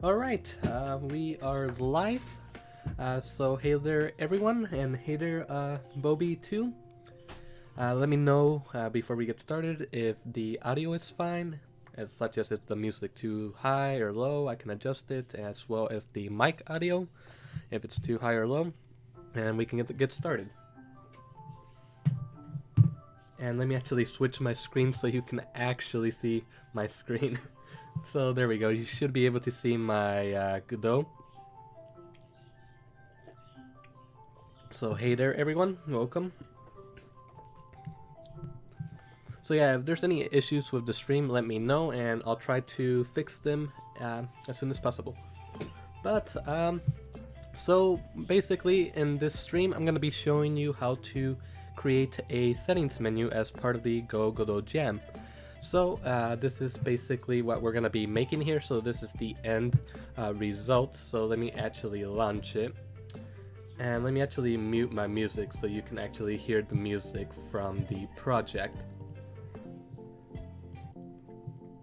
Alright, we are live. So hey there everyone, and hey there Bobby too. Let me know before we get started if the audio is fine, such as if the music too high or low, I can adjust it, as well as the mic audio, if it's too high or low, and we can get started. And let me actually switch my screen so you can actually see my screen. So there we go, you should be able to see my Godot. So hey there everyone, welcome. So yeah, if there's any issues with the stream, let me know and I'll try to fix them as soon as possible. But so basically in this stream I'm going to be showing you how to create a settings menu as part of the GoGodotJam. So this is basically what we're going to be making here. So this is the end result. So let me actually launch it. And let me actually mute my music so you can actually hear the music from the project.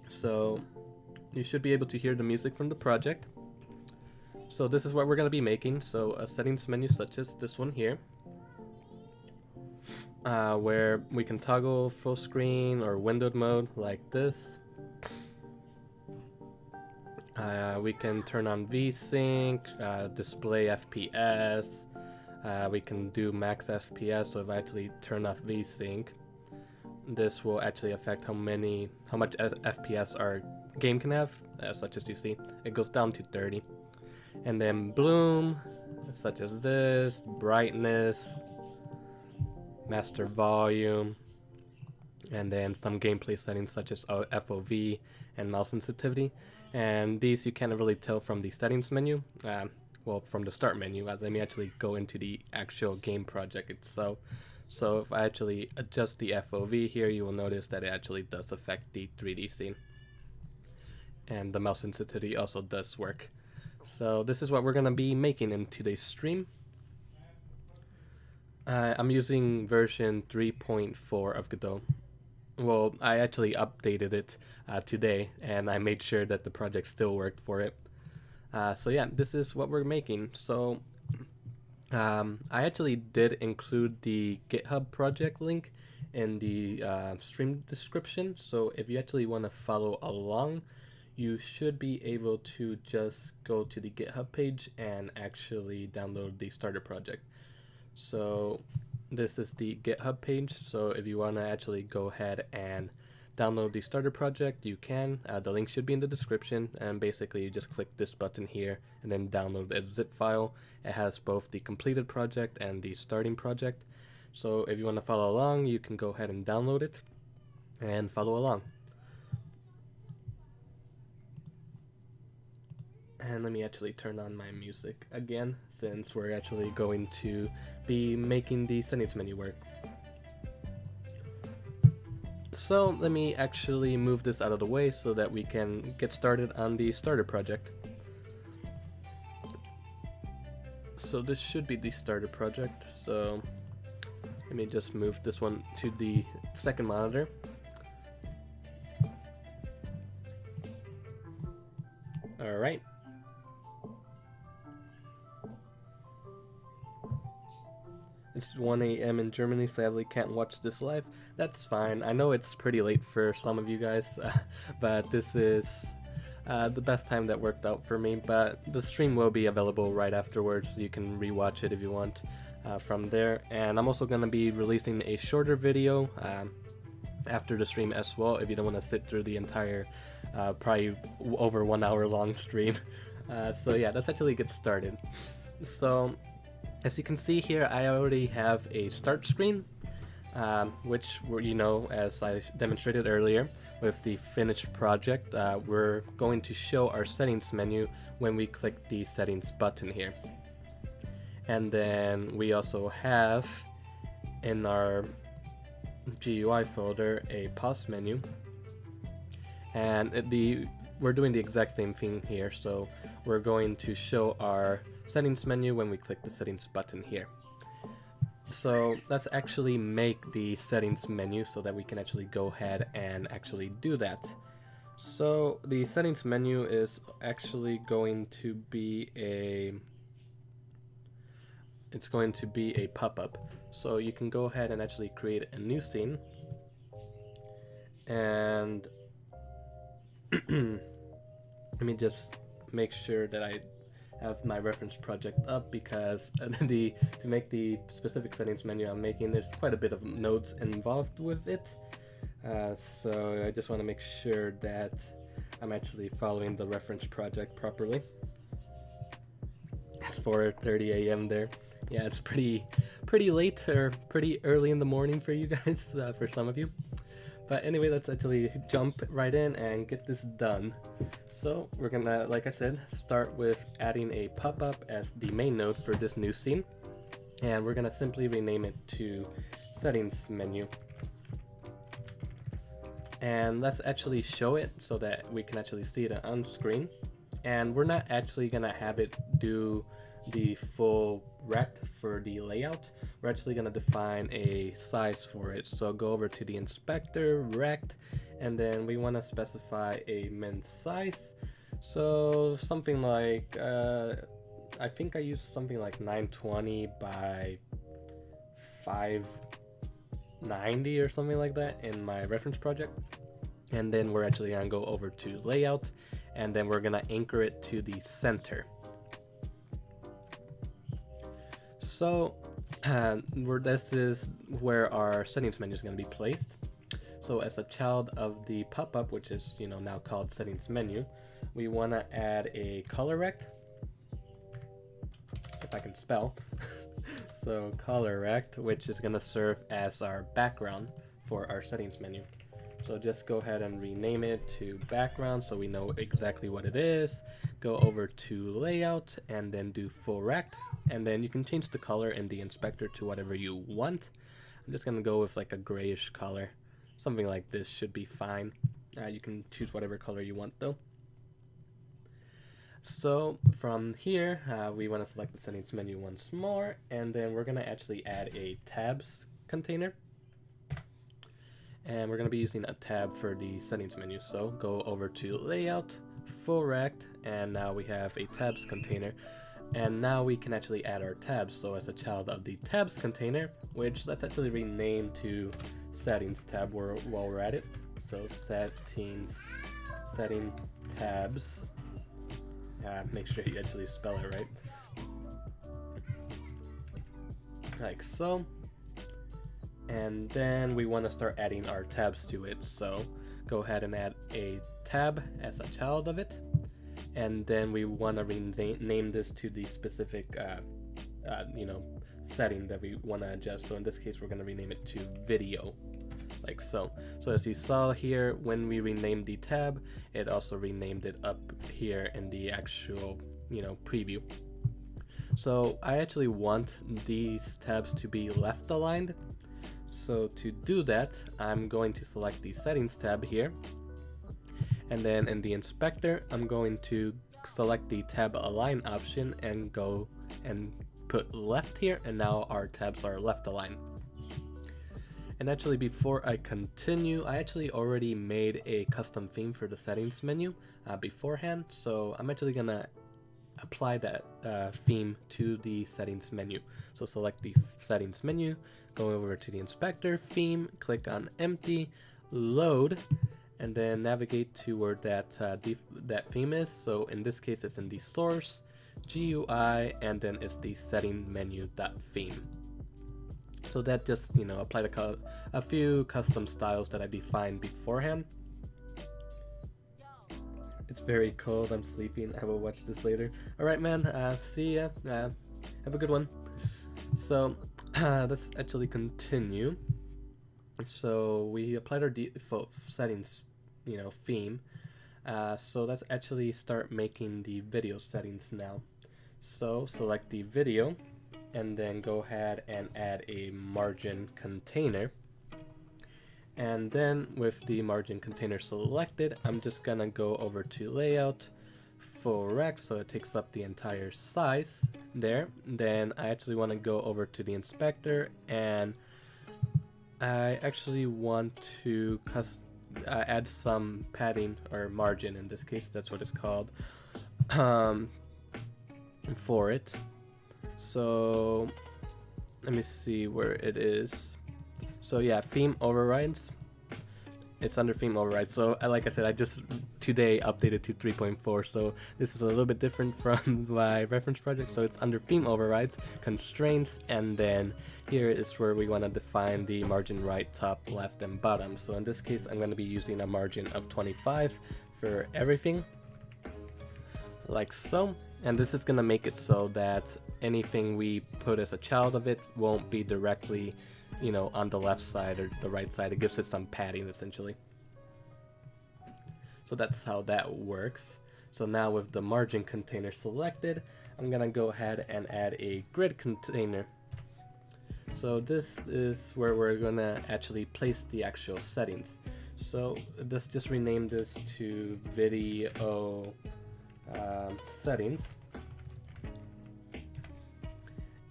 So you should be able to hear the music from the project. So this is what we're going to be making. So a settings menu such as this one here, where we can toggle full screen or windowed mode like this. We can turn on VSync, display FPS. We can do Max Fps. So if I actually turn off VSync, this will actually affect how much FPS our game can have, such as you see. It goes down to 30. And then bloom, such as this, brightness, master volume, and then some gameplay settings such as FOV and mouse sensitivity. And these you can't really tell from the settings menu, well, from the start menu. Let me actually go into the actual game project itself. So if I actually adjust the FOV here, you will notice that it actually does affect the 3D scene. And the mouse sensitivity also does work. So this is what we're going to be making in today's stream. I'm using version 3.4 of Godot. Well, I actually updated it today, and I made sure that the project still worked for it. So yeah, this is what we're making. So I actually did include the GitHub project link in the stream description. So if you actually want to follow along, you should be able to just go to the GitHub page and actually download the starter project. So this is the GitHub page. So if you want to actually go ahead and download the starter project, you can. The link should be in the description, and basically you just click this button here and then download a zip file. It has both the completed project and the starting project. So if you want to follow along, you can go ahead and download it and follow along. And let me actually turn on my music again, since we're actually going to be making the settings menu work. So let me actually move this out of the way so that we can get started on the starter project. So this should be the starter project. So let me just move this one to the second monitor. All right. It's 1 a.m. in Germany, sadly can't watch this live. That's fine. I know it's pretty late for some of you guys, but this is the best time that worked out for me. But the stream will be available right afterwards, so you can rewatch it if you want from there. And I'm also going to be releasing a shorter video after the stream as well, if you don't want to sit through the entire, probably over 1 hour long stream. So yeah, let's actually get started. So as you can see here, I already have a start screen, which, as I demonstrated earlier with the finished project, we're going to show our settings menu when we click the settings button here. And then we also have in our GUI folder a pause menu, and we're doing the exact same thing here. So we're going to show our settings menu when we click the settings button here. So let's actually make the settings menu so that we can actually go ahead and actually do that. So the settings menu is actually going to be a pop-up. So you can go ahead and actually create a new scene, and let me just make sure that I have my reference project up, because to make the specific settings menu I'm making, there's quite a bit of nodes involved with it. So I just want to make sure that I'm actually following the reference project properly. It's 4:30 a.m. there. Yeah, it's pretty late, or pretty early in the morning for you guys, for some of you. But anyway, let's actually jump right in and get this done. So we're gonna, like I said, start with adding a pop-up as the main node for this new scene, and we're gonna simply rename it to settings menu. And let's actually show it so that we can actually see it on screen. And we're not actually gonna have it do the full rect for the layout. We're actually gonna define a size for it. So go over to the inspector, rect, and then we wanna specify a min size. So something like, I think I used something like 920 by 590 or something like that in my reference project. And then we're actually gonna go over to layout, and then we're gonna anchor it to the center. So this is where our settings menu is going to be placed. So as a child of the pop-up, which is now called settings menu, we want to add a color rect, if I can spell. So color rect, which is going to serve as our background for our settings menu. So just go ahead and rename it to background so we know exactly what it is. Go over to layout and then do full rect, and then you can change the color in the inspector to whatever you want. I'm just gonna go with like a grayish color. Something like this should be fine. You can choose whatever color you want though. So from here, we want to select the settings menu once more, and then we're gonna actually add a tabs container. And we're going to be using a tab for the settings menu. So go over to layout, full rect, and now we have a tabs container. And now we can actually add our tabs. So as a child of the tabs container, which let's actually rename to settings tab while we're at it. So setting tabs. Make sure you actually spell it right. Like so. And then we want to start adding our tabs to it. So go ahead and add a tab as a child of it, and then we want to rename this to the specific setting that we want to adjust. So in this case, we're going to rename it to video, like so. So as you saw here, when we renamed the tab, it also renamed it up here in the actual preview. So I actually want these tabs to be left aligned. So to do that, I'm going to select the settings tab here, and then in the inspector, I'm going to select the tab align option and go and put left here, and now our tabs are left aligned. And actually, before I continue, I actually already made a custom theme for the settings menu beforehand, so I'm actually gonna apply that theme to the settings menu. So select the settings menu, go over to the inspector, theme, click on empty, load, and then navigate to where that theme is. So in this case, it's in the source, GUI, and then it's the setting menu.theme. So that just apply a few custom styles that I defined beforehand. It's very cold, I'm sleeping, I will watch this later. Alright man, see ya, have a good one. So, let's actually continue. So we applied our default settings, theme. So let's actually start making the video settings now. So select the video, and then go ahead and add a margin container. And then with the margin container selected, I'm just gonna go over to layout, full rect, so it takes up the entire size there. Then I actually want to go over to the inspector, and I actually want to add some padding or margin, in this case that's what it's called, for it. So let me see where it is. So yeah, theme overrides. It's under theme overrides. So like I said, I just today updated to 3.4, so this is a little bit different from my reference project. So it's under theme overrides, constraints, and then here is where we want to define the margin right, top, left, and bottom. So in this case, I'm going to be using a margin of 25 for everything, like so. And this is going to make it so that anything we put as a child of it won't be directly, you know, on the left side or the right side. It gives it some padding essentially. So that's how that works. So now with the margin container selected, I'm gonna go ahead and add a grid container. So this is where we're gonna actually place the actual settings. So let's just rename this to video settings.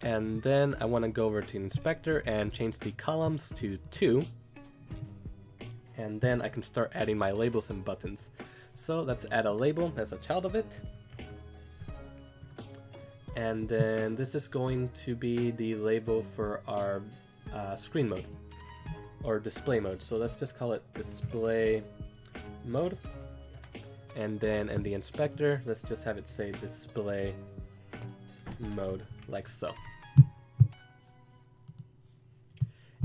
And then I want to go over to inspector and change the columns to 2. And then I can start adding my labels and buttons. So let's add a label as a child of it. And then this is going to be the label for our screen mode or display mode. So let's just call it display mode. And then in the inspector, let's just have it say display mode, like so.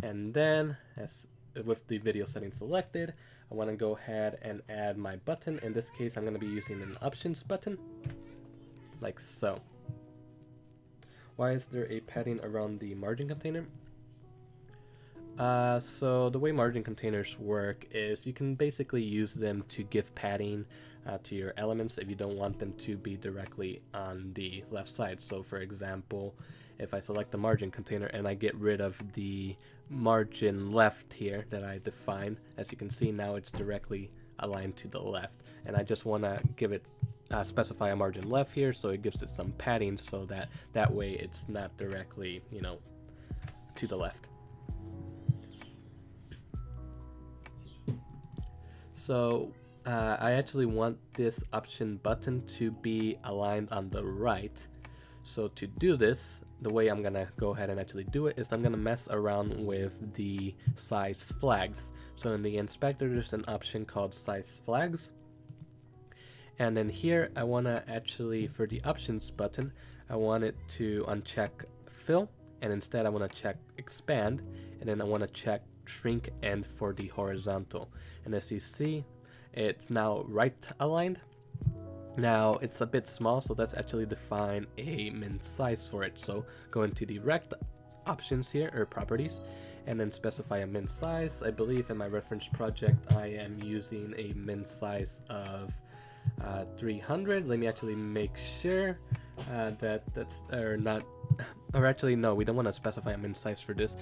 And then, as with the video settings selected, I want to go ahead and add my button. In this case, I'm going to be using an options button, like so. Why is there a padding around the margin container? So the way margin containers work is you can basically use them to give padding to your elements if you don't want them to be directly on the left side. So for example, if I select the margin container and I get rid of the margin left here that I defined, as you can see now it's directly aligned to the left, and I just want to give it specify a margin left here, so it gives it some padding so that way it's not directly, you know, to the left. So I actually want this option button to be aligned on the right. So to do this, the way I'm gonna go ahead and actually do it is I'm gonna mess around with the size flags. So in the inspector, there's an option called size flags. And then here, I wanna actually, for the options button, I want it to uncheck fill, and instead I wanna check expand, and then I wanna check shrink end for the horizontal. And as you see, it's now right aligned. Now it's a bit small, so let's actually define a min size for it. So go into the Rect options here, or properties, and then specify a min size. I believe in my reference project I am using a min size of 300. Let me actually make sure that's not, or actually no, we don't want to specify a min size for this.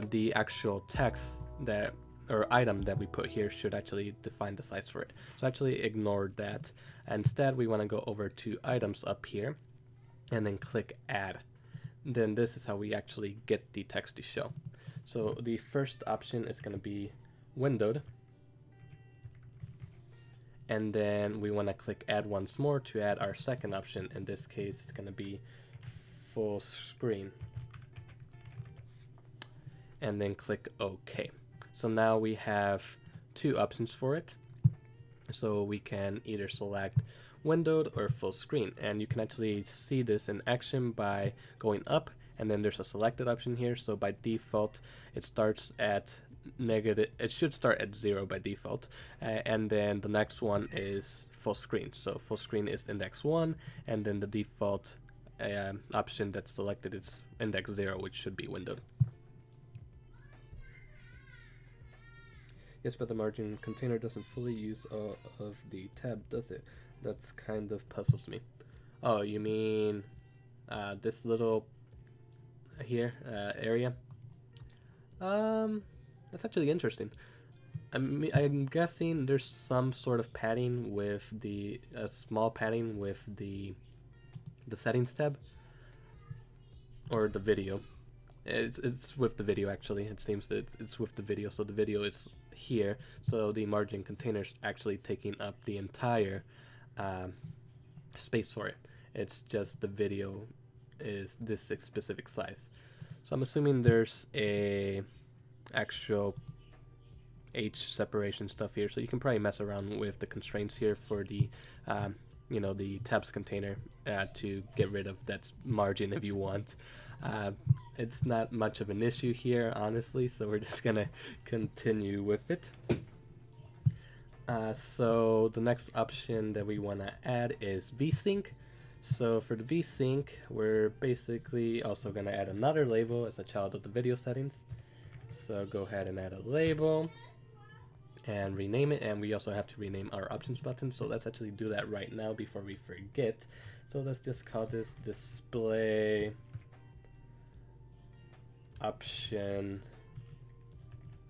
The actual text that or item that we put here should actually define the size for it. So actually ignore that. Instead, we want to go over to items up here and then click add. Then this is how we actually get the text to show. So the first option is going to be windowed. And then we want to click add once more to add our second option. In this case, it's going to be full screen. And then click OK. So now we have two options for it. So we can either select windowed or full screen. And you can actually see this in action by going up, and then there's a selected option here. So by default, it starts at negative, it should start at 0 by default. And then the next one is full screen. So full screen is index 1, and then the default option that's selected is index 0, which should be windowed. Yes, but the margin container doesn't fully use all of the tab, does it? That's kind of puzzles me. Oh, you mean this little here area? That's actually interesting. I'm guessing there's some sort of padding with the small padding with the settings tab or the video. It's with the video actually. It seems that it's with the video, so the video is here. So the margin container is actually taking up the entire space for it. It's just the video is this specific size. So I'm assuming there's a actual H separation stuff here, so you can probably mess around with the constraints here for the you know, the tabs container to get rid of that margin if you want. It's not much of an issue here, honestly, so we're just gonna continue with it. So the next option that we want to add is vsync. So for the vsync, we're basically also going to add another label as a child of the video settings. So go ahead and add a label and rename it, and we also have to rename our options button. So let's actually do that right now before we forget. So let's just call this display option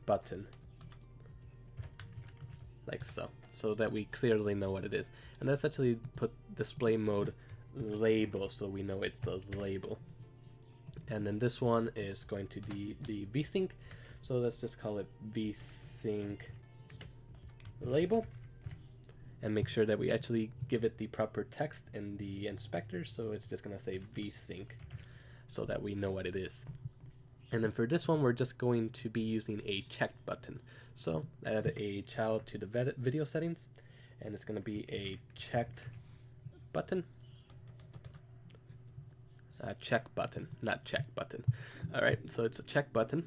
button, like so that we clearly know what it is. And let's actually put display mode label so we know it's a label. And then this one is going to be the vsync, so let's just call it vsync label, and make sure that we actually give it the proper text in the inspector. So it's just gonna say vsync so that we know what it is. And then for this one, we're just going to be using a checked button. So add a child to the video settings, and it's going to be a checked button. Check button, not check button. All right, so it's a check button.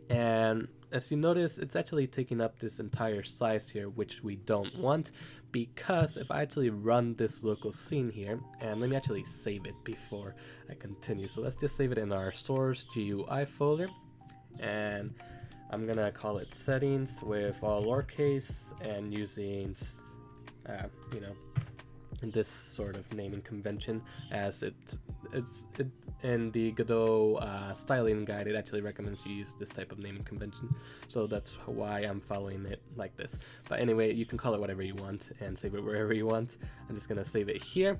And as you notice, it's actually taking up this entire size here, which we don't want, because if I actually run this local scene here, and let me actually save it before I continue. So let's just save it in our source GUI folder, and I'm gonna call it settings with all lowercase and using you know, this sort of naming convention, as it's in the Godot styling guide. It actually recommends you use this type of naming convention, so that's why I'm following it like this. But anyway, you can call it whatever you want and save it wherever you want. I'm just gonna save it here.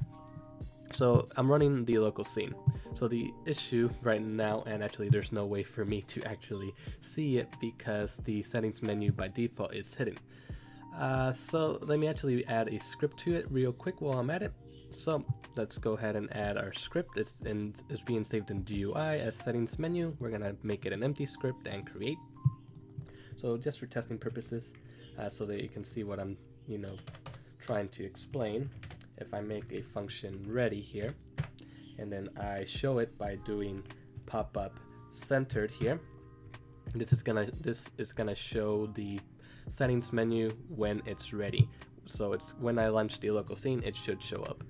So I'm running the local scene. So the issue right now, and actually there's no way for me to actually see it because the settings menu by default is hidden. So let me actually add a script to it real quick while I'm at it. So let's go ahead and add our script. It's being saved in GUI as settings menu. We're gonna make it an empty script and create. So just for testing purposes, so that you can see what I'm, you know, trying to explain. If I make a function ready here, and then I show it by doing pop-up centered here, this is gonna show the settings menu when it's ready. So it's when I launch the local scene, it should show up.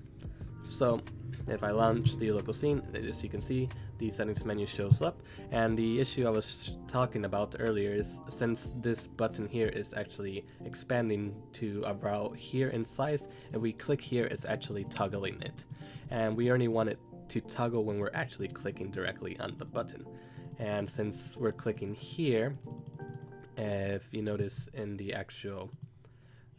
So if I launch the local scene, as you can see, the settings menu shows up. And the issue I was talking about earlier is, since this button here is actually expanding to about here in size, and we click here, it's actually toggling it. And we only want it to toggle when we're actually clicking directly on the button. And since we're clicking here, if you notice in the actual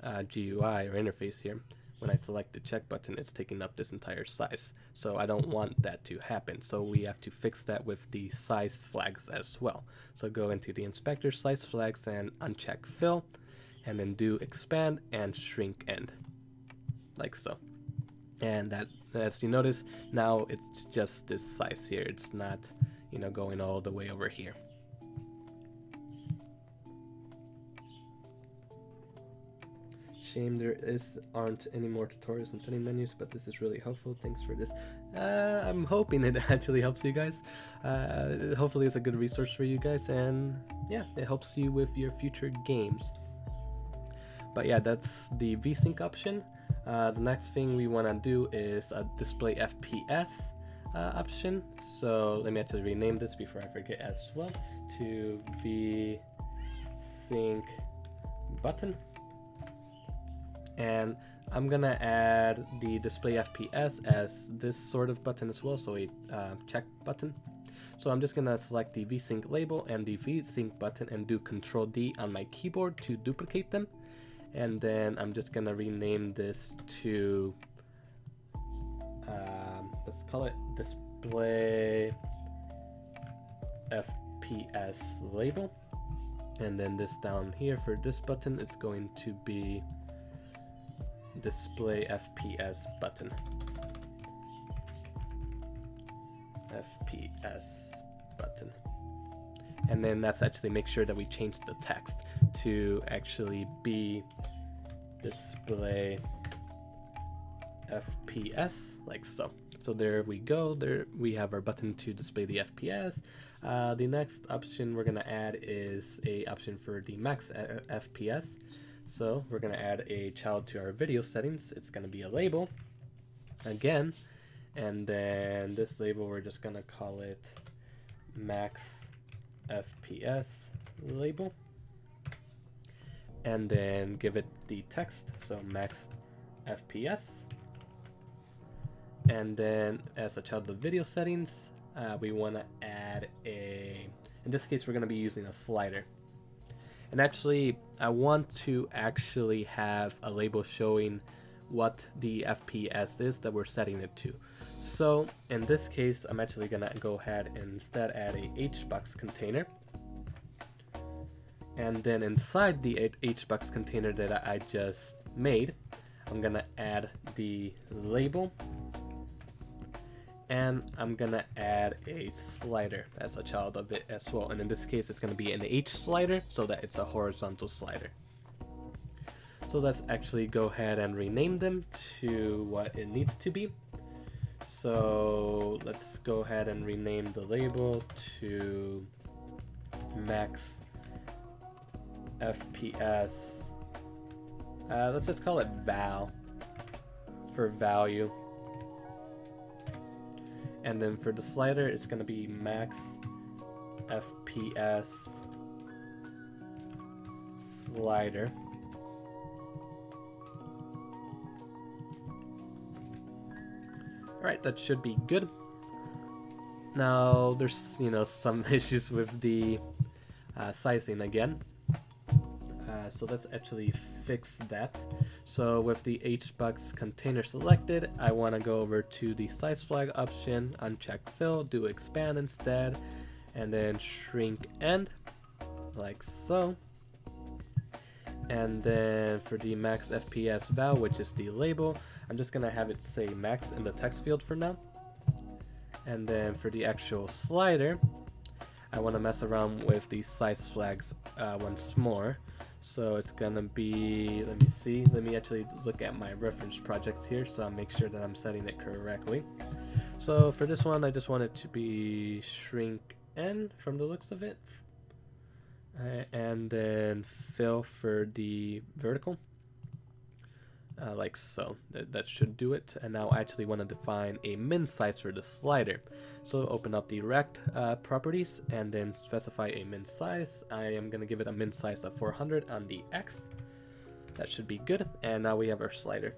GUI or interface here, when I select the check button, it's taking up this entire size. So I don't want that to happen. So we have to fix that with the size flags as well. So go into the inspector, size flags, and uncheck fill, and then do expand and shrink end, like so. And that, as you notice, now it's just this size here. It's not, you know, going all the way over here. Shame there aren't any more tutorials and setting menus, but this is really helpful. Thanks for this. I'm hoping it actually helps you guys. Hopefully it's a good resource for you guys, and yeah, it helps you with your future games. But yeah, that's the vsync option. The next thing we want to do is a display FPS option. So let me actually rename this before I forget as well, to vsync button. And I'm gonna add the display FPS as this sort of button as well, so a check button. So I'm just gonna select the vsync label and the vsync button and do Control D on my keyboard to duplicate them. And then I'm just gonna rename this to, let's call it display Fps Label, and then this down here for this button, it's going to be Display FPS button. FPS button. And then that's actually make sure that we change the text to actually be Display FPS, like so. So there we go. There we have our button to display the FPS. The next option we're gonna add is a option for the Max FPS. So we're gonna add a child to our video settings. It's gonna be a label again, and then this label we're just gonna call it Max FPS Label, and then give it the text, so Max FPS. And then as a child of the video settings, we want to add in this case we're going to be using a slider. And actually I want to actually have a label showing what the FPS is that we're setting it to. So in this case I'm actually going to go ahead and instead add a HBox container. And then inside the HBox container that I just made, I'm going to add the label. And I'm gonna add a slider as a child of it as well. And in this case, it's gonna be an H slider so that it's a horizontal slider. So let's actually go ahead and rename them to what it needs to be. So let's go ahead and rename the label to Max FPS. Let's just call it val for value. And then for the slider, it's going to be Max FPS Slider. Alright, that should be good. Now, there's, some issues with the sizing again. So let's actually fix that. So with the HBox container selected, I want to go over to the size flag option, uncheck fill, do expand instead, and then shrink end, like so. And then for the Max FPS val, which is the label, I'm just going to have it say max in the text field for now. And then for the actual slider, I want to mess around with the size flags once more. So it's gonna be, let me see, let me actually look at my reference project here so I'll make sure that I'm setting it correctly. So for this one, I just want it to be shrink n from the looks of it. And then fill for the vertical. Like so, that should do it. And now I actually want to define a min size for the slider. So open up the Rect properties and then specify a min size. I am going to give it a min size of 400 on the X. That should be good. And now we have our slider.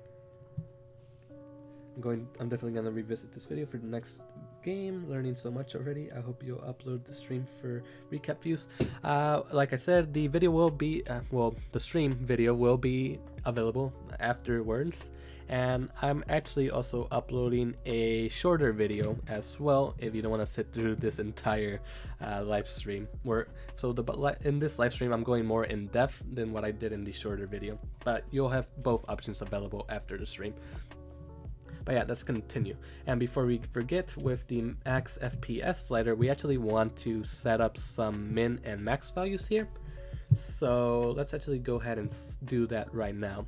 I'm definitely going to revisit this video for the next game. Learning so much already. I hope you'll upload the stream for recap views. Like I said, the video will be, the stream video will be available afterwards. And I'm actually also uploading a shorter video as well if you don't want to sit through this entire live stream. In this live stream I'm going more in depth than what I did in the shorter video, but you'll have both options available after the stream. But yeah, let's continue. And before we forget, with the Max FPS slider, we actually want to set up some min and max values here. So let's actually go ahead and do that right now.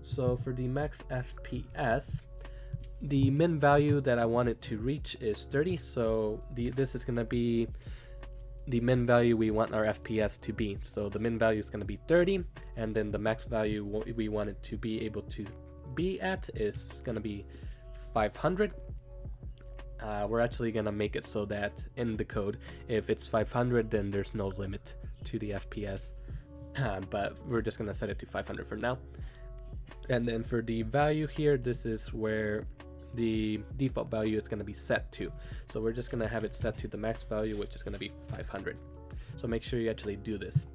So for the Max FPS, the min value that I want it to reach is 30. So this is going to be the min value we want our FPS to be. So the min value is going to be 30, and then the max value we want it to be able to be at is going to be 500. We're actually going to make it so that in the code, if it's 500, then there's no limit to the FPS, but we're just going to set it to 500 for now. And then for the value here, this is where the default value is going to be set to. So we're just going to have it set to the max value, which is going to be 500. So make sure you actually do this.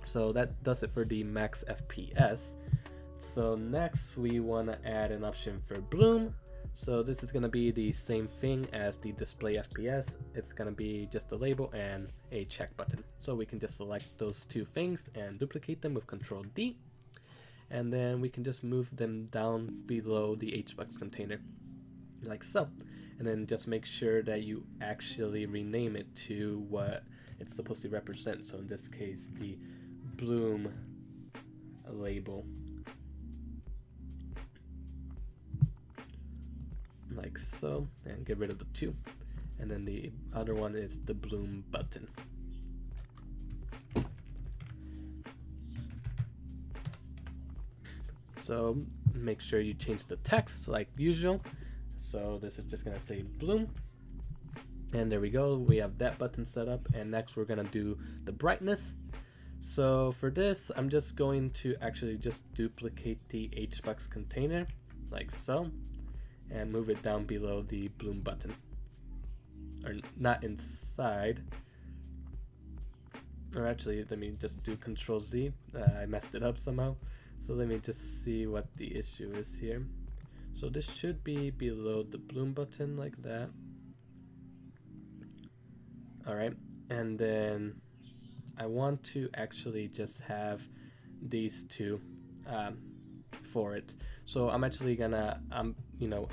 So that does it for the Max FPS. So next we want to add an option for bloom. So this is going to be the same thing as the display FPS. It's going to be just a label and a check button. So we can just select those two things and duplicate them with Control D. And then we can just move them down below the HBox container, like so. And then just make sure that you actually rename it to what it's supposed to represent. So in this case, the Bloom label. Like so, and get rid of the 2, and then the other one is the Bloom button. So make sure you change the text like usual. So this is just gonna say Bloom, and there we go, we have that button set up. And next we're gonna do the brightness. So for this, I'm just going to actually just duplicate the HBox container like so, and move it down below the Bloom button, or not inside, or actually let me just do Control Z. I messed it up somehow, so let me just see what the issue is here. So this should be below the Bloom button like that. Alright, and then I want to actually just have these two for it. So I'm actually gonna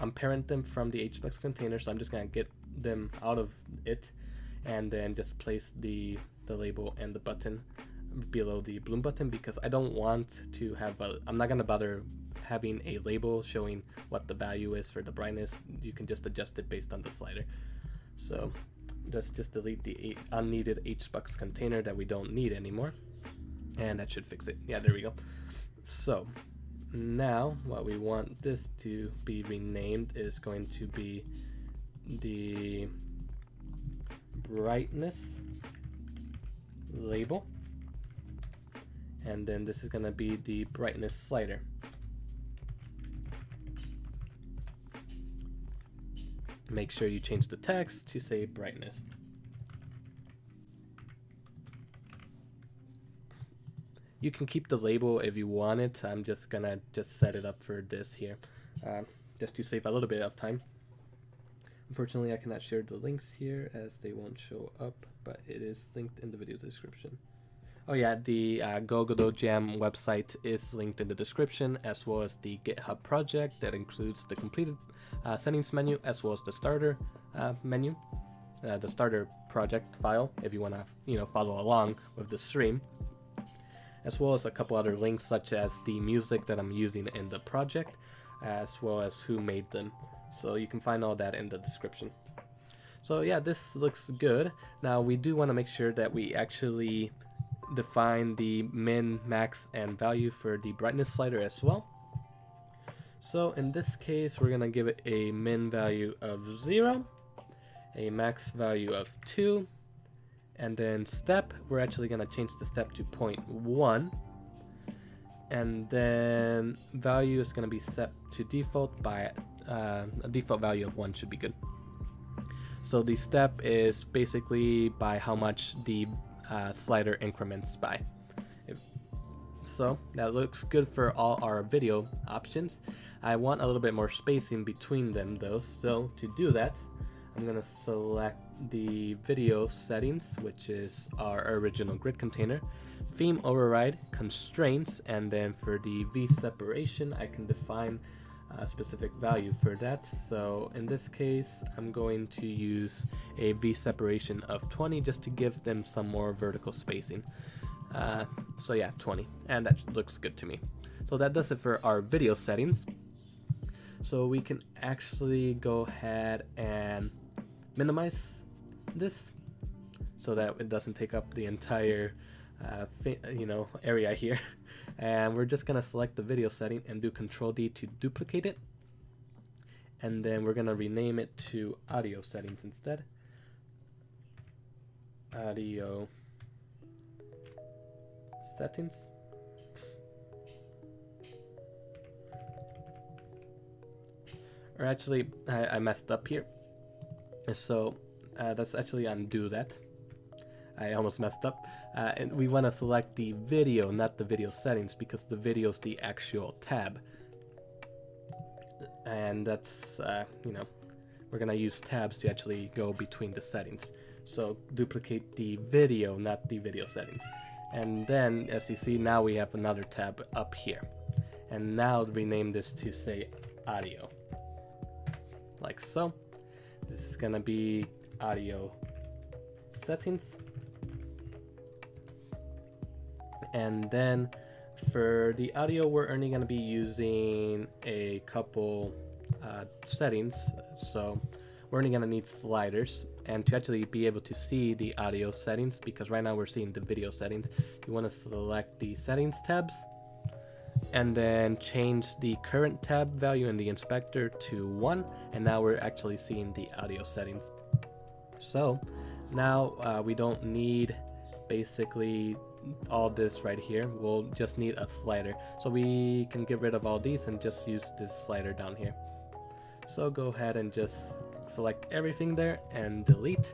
unparent them from the HBox container. So I'm just gonna get them out of it, and then just place the label and the button below the Bloom button, because I don't want to have I'm not gonna bother having a label showing what the value is for the brightness. You can just adjust it based on the slider. So let's just delete the unneeded HBox container that we don't need anymore, and that should fix it. Yeah, there we go. So now what we want this to be renamed is going to be the brightness label, and then this is going to be the brightness slider. Make sure you change the text to say brightness. You can keep the label if you want it. I'm just gonna set it up for this here, just to save a little bit of time. Unfortunately, I cannot share the links here as they won't show up, but it is linked in the video description. Oh yeah, the GoGodotJam website is linked in the description, as well as the GitHub project that includes the completed settings menu, as well as the starter menu, the starter project file if you want to follow along with the stream, as well as a couple other links such as the music that I'm using in the project, as well as who made them. So you can find all that in the description. So yeah, this looks good. Now we do want to make sure that we actually define the min, max, and value for the brightness slider as well. So in this case, we're gonna give it a min value of 0, a max value of 2, and then step, we're actually gonna change the step to 0.1, and then value is gonna be set to default by a default value of 1 should be good. So the step is basically by how much the slider increments by. So that looks good for all our video options. I want a little bit more spacing between them though, so to do that, I'm gonna select the video settings, which is our original grid container, theme override, constraints, and then for the V separation, I can define a specific value for that. So in this case, I'm going to use a V separation of 20 just to give them some more vertical spacing. So yeah, 20, and that looks good to me. So that does it for our video settings. So we can actually go ahead and minimize this so that it doesn't take up the entire area here. And we're just gonna select the video setting and do Control D to duplicate it, and then we're gonna rename it to audio settings instead. Audio settings. Or actually, I messed up here, so let's actually undo that. I almost messed up, and we want to select the video, not the video settings, because the video is the actual tab. and that's you know, we're gonna use tabs to actually go between the settings. So duplicate the video, not the video settings. And then, as you see, now we have another tab up here. And now rename this to, say, audio. Like so. This is gonna be audio settings. And then for the audio, we're only gonna be using a couple settings. So we're only gonna need sliders, and to actually be able to see the audio settings, because right now we're seeing the video settings, you want to select the settings tabs and then change the current tab value in the inspector to 1, and now we're actually seeing the audio settings. So now we don't need basically all this right here. We'll just need a slider, so we can get rid of all these and just use this slider down here. So go ahead and just select everything there and delete,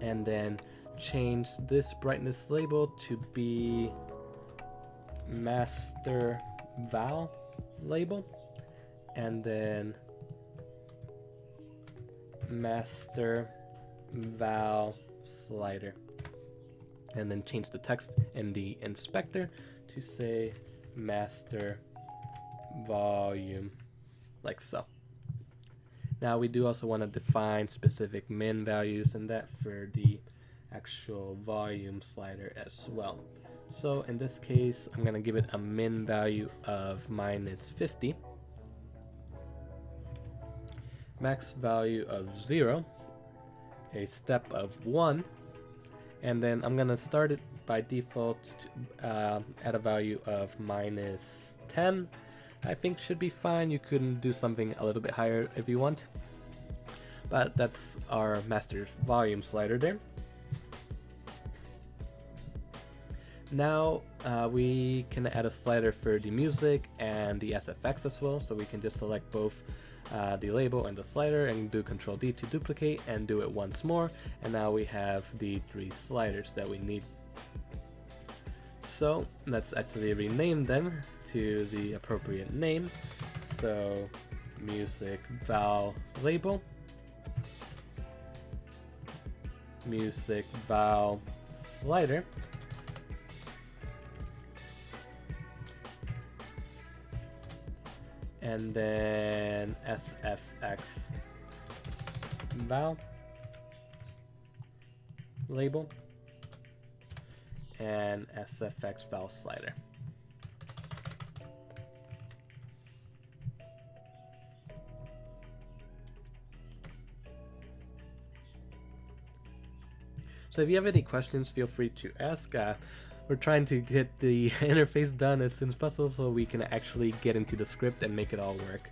and then change this brightness label to be master val label, and then master val slider, and then change the text in the inspector to say master volume, like so. Now we do also want to define specific min values, and that for the actual volume slider as well. So in this case, I'm going to give it a min value of -50, max value of 0, a step of 1, and then I'm going to start it by default at a value of -10. I think should be fine. You can do something a little bit higher if you want, but that's our master volume slider there. Now we can add a slider for the music and the SFX as well, so we can just select both the label and the slider and do Control D to duplicate and do it once more, and now we have the 3 sliders that we need. So let's actually rename them to the appropriate name. So music val label, music val slider, and then SFX val label, and SFX val slider. So if you have any questions, feel free to ask. We're trying to get the interface done as soon as possible so we can actually get into the script and make it all work.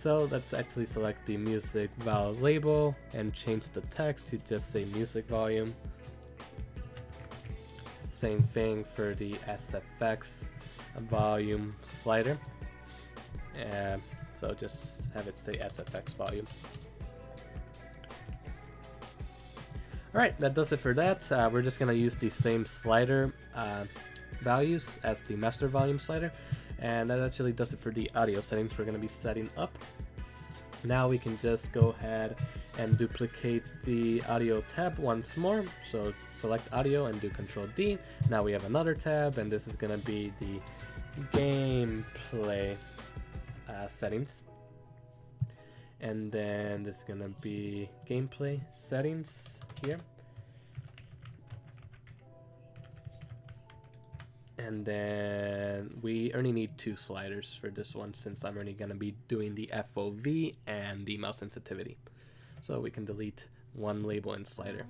So let's actually select the music val label and change the text to just say music volume. Same thing for the SFX volume slider. So just have it say SFX volume. Alright, that does it for that. We're just going to use the same slider values as the master volume slider, and that actually does it for the audio settings we're going to be setting up. Now we can just go ahead and duplicate the audio tab once more. So select audio and do Control D. Now we have another tab, and this is going to be the gameplay settings. And then this is going to be gameplay settings here. And then we only need 2 sliders for this one, since I'm only going to be doing the FOV and the mouse sensitivity. So we can delete 1 label and slider.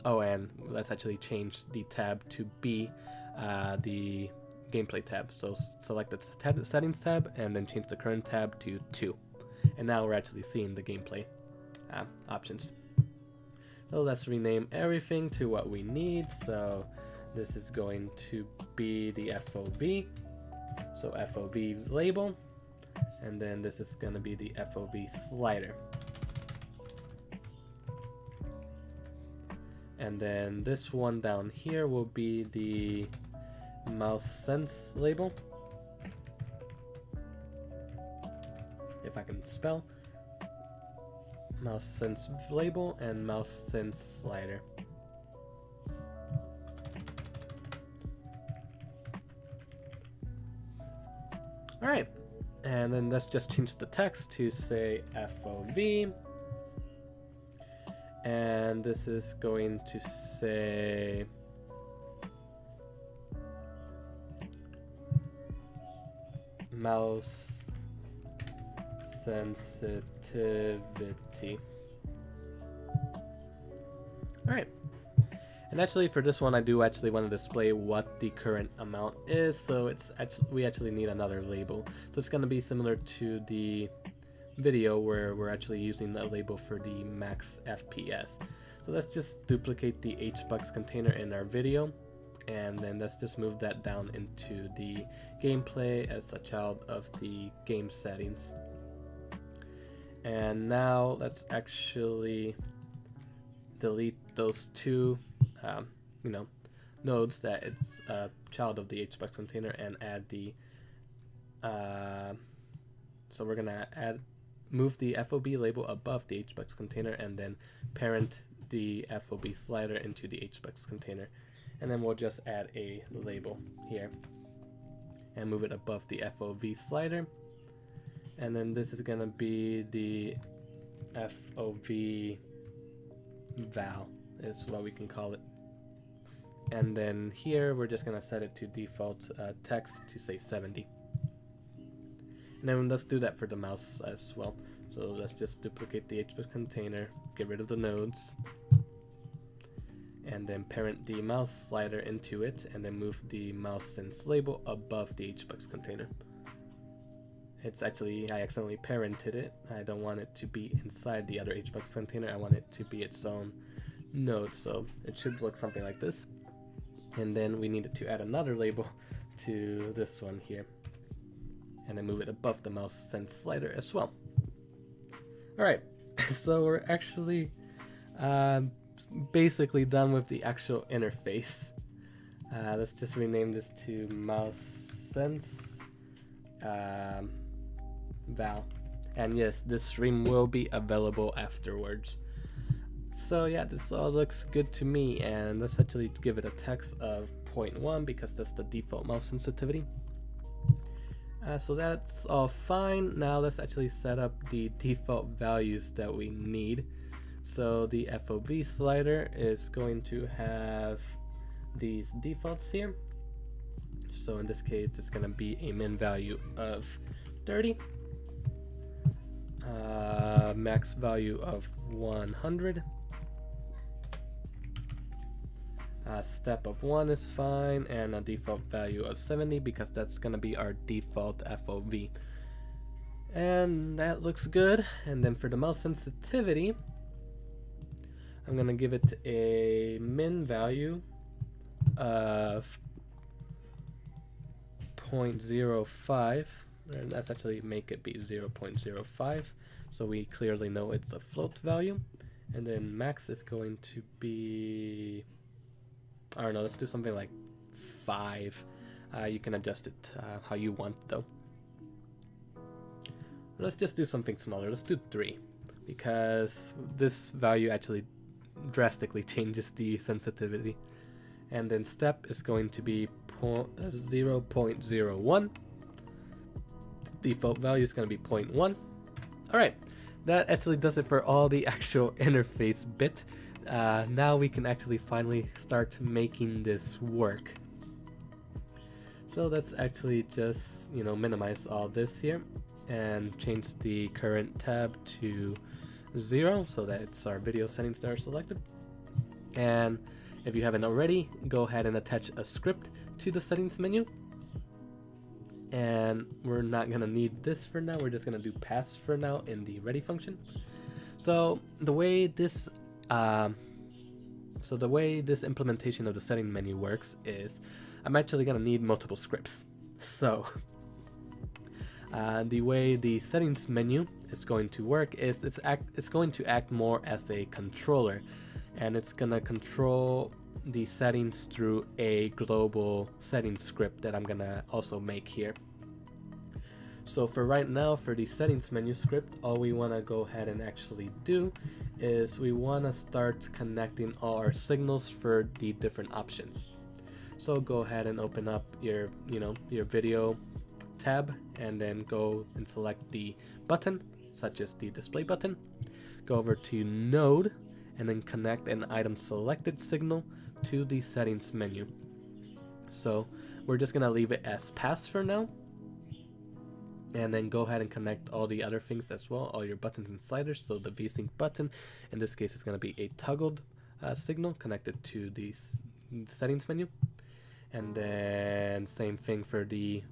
Oh, and let's actually change the tab to be the gameplay tab. So select the settings tab and then change the current tab to 2. And now we're actually seeing the gameplay options. So let's rename everything to what we need. So this is going to be the FOV. So FOV label. And then this is going to be the FOV slider. And then this one down here will be the mouse sense label. if I can spell, mouse sense label, and mouse sense slider. Alright, and then let's just change the text to say FOV, and this is going to say mouse sensitivity. Alright. And actually for this one I do actually want to display what the current amount is, so we actually need another label. So it's going to be similar to the video where we're actually using a label for the Max Fps. So let's just duplicate the HBox container in our video, and then let's just move that down into the gameplay as a child of the game settings. And now let's actually delete those two nodes that it's a child of the HBox container and add the so we're gonna move the FOB label above the HBox container and then parent the FOB slider into the HBox container, and then we'll just add a label here and move it above the FOV slider, and then this is gonna be the FOV val is what we can call it. And then here we're just gonna set it to default text to say 70. And then let's do that for the mouse as well. So let's just duplicate the HBox container, get rid of the nodes, and then parent the mouse slider into it, and then move the mouse sense label above the HBox container. It's actually, I accidentally parented it. I don't want it to be inside the other HBox container. I want it to be its own node, so it should look something like this. And then we needed to add another label to this one here, and then move it above the mouse sense slider as well. Alright, so we're actually basically done with the actual interface. Let's just rename this to mouse sense val. And yes, this stream will be available afterwards. So yeah, this all looks good to me, and let's actually give it a text of 0.1 because that's the default mouse sensitivity. So that's all fine. Now let's actually set up the default values that we need. So the FOV slider is going to have these defaults here. So in this case, it's going to be a min value of 30, max value of 100, step of 1 is fine, and a default value of 70 because that's going to be our default FOV. And that looks good. And then for the mouse sensitivity, I'm going to give it a min value of 0.05, and let's actually make it be 0.05 so we clearly know it's a float value. And then max is going to be, I don't know, let's do something like 5. You can adjust it how you want though. Let's just do something smaller. Let's do 3 because this value actually drastically changes the sensitivity. And then step is going to be 0.01. Default value is going to be 0.1. Alright, that actually does it for all the actual interface bit. Now we can actually finally start making this work. So let's actually just, minimize all this here and change the current tab to 0 so that it's our video settings that are selected. And if you haven't already, go ahead and attach a script to the settings menu. And we're not gonna need this for now, we're just gonna do pass for now in the ready function. So the way this implementation of the setting menu works is I'm actually gonna need multiple scripts. So the way the settings menu is going to work is it's going to act more as a controller, and it's gonna control the settings through a global settings script that I'm gonna also make here. So for right now, for the settings menu script, all we want to go ahead and actually do is we want to start connecting all our signals for the different options. So go ahead and open up your video tab, and then go and select the button, such as the display button. Go over to node, and then connect an item selected signal to the settings menu. So we're just gonna leave it as pass for now, and then go ahead and connect all the other things as well, all your buttons and sliders. So the VSync button, in this case, is going to be a toggled signal connected to the settings menu. And then same thing for the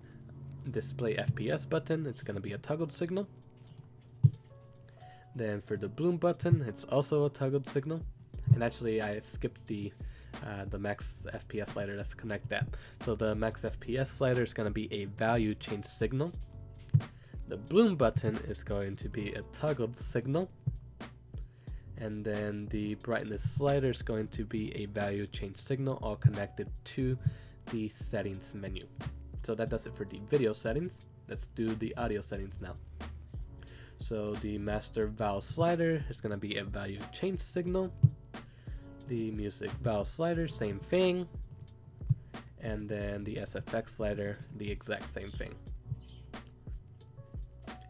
display FPS button, it's going to be a toggled signal. Then for the bloom button, it's also a toggled signal. And actually I skipped the Max FPS slider. Let's connect that. So the Max FPS slider is going to be a value change signal. The bloom button is going to be a toggled signal, and then the brightness slider is going to be a value change signal, all connected to the settings menu. So that does it for the video settings. Let's do the audio settings now. So the master vowel slider is going to be a value change signal. The music vowel slider, same thing. And then the Sfx slider, the exact same thing.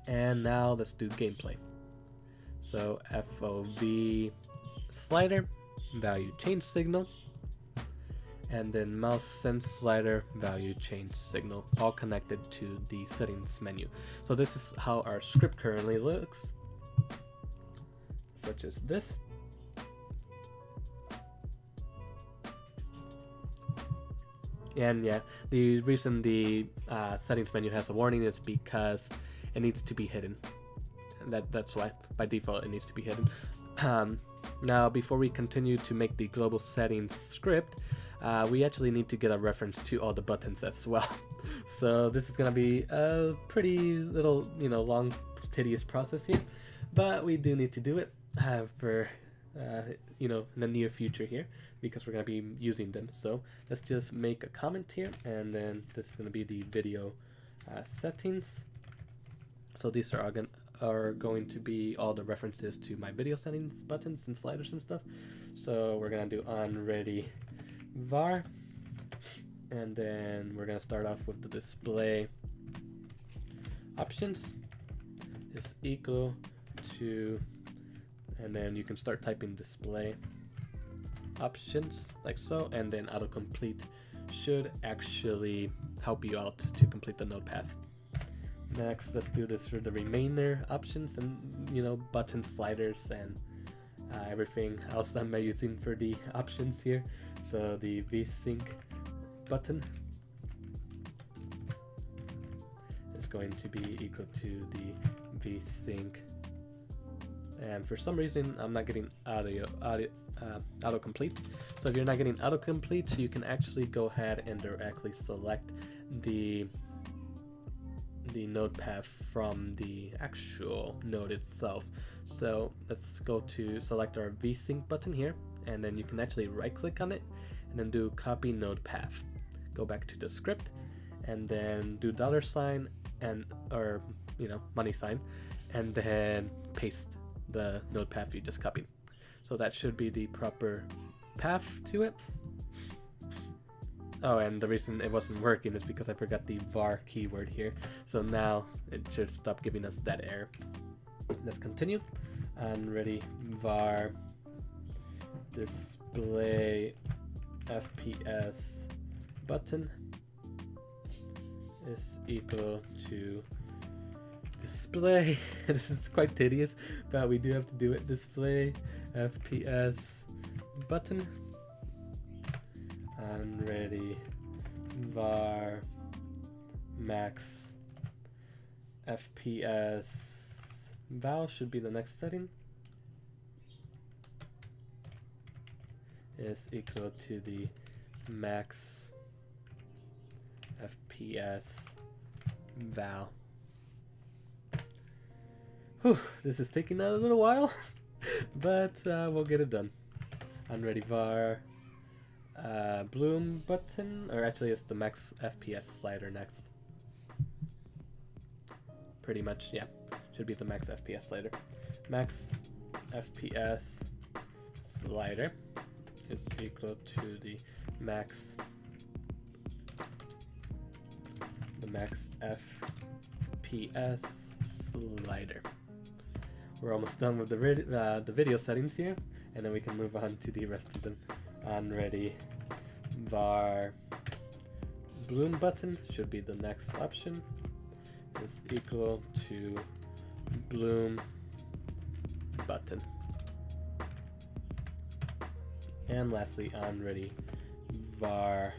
And now let's do gameplay. So FOV slider, value change signal, and then mouse sense slider, value change signal, all connected to the settings menu. So this is how our script currently looks, such as this. And yeah, the reason the settings menu has a warning is because it needs to be hidden. And that's why, by default, it needs to be hidden. Now, before we continue to make the global settings script, we actually need to get a reference to all the buttons as well. So this is gonna be a pretty little, long, tedious process here, but we do need to do it for, in the near future here, because we're gonna be using them. So let's just make a comment here, and then this is gonna be the video settings. So these are going to be all the references to my video settings buttons and sliders and stuff. So we're gonna do onReady var, and then we're gonna start off with the display options is equal to, and then you can start typing display options like so, and then autocomplete should actually help you out to complete the node path. Next, let's do this for the remainder options and button sliders and everything else that I'm using for the options here. So the VSync button is going to be equal to the VSync, and for some reason I'm not getting autocomplete. So if you're not getting autocomplete, you can actually go ahead and directly select the node path from the actual node itself. So let's go to select our VSync button here, and then you can actually right click on it and then do copy node path. Go back to the script and then do $, and or money sign, and then paste the node path you just copied. So that should be the proper path to it. Oh, and the reason it wasn't working is because I forgot the var keyword here. So now it should stop giving us that error. Let's continue. onReady var display FPS button is equal to display. This is quite tedious, but we do have to do it. Display FPS button. onReady var max FPS val should be the next setting, is equal to the max FPS val. Whew, this is taking a little while, but we'll get it done. onReady var bloom button, or actually it's the Max FPS slider next. pretty much, yeah, should be the Max FPS slider. Max FPS Slider is equal to the Max FPS Slider. We're almost done with the video settings here, and then we can move on to the rest of them. On ready, var bloom button should be the next option, is equal to bloom button. And lastly, on ready, var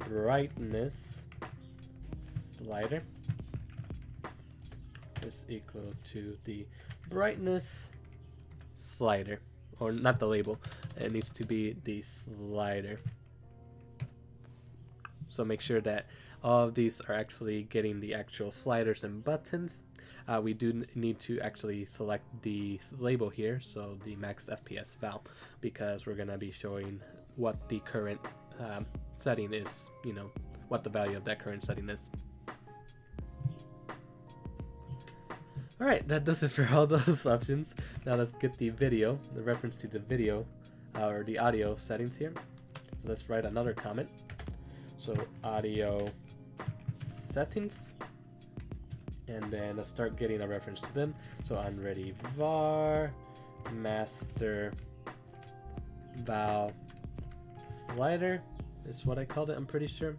brightness slider is equal to the brightness slider, or not the label, it needs to be the slider. So make sure that all of these are actually getting the actual sliders and buttons. We do need to actually select the label here, so the Max FPS val, because we're going to be showing what the current setting is, you know, what the value of that current setting is. Alright, that does it for all those options. Now let's get the video, the reference to the video, or the audio settings here. So let's write another comment. So audio settings, and then let's start getting a reference to them. So on ready, var master val slider is what I called it, I'm pretty sure.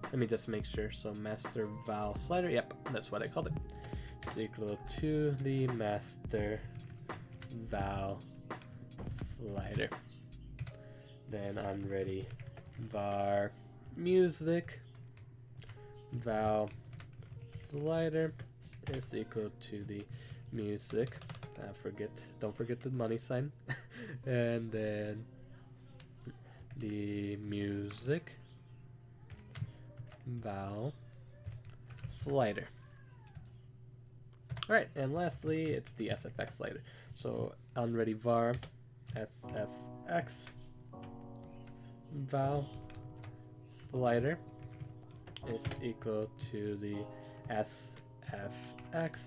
Let me just make sure. So master val slider, yep, that's what I called it. It's equal to the master val slider. Then on ready, var music val slider is equal to the music. Don't forget the money sign. And then the music val slider. Alright, and lastly, it's the Sfx slider. So on ready, var Sfx val slider is equal to the Sfx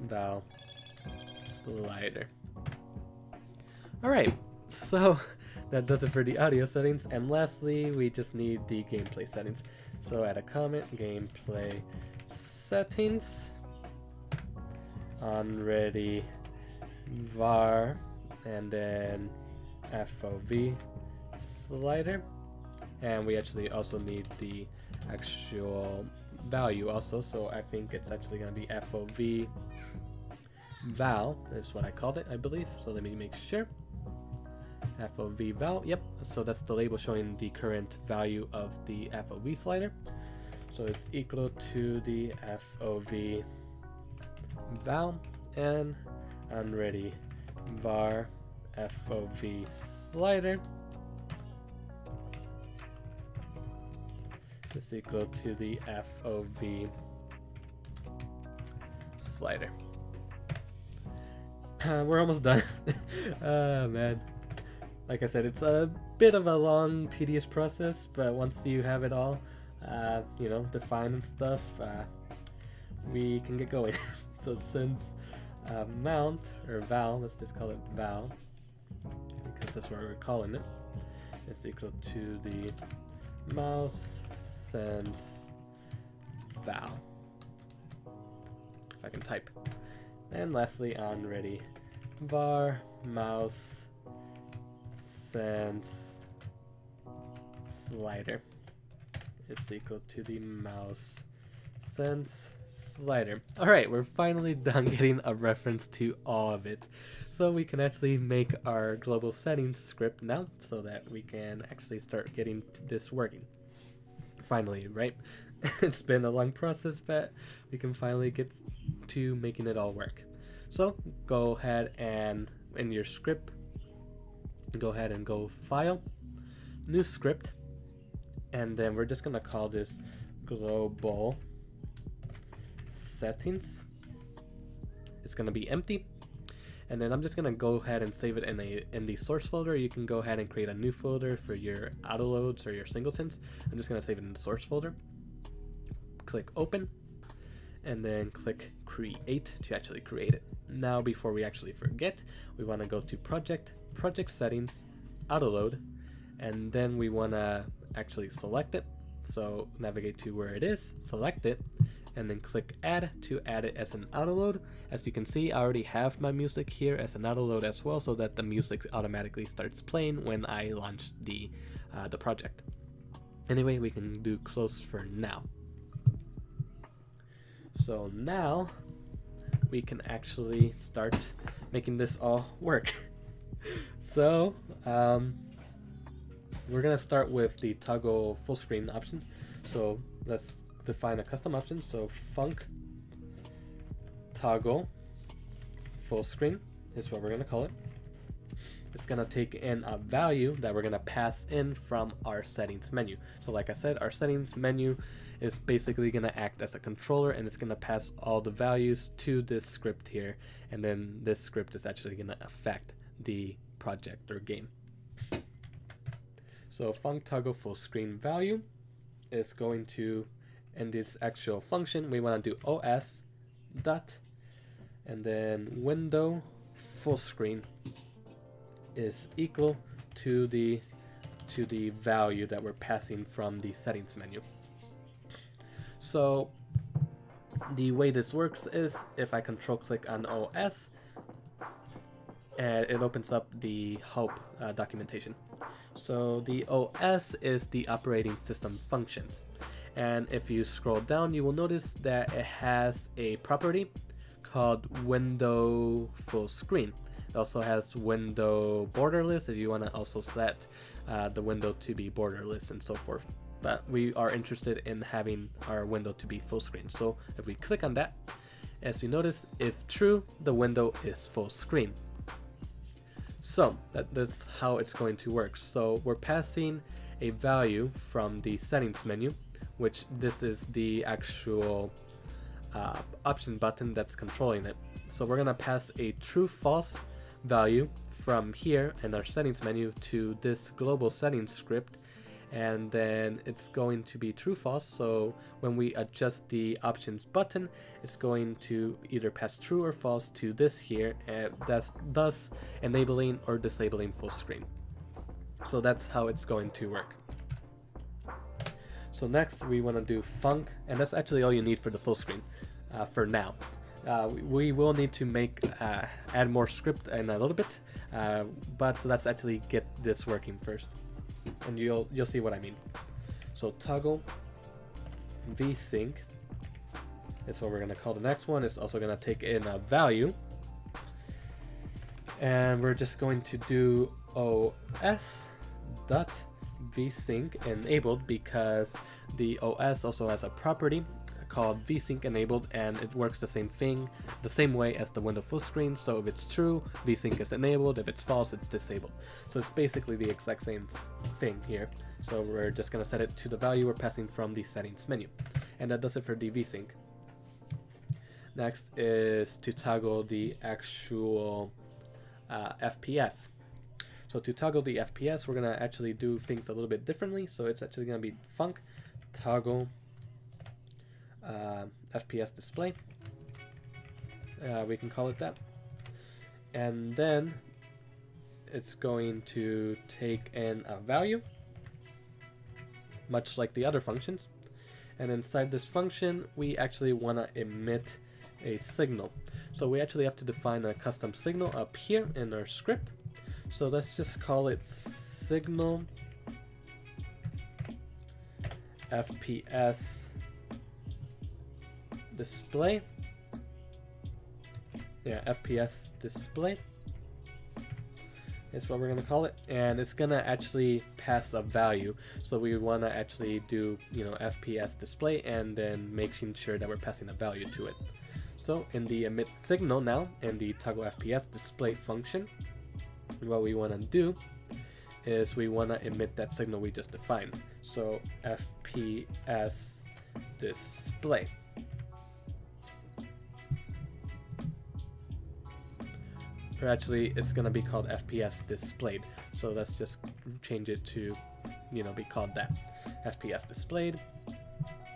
val slider. Alright, so that does it for the audio settings, and lastly we just need the gameplay settings. So add a comment, gameplay settings, on ready, var, and then FOV slider, and we actually also need the actual value also, so I think it's actually going to be FOV val is what I called it, I believe. So let me make sure. FOV val, yep, so that's the label showing the current value of the FOV slider. So it's equal to the FOV val, and on ready, var FOV slider is equal to the FOV slider. We're almost done. Man, like I said, it's a bit of a long, tedious process, but once you have it all, you know, defined and stuff, we can get going. So since mount, or val, let's just call it val, because that's what we're calling it, is equal to the mouse sense val, if I can type. And lastly, on ready, var mouse sense slider is equal to the mouse sense slider. Alright, we're finally done getting a reference to all of it. So we can actually make our global settings script now, so that we can actually start getting this working. Finally, right? It's been a long process, but we can finally get to making it all work. So go ahead and in your script, go ahead and go File, New Script, and then we're just gonna call this Global Settings. It's gonna be empty, and then I'm just gonna go ahead and save it in the source folder. You can go ahead and create a new folder for your autoloads or your singletons. I'm just gonna save it in the source folder. Click Open, and then click create to actually create it. Now before we actually forget, we want to go to project settings, autoload, and then we want to actually select it. So navigate to where it is, select it, and then click add to add it as an autoload. As you can see, I already have my music here as an autoload as well, so that the music automatically starts playing when I launch the project. Anyway, we can do close for now. So now we can actually start making this all work. So we're gonna start with the toggle full screen option. So let's define a custom option. So func toggle full screen is what we're gonna call it. It's gonna take in a value that we're gonna pass in from our settings menu. So like I said, our settings menu is basically gonna act as a controller, and it's gonna pass all the values to this script here, and then this script is actually gonna affect the project or game. So func toggle full screen value is going to, in this actual function, we want to do os dot, and then window full screen is equal to the value that we're passing from the settings menu. So the way this works is if I control click on OS, and it opens up the help documentation. So the OS is the operating system functions, and if you scroll down, you will notice that it has a property called window full screen. It also has window borderless if you want to also set the window to be borderless and so forth. But we are interested in having our window to be full screen. So if we click on that, as you notice, if true, the window is full screen. So that's how it's going to work. So we're passing a value from the settings menu, which this is the actual option button that's controlling it. So we're gonna pass a true false value from here in our settings menu to this global settings script, and then it's going to be true false. So when we adjust the options button, it's going to either pass true or false to this here, and that's thus enabling or disabling full screen. So that's how it's going to work. So next we want to do func, and that's actually all you need for the full screen for now. We will need to make add more script in a little bit, but let's actually get this working first, and you'll see what I mean. So toggle vsync is what we're going to call the next one. It's also going to take in a value, and we're just going to do os dot vsync enabled, because the OS also has a property called vsync enabled, and it works the same way as the window full screen. So if it's true, vsync is enabled. If it's false, it's disabled. So it's basically the exact same thing here. So we're just going to set it to the value we're passing from the settings menu, and that does it for the vsync. Next is to toggle the actual FPS. So to toggle the FPS, we're going to actually do things a little bit differently. So it's actually going to be func toggle FPS display. We can call it that. And then it's going to take in a value, much like the other functions. And inside this function, we actually want to emit a signal. So we actually have to define a custom signal up here in our script. So let's just call it signal FPS display. Yeah, FPS display is what we're going to call it, and it's going to actually pass a value. So we want to actually do, FPS display, and then making sure that we're passing a value to it. So in the emit signal now, in the toggle FPS display function, what we want to do is we want to emit that signal we just defined. So FPS display. Or actually, it's going to be called FPS displayed. So let's just change it to, be called that. FPS displayed.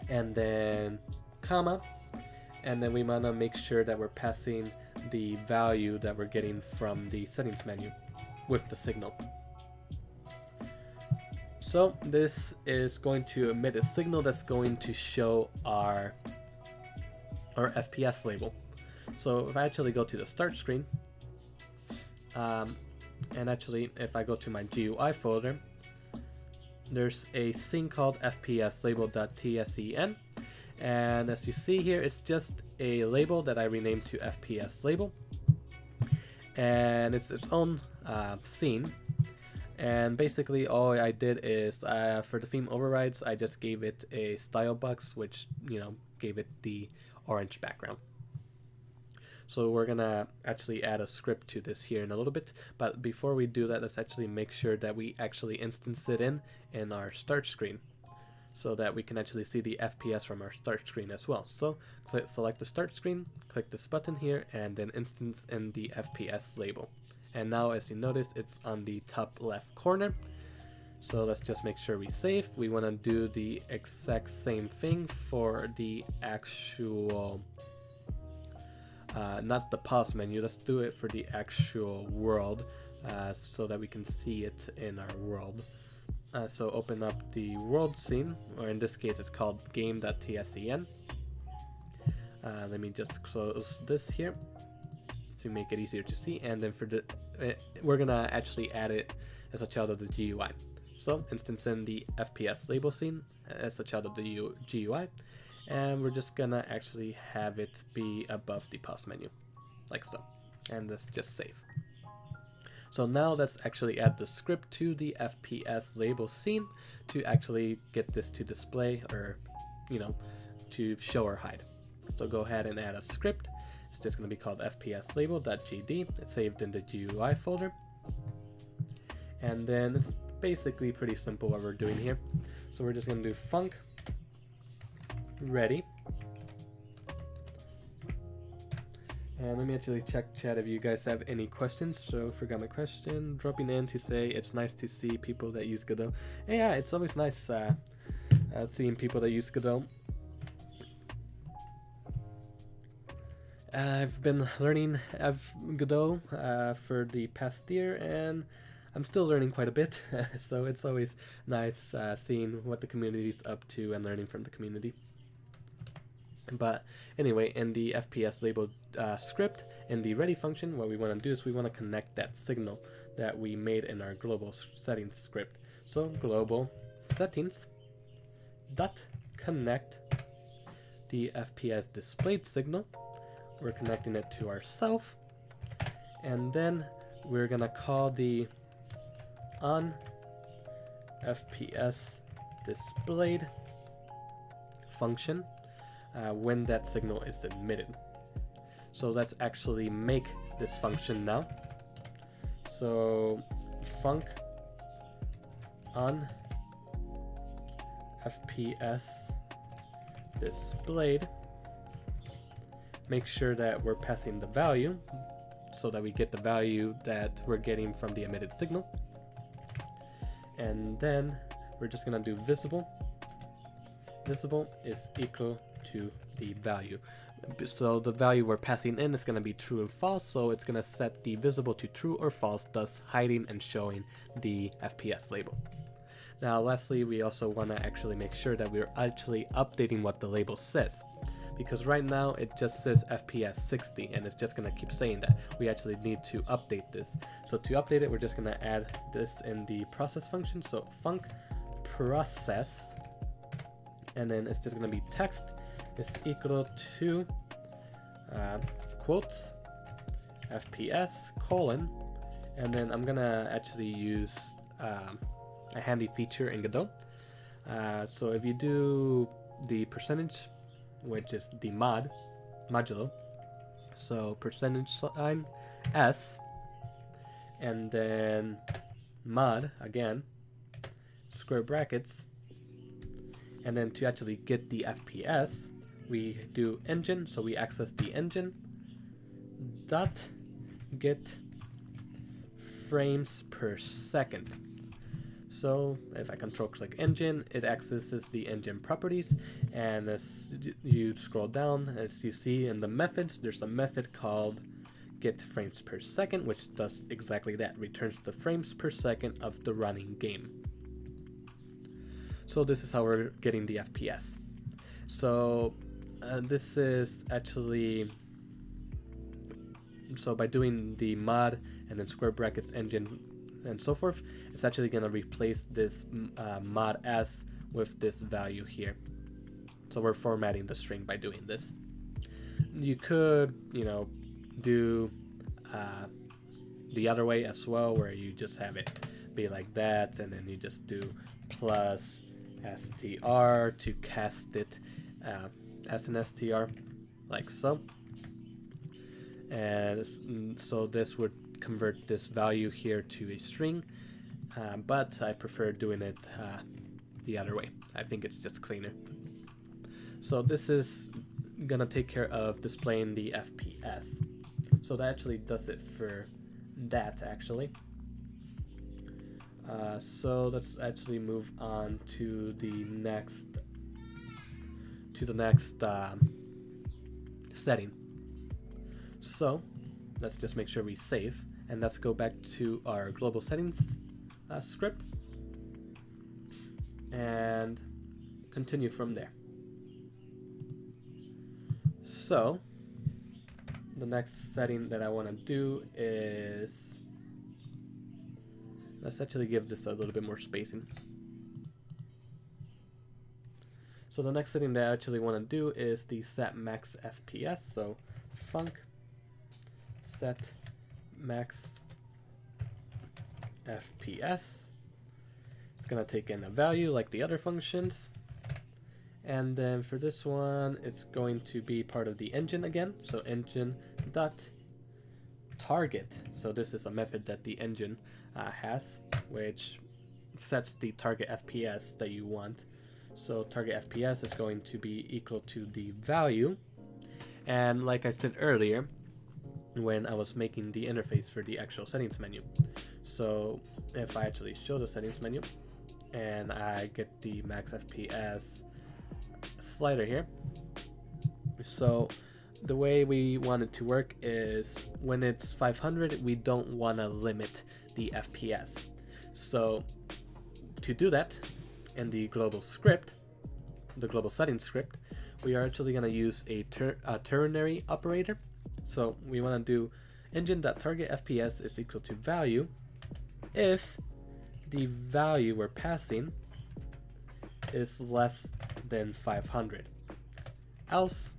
And then, comma. and then we want to make sure that we're passing the value that we're getting from the settings menu with the signal. So this is going to emit a signal that's going to show our FPS label. So if I actually go to the start screen, and actually if I go to my GUI folder, there's a scene called Fps Label.tsen, and as you see here, it's just a label that I renamed to Fps Label, and it's its own scene. And basically all I did is for the theme overrides, I just gave it a style box, which, you know, gave it the orange background. So we're gonna actually add a script to this here in a little bit, but before we do that, let's actually make sure that we actually instance it in our start screen, so that we can actually see the FPS from our start screen as well. So select the start screen, click this button here, and then instance in the FPS label. And now, as you notice, it's on the top left corner. So let's just make sure we save. We want to do the exact same thing for the actual, not the pause menu, let's do it for the actual world, so that we can see it in our world. So open up the world scene, or in this case it's called game.tsen. Let me just close this here to make it easier to see, and then for the we're gonna actually add it as a child of the GUI. So instance in the FPS label scene as a child of the GUI, and we're just gonna actually have it be above the pause menu, like so, and let's just save. So now let's actually add the script to the FPS label scene to actually get this to display, or, you know, to show or hide. So go ahead and add a script. It's just going to be called fps label.gd. It's saved in the GUI folder. And then it's basically pretty simple what we're doing here. So we're just going to do func ready. And let me actually check chat if you guys have any questions. So forgot my question. Dropping in to say it's nice to see people that use Godot. And yeah, it's always nice seeing people that use Godot. I've been learning Godot for the past year, and I'm still learning quite a bit, so it's always nice seeing what the community's up to and learning from the community. But anyway, in the FPS label script, in the ready function, what we want to do is we want to connect that signal that we made in our global settings script. So global settings dot connect the FPS displayed signal. We're connecting it to ourself, and then we're gonna call the on FPS displayed function when that signal is emitted. So let's actually make this function now. So func on FPS displayed, make sure that we're passing the value so that we get the value that we're getting from the emitted signal. And then we're just gonna do visible. Visible is equal to the value. So the value we're passing in is gonna be true and false, so it's gonna set the visible to true or false, thus hiding and showing the FPS label. Now lastly, we also wanna actually make sure that we're actually updating what the label says, because right now it just says FPS 60 and it's just gonna keep saying that. We actually need to update this. So to update it, we're just gonna add this in the process function. So func process, and then it's just gonna be text is equal to quotes FPS colon, and then I'm gonna actually use a handy feature in Godot. So if you do the percentage, which is the modulo, so percentage sign s, and then mod again, square brackets, and then to actually get the FPS, we do engine, so we access the engine dot get frames per second. So if I control click engine, it accesses the engine properties, and as you scroll down, as you see in the methods, there's a method called get frames per second, which does exactly that, returns the frames per second of the running game. So this is how we're getting the FPS. So this is actually, so by doing the mod and then square brackets engine and so forth, it's actually going to replace this mod s with this value here. So we're formatting the string by doing this. You could, you know, do the other way as well, where you just have it be like that, and then you just do plus str to cast it as an str, like so. And so this would convert this value here to a string, but I prefer doing it the other way. I think it's just cleaner. So this is gonna take care of displaying the FPS. So that actually does it for that actually. So let's actually move on to the next setting. So let's just make sure we save, and let's go back to our global settings script and continue from there. So the next setting that I want to do is, let's actually give this a little bit more spacing. So the next setting that I actually want to do is the set max FPS. So func set max FPS. It's going to take in a value like the other functions. And then for this one, it's going to be part of the engine again. So engine dot target. So this is a method that the engine has, which sets the target FPS that you want. So target FPS is going to be equal to the value. And like I said earlier, when I was making the interface for the actual settings menu, so if I actually show the settings menu and I get the Max FPS slider here, so the way we want it to work is when it's 500, we don't want to limit the FPS. So to do that, in the global script, the global settings script, we are actually going to use a ternary operator. So we want to do engine.target FPS is equal to value if the value we're passing is less than 500, else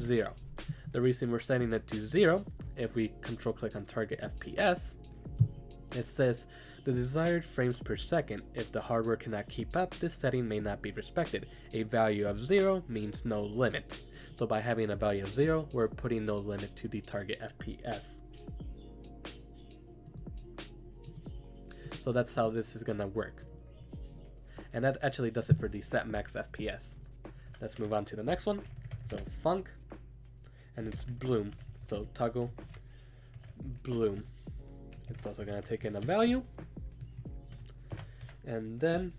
0. The reason we're setting it to 0, if we control click on target FPS, it says the desired frames per second. If the hardware cannot keep up, this setting may not be respected. A value of 0 means no limit. So by having a value of 0, we're putting no limit to the target FPS. So that's how this is gonna work. And that actually does it for the set max FPS. Let's move on to the next one. So func, and it's bloom. So toggle bloom. It's also gonna take in a value. And then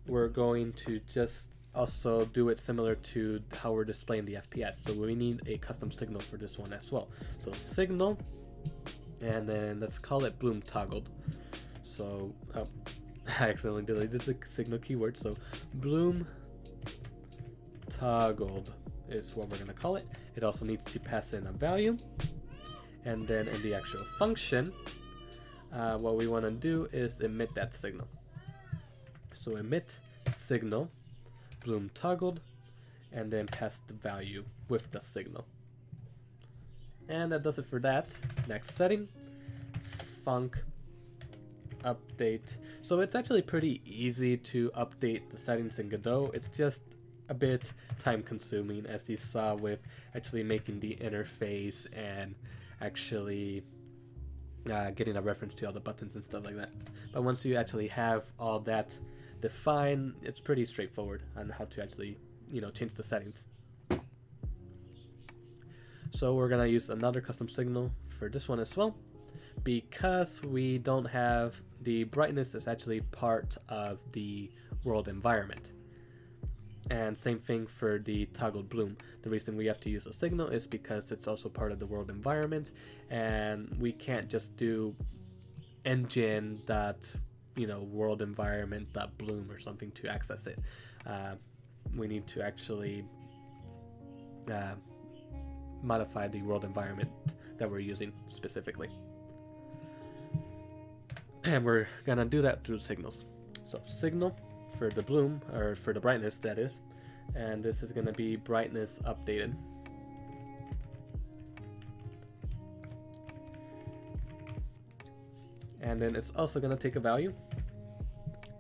we're going to just also do it similar to how we're displaying the FPS. So we need a custom signal for this one as well. So signal, and then let's call it bloom toggled. So I accidentally deleted the signal keyword. So bloom toggled is what we're going to call it. It also needs to pass in a value. And then in the actual function, what we want to do is emit that signal. So emit signal bloom toggled, and then pass the value with the signal. And that does it for that. Next setting, func update. So it's actually pretty easy to update the settings in Godot. It's just a bit time consuming, as you saw with actually making the interface and actually getting a reference to all the buttons and stuff like that. But once you actually have all that defined, it's pretty straightforward on how to actually, change the settings. So we're gonna use another custom signal for this one as well, because we don't have the brightness is actually part of the world environment. And same thing for the toggled bloom. The reason we have to use a signal is because it's also part of the world environment, and we can't just do engine dot world environment dot bloom or something to access it. We need to actually modify the world environment that we're using specifically. And we're gonna do that through signals. So signal for the bloom, or for the brightness that is, and this is gonna be brightness updated. And then it's also gonna take a value.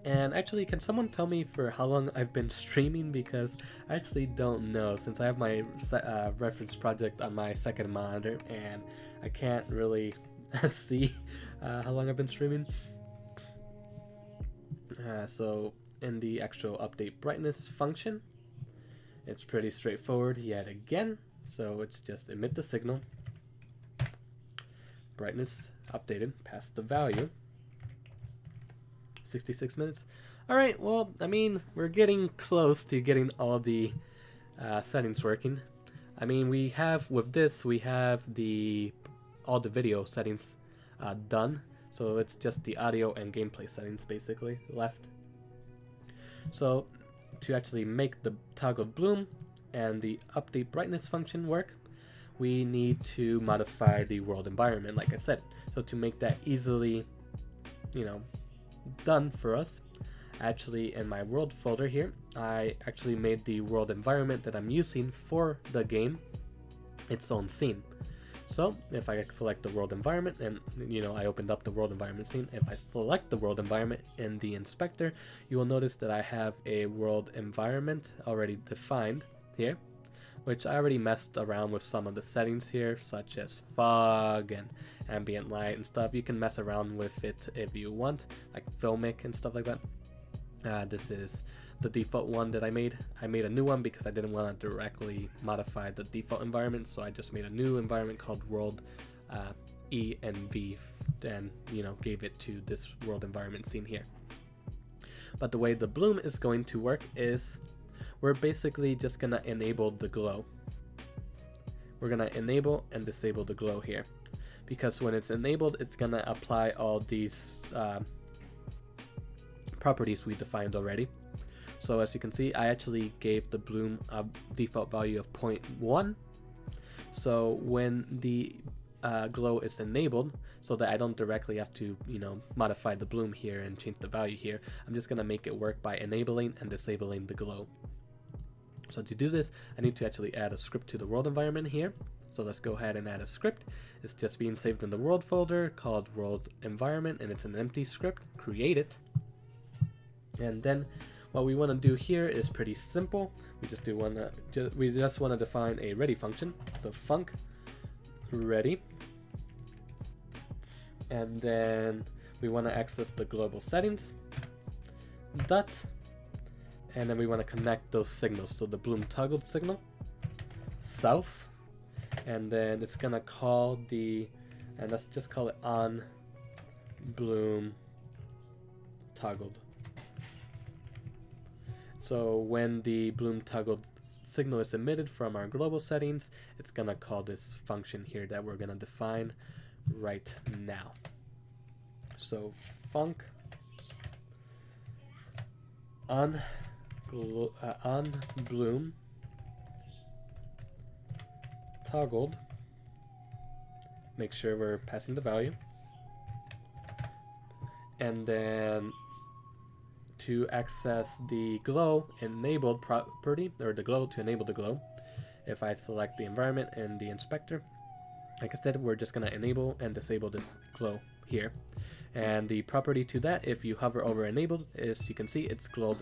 And actually, can someone tell me for how long I've been streaming, because I actually don't know, since I have my reference project on my second monitor and I can't really see how long I've been streaming. So in the actual update brightness function, it's pretty straightforward yet again. So it's just emit the signal, brightness updated, pass the value, 66 minutes. Alright, well, I mean, we're getting close to getting all the settings working. I mean, we have all the video settings done, so it's just the audio and gameplay settings basically left. So to actually make the toggle bloom and the update brightness function work, we need to modify the world environment, like I said. So to make that easily, done for us, actually in my world folder here, I actually made the world environment that I'm using for the game its own scene. So if I select the world environment and I opened up the world environment scene, if I select the world environment in the inspector, you will notice that I have a world environment already defined here, which I already messed around with some of the settings here, such as fog and ambient light and stuff. You can mess around with it if you want, like filmic and stuff like that. This is the default one that I made. I made a new one because I didn't want to directly modify the default environment, so I just made a new environment called world E and V, and gave it to this world environment scene here. But the way the bloom is going to work is we're basically just gonna enable the glow. We're gonna enable and disable the glow here, because when it's enabled, it's gonna apply all these properties we defined already. So as you can see, I actually gave the bloom a default value of 0.1. So when the glow is enabled, so that I don't directly have to modify the bloom here and change the value here, I'm just gonna make it work by enabling and disabling the glow. So to do this, I need to actually add a script to the world environment here. So let's go ahead and add a script. It's just being saved in the world folder called world environment, and it's an empty script. Create it. And then what we want to do here is pretty simple. We just want to define a ready function. So func ready. And then we want to access the global settings. Dot. And then we want to connect those signals. So the bloom toggled signal, south, and then it's gonna call and let's just call it on bloom toggled. So when the bloom toggled signal is emitted from our global settings, it's gonna call this function here that we're gonna define right now. So func on bloom toggled, make sure we're passing the value, and then to access the glow enabled property, or the glow, to enable the glow, if I select the environment and the inspector, like I said, we're just going to enable and disable this glow here. And the property to that, if you hover over enabled, is you can see it's glow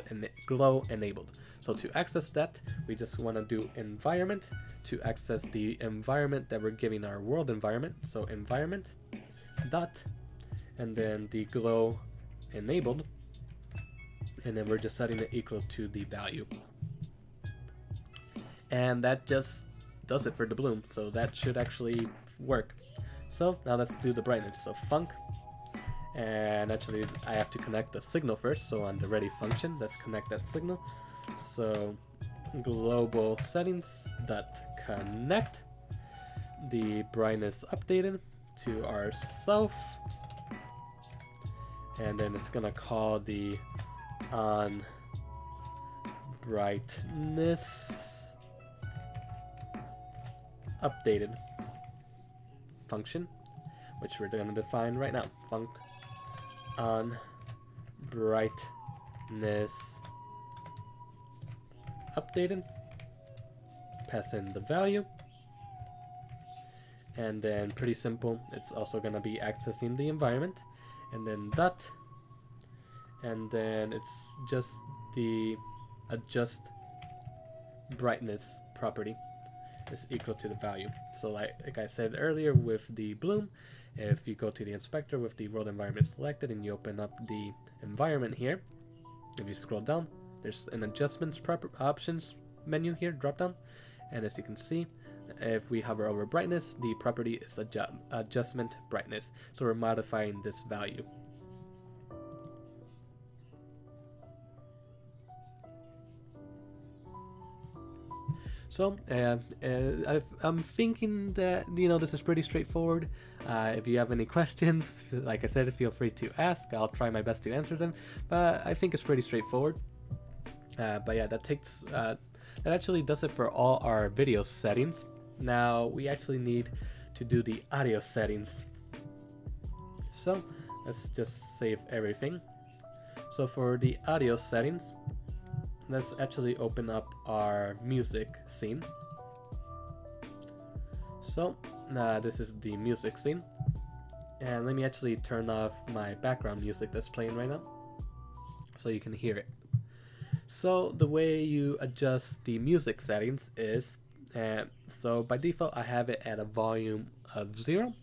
enabled. So to access that, we just want to do environment to access the environment that we're giving our world environment. So environment dot, and then the glow enabled, and then we're just setting it equal to the value. And that just does it for the bloom. So that should actually work. So now let's do the brightness. So func And actually I have to connect the signal first, so on the ready function, let's connect that signal. So global settings dot connect the brightness updated to ourself, and then it's gonna call the on brightness updated function, which we're going to define right now. Func on brightness updated. Pass in the value, and then pretty simple, it's also going to be accessing the environment, and then dot, and then it's just the adjust brightness property is equal to the value. So like I said earlier with the bloom, if you go to the inspector with the world environment selected and you open up the environment here, if you scroll down, there's an adjustments options menu here, drop down, and as you can see, if we hover over brightness, the property is adjustment brightness. So we're modifying this value. So I'm thinking that, you know, this is pretty straightforward. If you have any questions, like I said, feel free to ask. I'll try my best to answer them, but I think it's pretty straightforward. But yeah, that actually does it for all our video settings. Now we actually need to do the audio settings. So let's just save everything. So for the audio settings, let's actually open up our music scene. So this is the music scene, and let me actually turn off my background music that's playing right now so you can hear it. So the way you adjust the music settings is, so by default I have it at a volume of 0,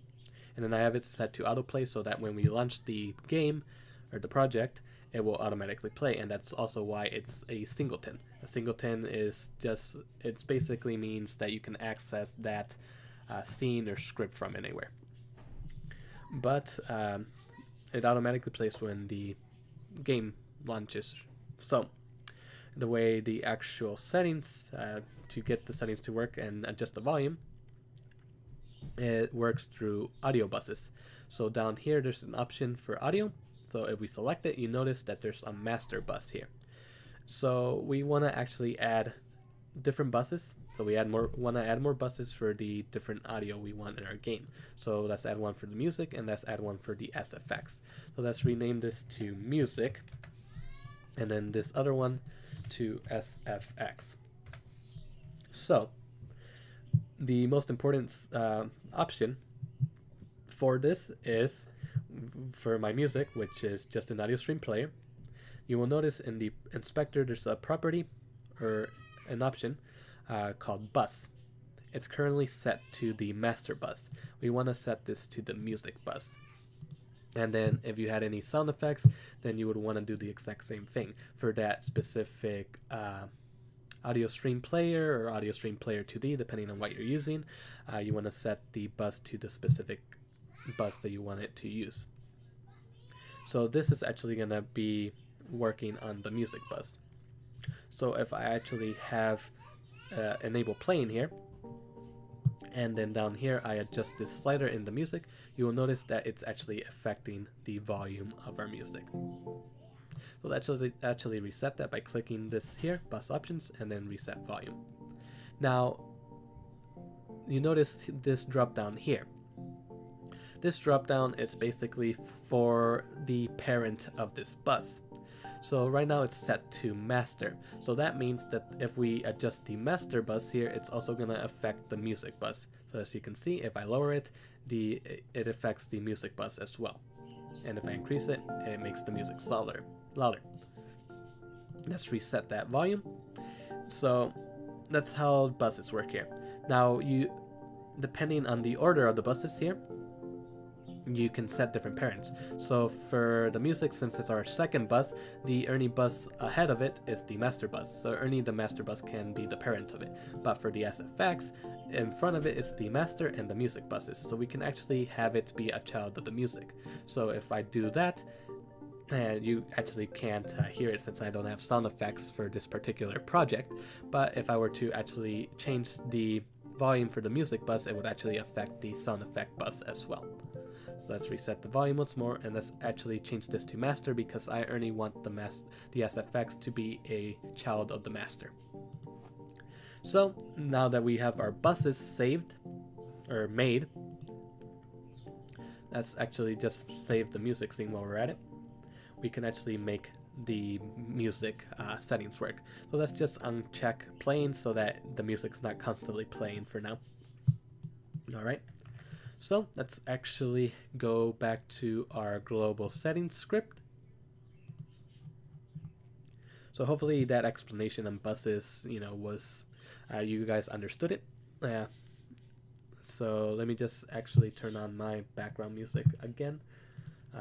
and then I have it set to autoplay so that when we launch the game or the project, it will automatically play, and that's also why it's a singleton. A singleton is just, it basically means that you can access that scene or script from anywhere. But it automatically plays when the game launches. So the way the actual settings, to get the settings to work and adjust the volume, it works through audio buses. So down here there's an option for audio. So if we select it, you notice that there's a master bus here. So we want to actually add different buses. So we want to add more buses for the different audio we want in our game. So let's add one for the music, and let's add one for the SFX. So let's rename this to music, and then this other one to SFX. So the most important option for this is for my music, which is just an audio stream player. You will notice in the inspector there's a property or an option called bus. It's currently set to the master bus. We want to set this to the music bus. And then if you had any sound effects, then you would want to do the exact same thing for that specific audio stream player or audio stream player 2D, depending on what you're using. You want to set the bus to the specific bus that you want it to use. So this is actually going to be working on the music bus. So if I actually have enable playing here, and then down here I adjust this slider in the music, you will notice that it's actually affecting the volume of our music. So let's actually reset that by clicking this here, bus options, and then reset volume. Now you notice this drop down here. This drop down is basically for the parent of this bus. So right now it's set to master. So that means that if we adjust the master bus here, it's also going to affect the music bus. So as you can see, if I lower it, it affects the music bus as well. And if I increase it, it makes the music louder. Let's reset that volume. So that's how buses work here. Now depending on the order of the buses here, you can set different parents. So for the music, since it's our second bus, the Ernie bus ahead of it is the master bus. So Ernie, the master bus, can be the parent of it. But for the Sfx, in front of it is the master and the music buses. So we can actually have it be a child of the music. So if I do that, and you actually can't hear it since I don't have sound effects for this particular project, but if I were to actually change the volume for the music bus, it would actually affect the sound effect bus as well. So let's reset the volume once more, and let's actually change this to master because I only want the Sfx to be a child of the master. So now that we have our buses saved or made, let's actually just save the music scene while we're at it. We can actually make the music settings work. So let's just uncheck playing so that the music's not constantly playing for now. Alright, so let's actually go back to our global settings script. So hopefully that explanation on buses, was you guys understood it. So let me just actually turn on my background music again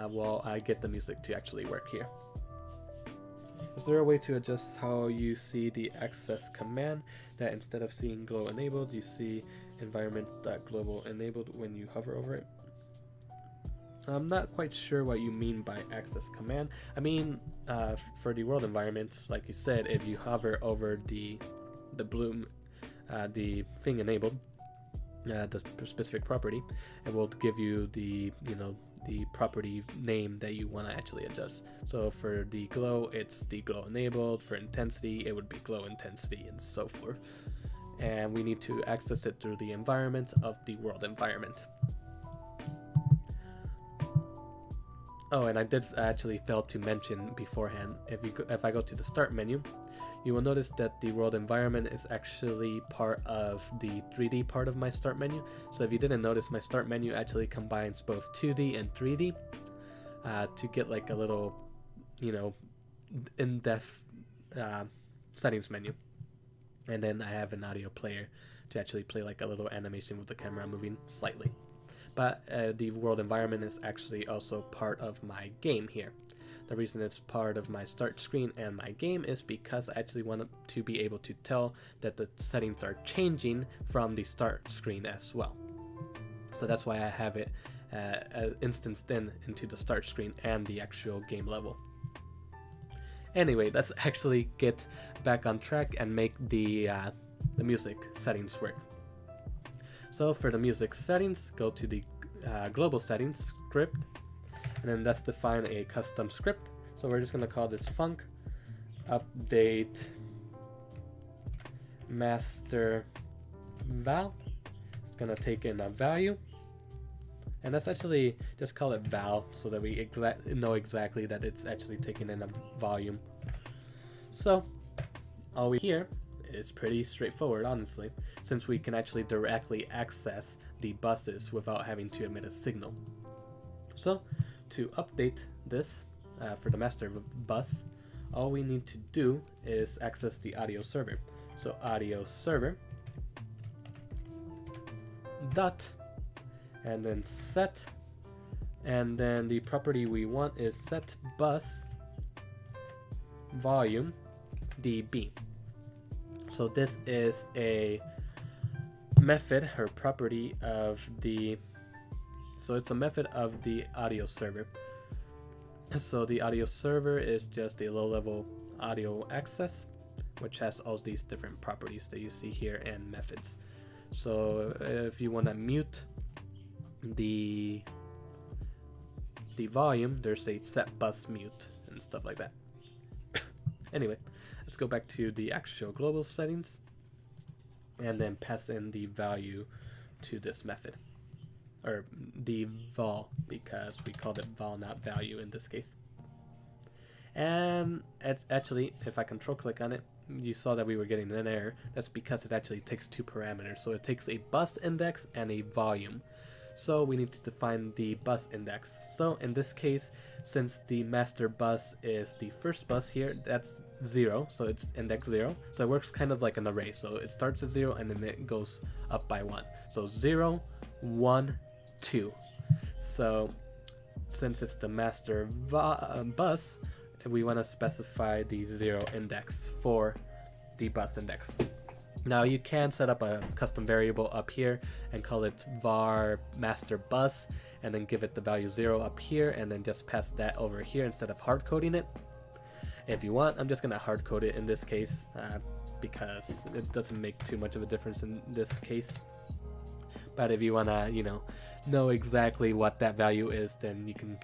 while I get the music to actually work here. Is there a way to adjust how you see the access command, that instead of seeing glow enabled, you see environment.global enabled when you hover over it? I'm not quite sure what you mean by access command. I mean, for the world environment, like you said, if you hover over the bloom, the thing enabled, the specific property, it will give you the the property name that you want to actually adjust. So for the glow, it's the glow enabled. For intensity, it would be glow intensity, and so forth. And we need to access it through the environment of the world environment. Oh, and I did actually fail to mention beforehand, if I go to the start menu, you will notice that the world environment is actually part of the 3D part of my start menu. So if you didn't notice, my start menu actually combines both 2D and 3D to get like a little, in-depth settings menu. And then I have an audio player to actually play like a little animation with the camera moving slightly. But the world environment is actually also part of my game here. The reason it's part of my start screen and my game is because I actually want to be able to tell that the settings are changing from the start screen as well. So that's why I have it instanced into the start screen and the actual game level. Anyway, let's actually get back on track and make the music settings work. So for the music settings, go to the global settings script, and then let's define a custom script. So we're just going to call this func update master val. It's going to take in a value, and let's actually just call it val so that we know exactly that it's actually taking in a volume. So all we here is pretty straightforward, honestly, since we can actually directly access the buses without having to emit a signal. So to update this for the master bus, all we need to do is access the audio server. So audio server dot, and then set, and then the property we want is set bus volume dB. So this is a method or property of the, so it's a method of the audio server. So the audio server is just a low-level audio access, which has all these different properties that you see here and methods. So if you want to mute the volume, there's a set bus mute and stuff like that. Anyway, let's go back to the actual global settings and then pass in the value to this method, or the val, because we called it val, not value in this case. And actually, if I control click on it, you saw that we were getting an error. That's because it actually takes two parameters. So it takes a bus index and a volume. So we need to define the bus index. So in this case, since the master bus is the first bus here, that's 0, so it's index 0. So it works kind of like an array. So it starts at 0 and then it goes up by 1. So 0, 1, 2. So since it's the master bus, we want to specify the 0 index for the bus index. Now you can set up a custom variable up here and call it var master bus, and then give it the value 0 up here, and then just pass that over here instead of hard coding it. If you want, I'm just gonna hard code it in this case because it doesn't make too much of a difference in this case. But if you wanna, know exactly what that value is, then you can,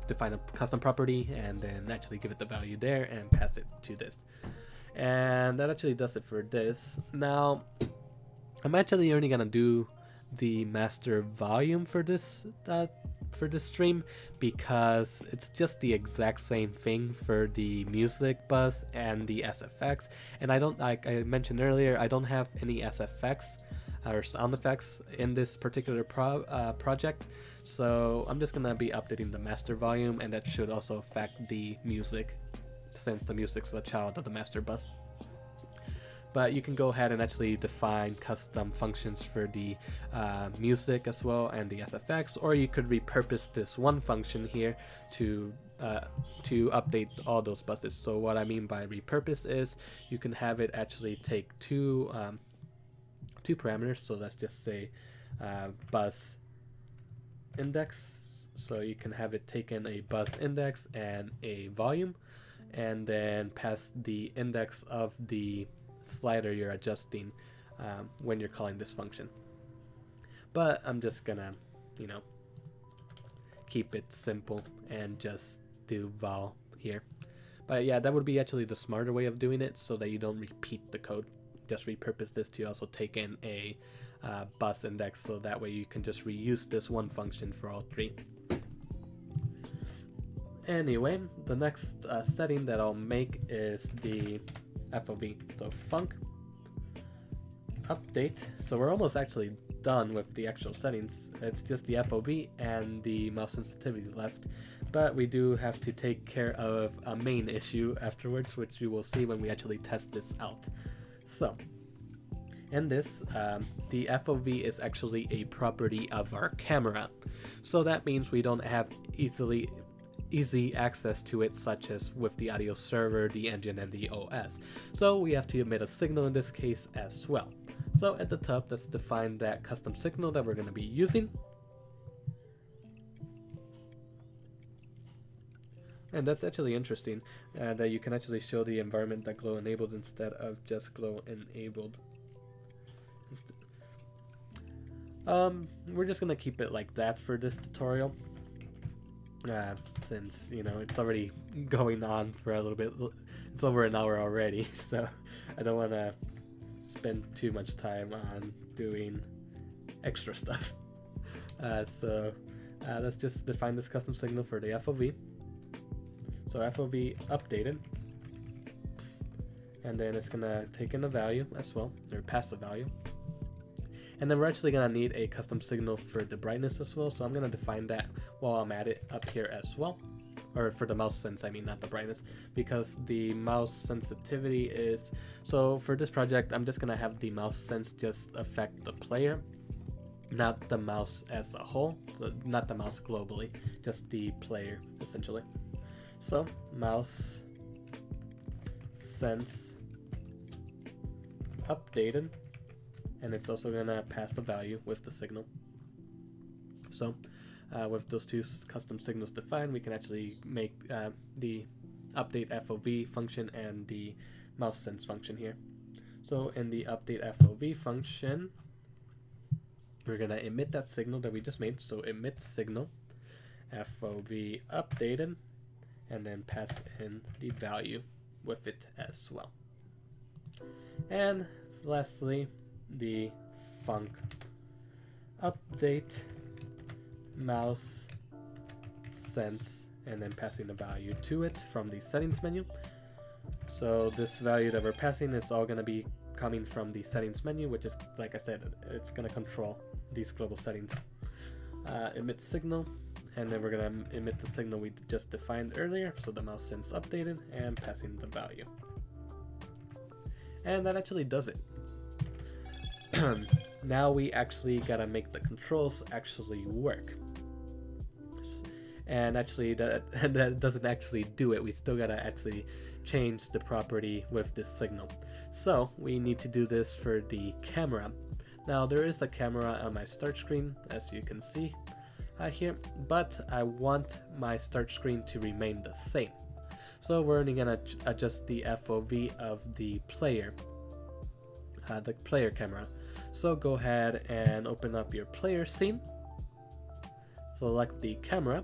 define a custom property and then actually give it the value there and pass it to this. And that actually does it for this. Now, I'm actually only gonna do the master volume for this stream because it's just the exact same thing for the music bus and the SFX. And I don't, like I mentioned earlier, I don't have any SFX or sound effects in this particular project, so I'm just gonna be updating the master volume, and that should also affect the music, since the music's a child of the master bus. But you can go ahead and actually define custom functions for the music as well and the SFX, or you could repurpose this one function here to update all those buses. So what I mean by repurpose is you can have it actually take two parameters. So let's just say bus index. So you can have it take in a bus index and a volume, and then pass the index of the slider you're adjusting when you're calling this function. But I'm just gonna, keep it simple and just do vol here. But yeah, that would be actually the smarter way of doing it, so that you don't repeat the code. Just repurpose this to also take in a bus index, so that way you can just reuse this one function for all three. Anyway, the next setting that I'll make is the FOV. So func update. So we're almost actually done with the actual settings. It's just the FOV and the mouse sensitivity left, but we do have to take care of a main issue afterwards, which you will see when we actually test this out. So in this, the FOV is actually a property of our camera, so that means we don't have easy access to it, such as with the audio server, the engine, and the OS. So we have to emit a signal in this case as well. So at the top, let's define that custom signal that we're going to be using. And that's actually interesting, that you can actually show the environment that glow enabled instead of just glow enabled. We're just going to keep it like that for this tutorial. Since it's already going on for a little bit. It's over an hour already, so I don't want to spend too much time on doing extra stuff. So let's just define this custom signal for the FOV. So FOV updated, and then it's gonna take in a value as well, or pass a value. And then we're actually gonna need a custom signal for the brightness as well, so I'm gonna define that while I'm at it up here as well. Or for the mouse sense, I mean, not the brightness, because the mouse sensitivity is, so for this project, I'm just gonna have the mouse sense just affect the player, not the mouse as a whole, not the mouse globally, just the player essentially. So mouse sense updated, and it's also gonna pass the value with the signal. So with those two custom signals defined, we can actually make the update FOV function and the mouse sense function here. So in the update FOV function, we're gonna emit that signal that we just made. So emit signal FOV updated, and then pass in the value with it as well. And lastly, the func update mouse sense, and then passing the value to it from the settings menu. So this value that we're passing is all going to be coming from the settings menu, which is, like I said, it's going to control these global settings. Emit signal, and then we're going to emit the signal we just defined earlier, so the mouse sense updated, and passing the value. And that actually does it. Now we actually gotta make the controls actually work. and actually that doesn't actually do it. We still gotta actually change the property with this signal. So we need to do this for the camera. Now there is a camera on my start screen, as you can see here, but I want my start screen to remain the same. So we're only gonna adjust the FOV of the player camera. So go ahead and open up your player scene, select the camera,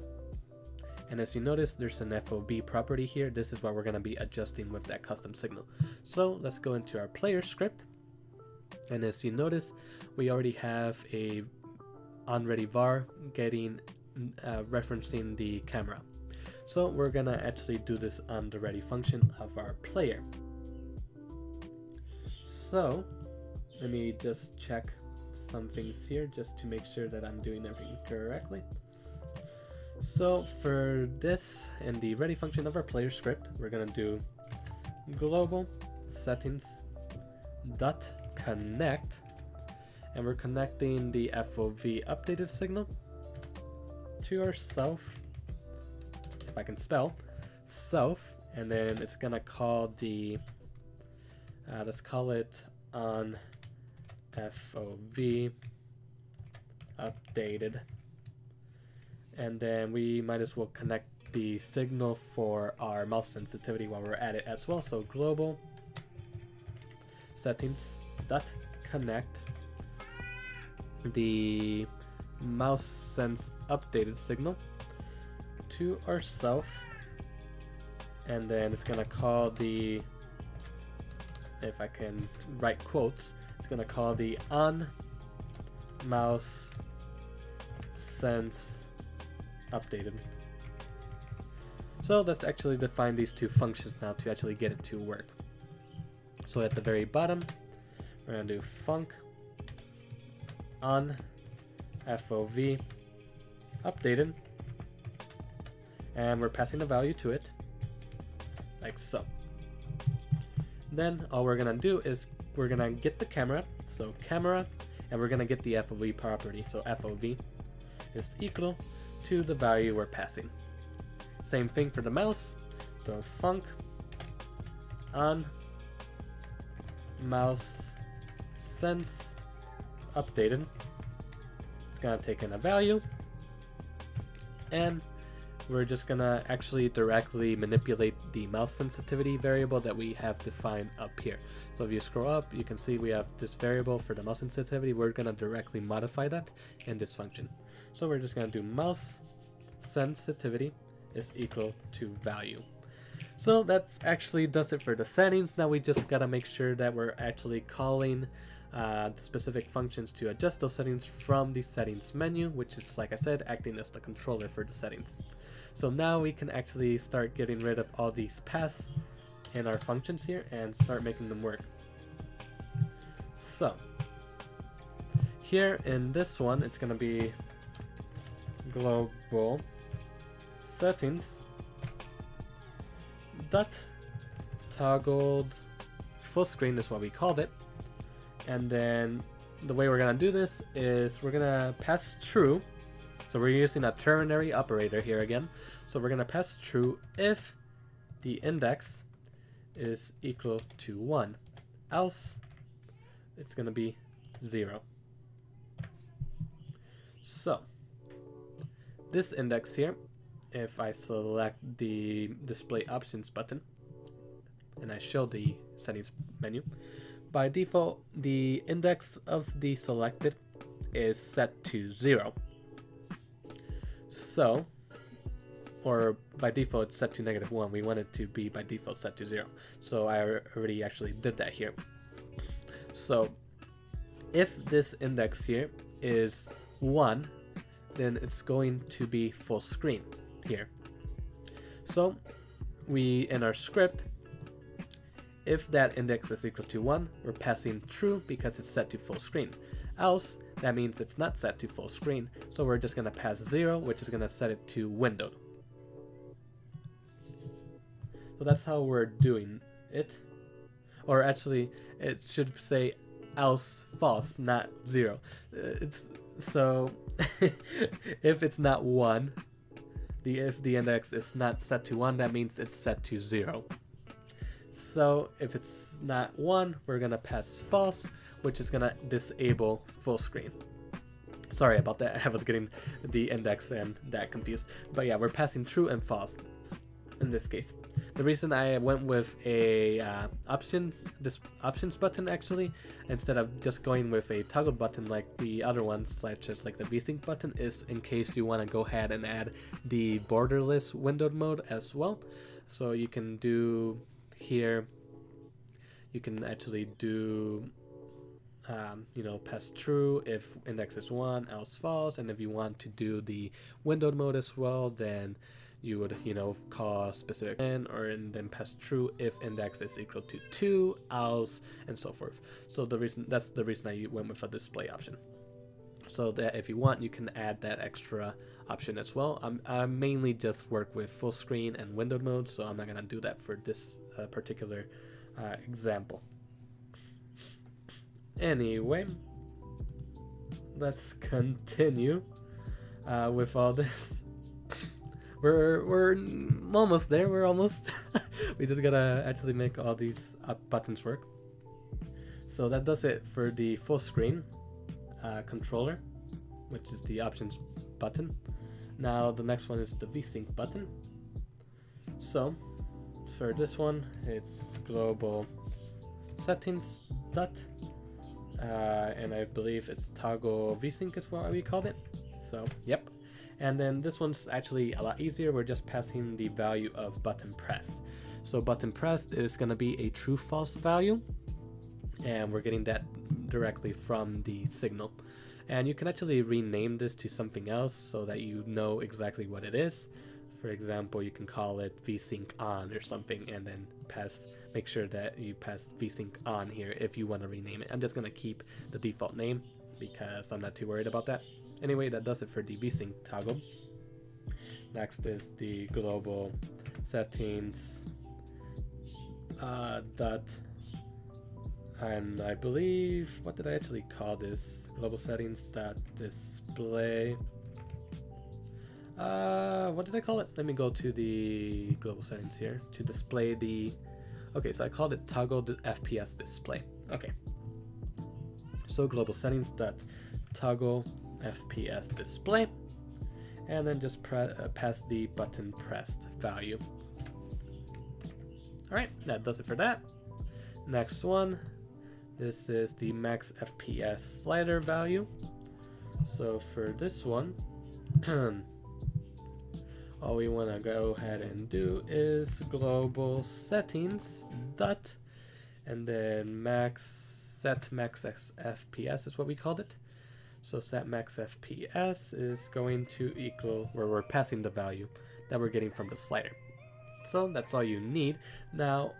and as you notice, there's an FOV property here. This is what we're gonna be adjusting with that custom signal. So let's go into our player script, and as you notice, we already have a onReady var getting referencing the camera. So we're gonna actually do this on the ready function of our player. So let me just check some things here just to make sure that I'm doing everything correctly. So for this, in the ready function of our player script, we're gonna do global settings dot connect, and we're connecting the FOV updated signal to our self, if I can spell, self, and then it's gonna call the let's call it on FOV updated, and then we might as well connect the signal for our mouse sensitivity while we're at it as well. So global settings dot connect the mouse sense updated signal to ourself, and then it's gonna call the, if I can write quotes, it's gonna call the on mouse sense updated. So let's actually define these two functions now to actually get it to work. So at the very bottom, we're gonna do func on FOV updated, and we're passing a value to it, like so. Then all we're gonna do is we're gonna get the camera, so camera, and we're gonna get the FOV property, so FOV is equal to the value we're passing. Same thing for the mouse, so func on mouse sense updated. It's gonna take in a value, and we're just gonna actually directly manipulate the mouse sensitivity variable that we have defined up here. So if you scroll up, you can see we have this variable for the mouse sensitivity. We're gonna directly modify that in this function. So we're just gonna do mouse sensitivity is equal to value. So that's actually does it for the settings. Now we just gotta make sure that we're actually calling the specific functions to adjust those settings from the settings menu, which is, like I said, acting as the controller for the settings. So now we can actually start getting rid of all these paths in our functions here and start making them work. So here in this one, it's gonna be global settings dot toggled full screen is what we called it. And then the way we're gonna do this is we're gonna pass true. So we're using a ternary operator here again. So we're gonna pass true if the index is equal to 1. Else it's gonna be 0. So this index here, if I select the display options button and I show the settings menu, by default the index of the selected is set to 0. So, or by default it's set to -1. We want it to be by default set to 0. So I already actually did that here. So if this index here is 1, then it's going to be full screen here. So we, in our script, if that index is equal to 1, we're passing true because it's set to full screen. Else, that means it's not set to full screen, so we're just gonna pass 0, which is gonna set it to windowed. So that's how we're doing it. Or actually, it should say else false, not 0. It's so if it's not 1, if the index is not set to 1, that means it's set to 0. So if it's not 1, we're gonna pass false, which is gonna disable full screen. Sorry about that, I was getting the index and that confused. But yeah, we're passing true and false in this case. The reason I went with a this options button actually, instead of just going with a toggle button like the other ones, such as like the VSync button, is in case you want to go ahead and add the borderless windowed mode as well. So you can do here, you can actually do you know, pass true if index is 1, else false, and if you want to do the windowed mode as well, then you would, you know, call specific and then pass true if index is equal to 2, else, and so forth. So that's the reason I went with a display option. So that if you want, you can add that extra option as well. I mainly just work with full screen and windowed mode, so I'm not gonna do that for this particular example. Anyway, let's continue with all this. We're almost there. We're almost. We just gotta actually make all these buttons work. So that does it for the full screen controller, which is the options button. Now the next one is the VSync button. So for this one, it's global settings dot, and I believe it's toggle VSync is what we called it. So yep. And then this one's actually a lot easier. We're just passing the value of button pressed. So button pressed is going to be a true false value, and we're getting that directly from the signal. And you can actually rename this to something else so that you know exactly what it is. For example, you can call it VSync on or something, and then make sure that you pass VSync on here if you want to rename it. I'm just going to keep the default name because I'm not too worried about that. Anyway, that does it for the VSync toggle. Next is the global settings dot, and I believe, what did I actually call this? Global settings dot display. What did I call it? Let me go to the global settings here to display the. Okay, so I called it toggle FPS display. Okay. So global settings dot toggle FPS display, and then just pass the button pressed value. Alright, that does it for that. Next one, this is the Max Fps Slider value. So for this one, all we want to go ahead and do is global settings dot, and then set max FPS is what we called it. So set max FPS is going to equal where we're passing the value that we're getting from the slider. So that's all you need. Now,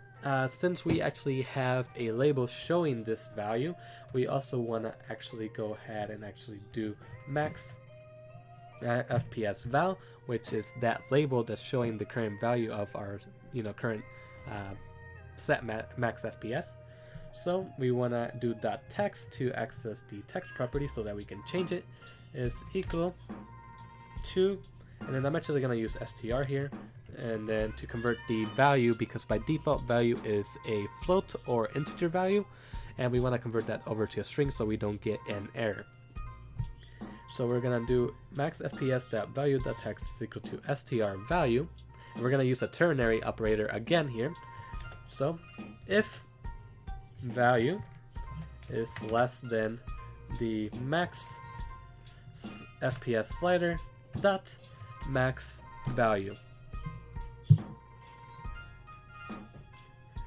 since we actually have a label showing this value, we also want to actually go ahead and actually do max FPS val, which is that label that's showing the current value of our, you know, current set max FPS. So we want to do .text to access the text property so that we can change it, is equal to, and then I'm actually going to use str here, and then to convert the value, because by default value is a float or integer value, and we want to convert that over to a string so we don't get an error. So we're going to do max fps.value.text is equal to str value, and we're going to use a ternary operator again here. So if value is less than the max FPS slider dot max value,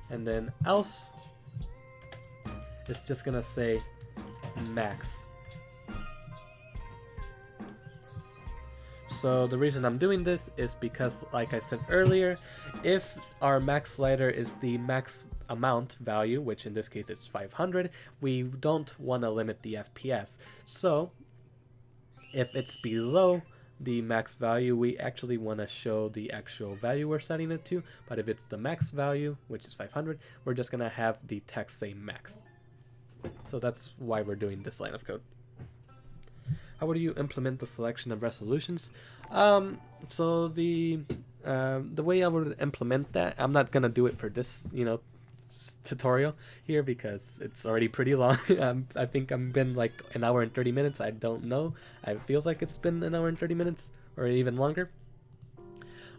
and then else it's just gonna say max. So the reason I'm doing this is because, like I said earlier, if our max slider is the max amount value, which in this case is 500, we don't want to limit the FPS. So if it's below the max value, we actually want to show the actual value we're setting it to, but if it's the max value, which is 500, we're just going to have the text say max. So that's why we're doing this line of code. how would you implement the selection of resolutions? So the way I would implement that, I'm not gonna do it for this, tutorial here because it's already pretty long. I think I've been like an hour and 30 minutes. I don't know. It feels like it's been an hour and 30 minutes or even longer.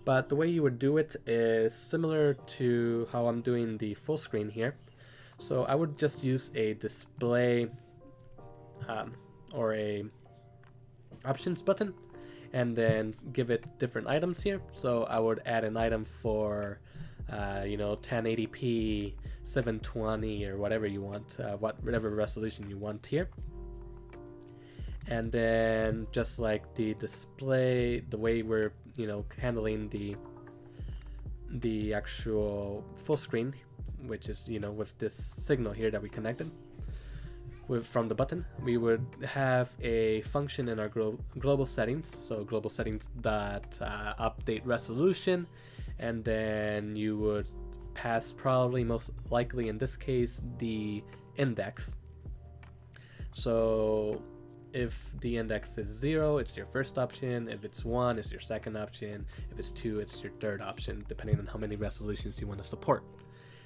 But the way you would do it is similar to how I'm doing the full screen here. So I would just use a display or a options button and then give it different items here. So I would add an item for 1080p, 720 or whatever you want, whatever resolution you want here. And then just like the display, the way we're handling the actual full screen, which is with this signal here that we connected from the button, we would have a function in our global settings. So global settings dot update resolution, and then you would pass, probably most likely in this case, the index. So if the index is 0, it's your first option. If it's 1, it's your second option. If it's 2, it's your third option, depending on how many resolutions you want to support.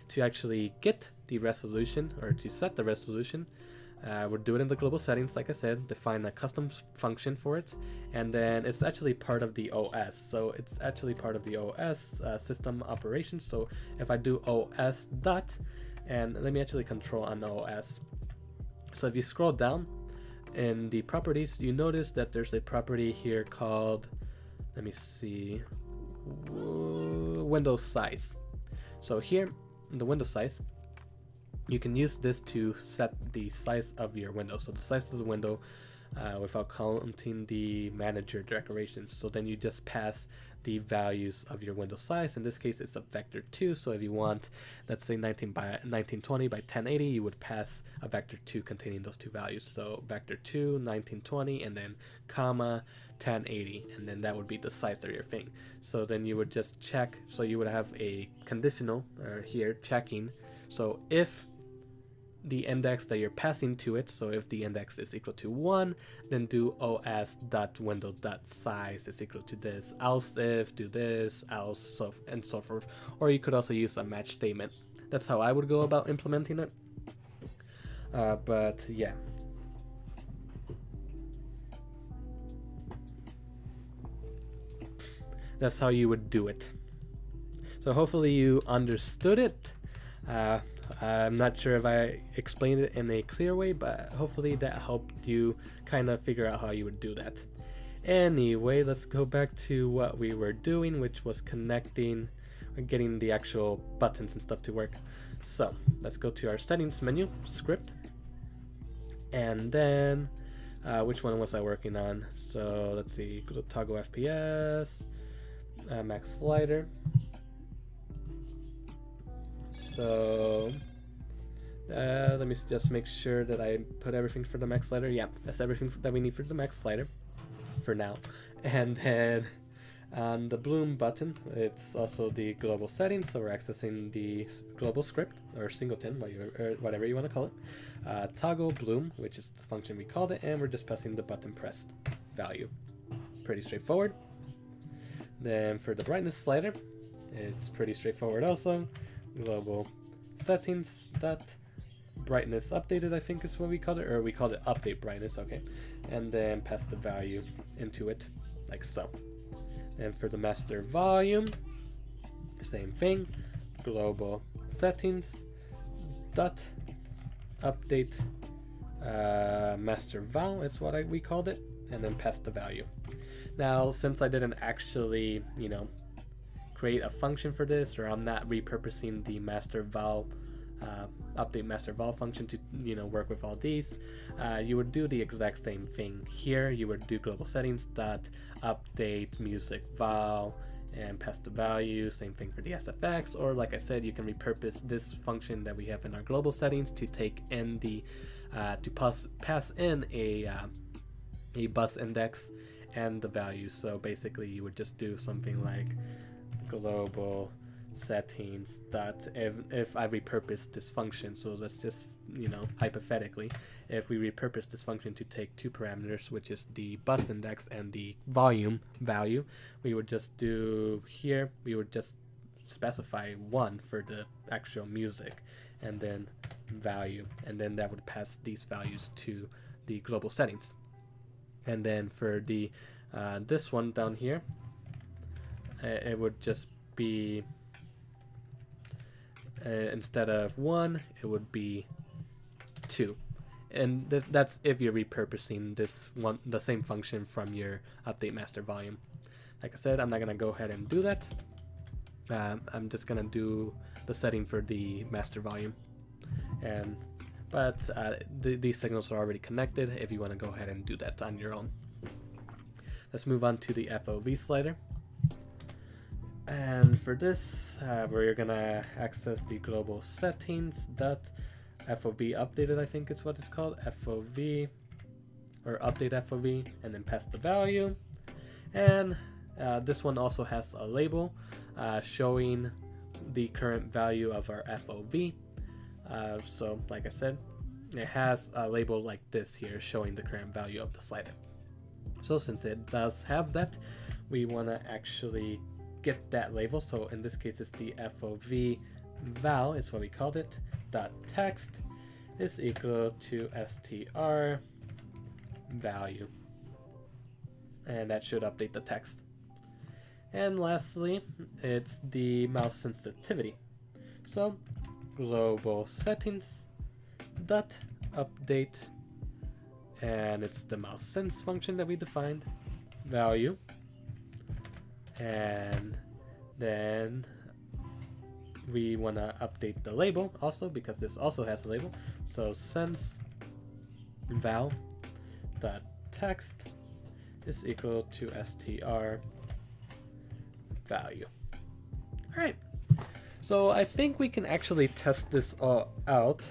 To actually get the resolution, or to set the resolution, we'll do it in the global settings, like I said, define a custom function for it, and then it's actually part of the OS. So it's actually part of the OS system operations. So if I do OS dot, and let me actually control on OS. So if you scroll down in the properties, you notice that there's a property here called, let me see, window size. So here in the window size, you can use this to set the size of your window. So the size of the window without counting the manager decorations. So then you just pass the values of your window size. In this case, it's a vector 2. So if you want, let's say 1920 by 1080, you would pass a vector 2 containing those two values. So vector 2, 1920, and then comma 1080, and then that would be the size of your thing. So then you would just check. So you would have a conditional here checking. So if the index that you're passing to it, so if the index is equal to 1, then do os.window.size is equal to this, else if do this, else, so and so forth. Or you could also use a match statement. That's how I would go about implementing it. But yeah. That's how you would do it. So hopefully you understood it. I'm not sure if I explained it in a clear way, but hopefully that helped you kind of figure out how you would do that. Anyway, let's go back to what we were doing, which was connecting, getting the actual buttons and stuff to work. So let's go to our settings menu, script, and then which one was I working on? So let's see, go to toggle FPS, Max Slider. So let me just make sure that I put everything for the Max Slider. Yeah, that's everything that we need for the Max Slider for now. And then on the bloom button, it's also the global settings. So we're accessing the global script or singleton, or whatever you want to call it. Toggle bloom, which is the function we called it, and we're just passing the button pressed value. Pretty straightforward. Then for the brightness slider, it's pretty straightforward also. Global settings dot brightness updated, I think is what we called it, or we called it update brightness, okay, and then pass the value into it like so. And for the master volume, same thing, global settings dot update master val is what we called it, and then pass the value. Now since I didn't actually create a function for this, or I'm not repurposing the master val update master val function to work with all these, you would do the exact same thing here. You would do global settings dot update music val and pass the value. Same thing for the SFX, or like I said, you can repurpose this function that we have in our global settings to take in the to pass in a bus index and the value. So basically you would just do something like global settings dot if I repurpose this function. So let's just, you know, hypothetically, if we repurpose this function to take two parameters, which is the bus index and the volume value, we would just do here, we would just specify 1 for the actual music, and then value, and then that would pass these values to the global settings. And then for the this one down here, it would just be instead of 1, it would be 2. And that's if you're repurposing this one, the same function from your update master volume. Like I said, I'm not gonna go ahead and do that. I'm just gonna do the setting for the master volume, but these signals are already connected if you want to go ahead and do that on your own. Let's move on to the FOV slider, and for this we're gonna access the global settings dot FOV updated, I think it's what it's called, FOV or update FOV, and then pass the value. And this one also has a label showing the current value of our FOV. So like I said, it has a label like this here showing the current value of the slider. So since it does have that, we want to actually get that label. So in this case, it's the FOV val, is what we called it, dot text is equal to str value, and that should update the text. And lastly, it's the mouse sensitivity. So global settings dot update, and it's the mouse sense function that we defined, value, and then we want to update the label also because this also has a label. So sense val dot text is equal to str value. All right, so I think we can actually test this all out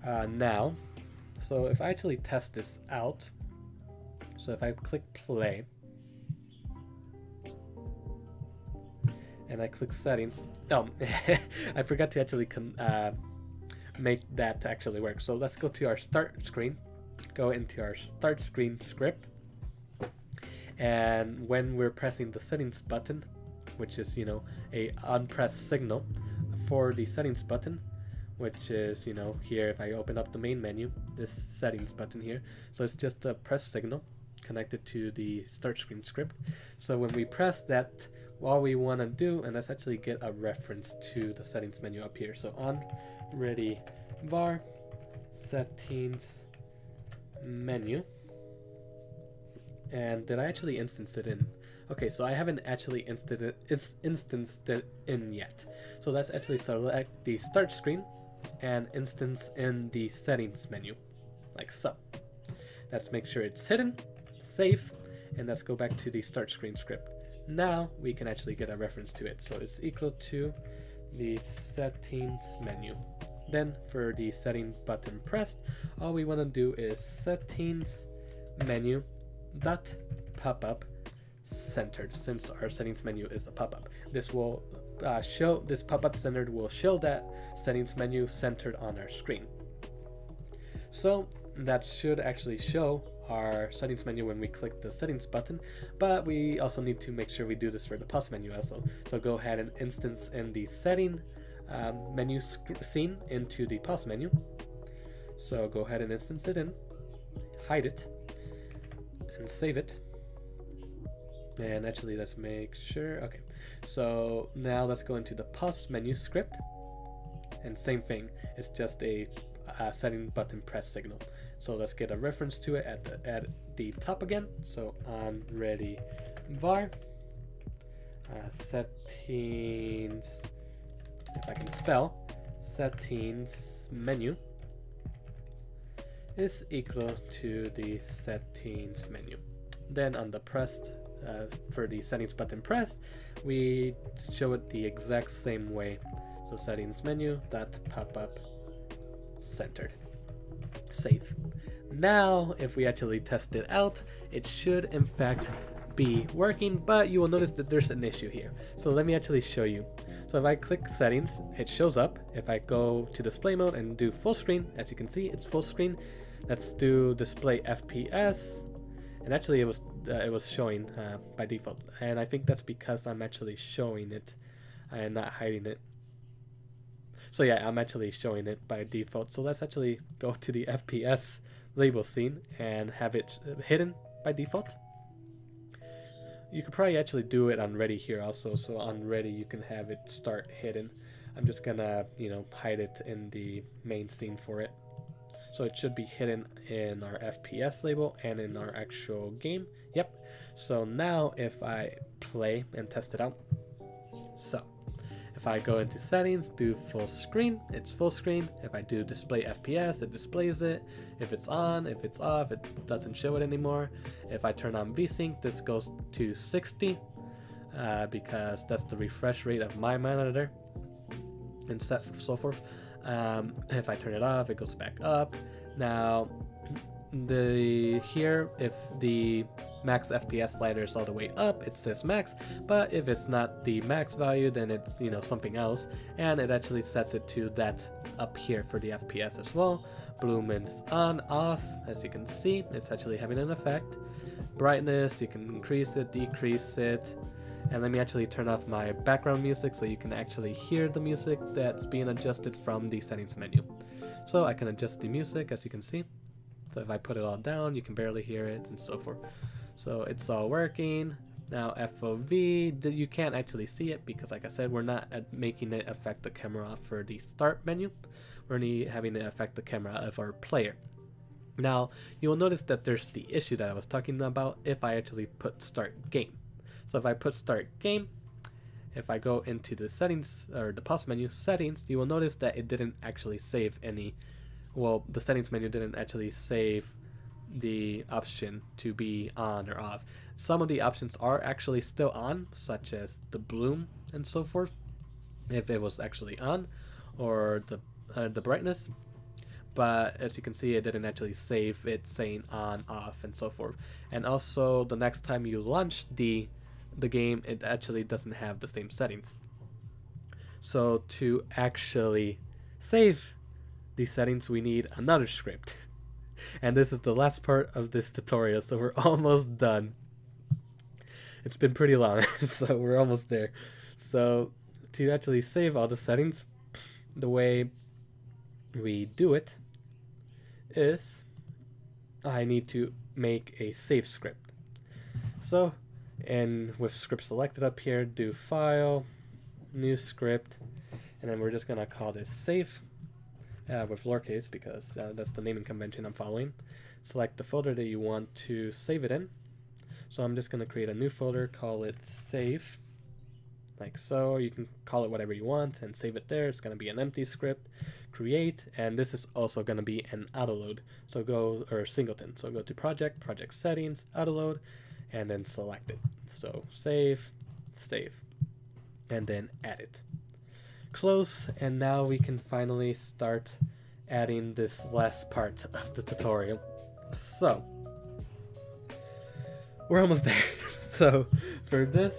now. So if I actually test this out, so if I click play and I click settings, oh, I forgot to actually make that actually work. So let's go to our start screen, go into our start screen script, and when we're pressing the settings button, which is, you know, a unpressed signal for the settings button, which is, you know, here if I open up the main menu, this settings button here, so it's just a press signal connected to the start screen script. So when we press that, all we want to do, and let's actually get a reference to the settings menu up here. So on ready var settings menu, and did I actually instance it in? Okay, so I haven't actually instanced it in yet. So let's actually select the start screen and instance in the settings menu, like so. Let's make sure it's hidden, save, and let's go back to the start screen script. Now we can actually get a reference to it. So it's equal to the settings menu. Then for the setting button pressed, all we want to do is settings menu dot pop up centered, since our settings menu is a pop-up. This will show, this pop-up centered will show that settings menu centered on our screen. So that should actually show our settings menu when we click the settings button, but we also need to make sure we do this for the pause menu also. So go ahead and instance in the setting menu scene into the pause menu. So go ahead and instance it in, hide it, and save it. And actually, let's make sure. Okay, so now let's go into the pause menu script, and same thing, it's just a setting button press signal. So let's get a reference to it at the top again. So on ready var settings, if I can spell, settings menu is equal to the settings menu. Then on the pressed, for the settings button pressed, we show it the exact same way. So settings menu dot pop up centered, save. Now if we actually test it out, it should in fact be working, but you will notice that there's an issue here. So let me actually show you. So if I click settings, it shows up. If I go to display mode and do full screen, as you can see, it's full screen. Let's do display FPS, and actually it was showing by default, and I think that's because I'm actually showing it and not hiding it. So yeah, I'm actually showing it by default. So let's actually go to the FPS label scene and have it hidden by default. You could probably actually do it on ready here also. So on ready you can have it start hidden. I'm just gonna, hide it in the main scene for it. So it should be hidden in our FPS label and in our actual game. Yep. So now if I play and test it out. So if I go into settings, do full screen, it's full screen. If I do display FPS, it displays it. If it's on, if it's off, it doesn't show it anymore. If I turn on VSync, this goes to 60 because that's the refresh rate of my monitor and so forth. If I turn it off, it goes back up. Now, here, if the Max Fps slider is all the way up, it says max, but if it's not the max value, then it's something else, and it actually sets it to that up here for the FPS as well. Bloom is on, off, as you can see, it's actually having an effect. Brightness, you can increase it, decrease it, and let me actually turn off my background music so you can actually hear the music that's being adjusted from the settings menu. So I can adjust the music, as you can see. So if I put it all down, you can barely hear it and so forth. So it's all working. Now FOV, you can't actually see it because, like I said, we're not making it affect the camera for the start menu. We're only having it affect the camera of our player. Now you will notice that there's the issue that I was talking about if I actually put start game. So if I put start game, if I go into the settings or the pause menu settings, you will notice that it didn't actually save any. Well, the settings menu didn't actually save the option to be on or off. Some of the options are actually still on, such as the bloom and so forth, if it was actually on, or the brightness. But as you can see, it didn't actually save it saying on, off, and so forth. And also, the next time you launch the game, it actually doesn't have the same settings. So to actually save these settings, we need another script. And this is the last part of this tutorial, so we're almost done. It's been pretty long, so we're almost there. So to actually save all the settings, the way we do it is I need to make a save script. So, and with script selected up here, do file, new script, and then we're just gonna call this save. With lowercase because that's the naming convention I'm following. Select the folder that you want to save it in. So I'm just going to create a new folder, call it save, like so. You can call it whatever you want and save it there. It's going to be an empty script, create, and this is also going to be an autoload. So singleton. So go to project settings, autoload, and then select it. So save, and then add it. Close, and now we can finally start adding this last part of the tutorial. So we're almost there. So for the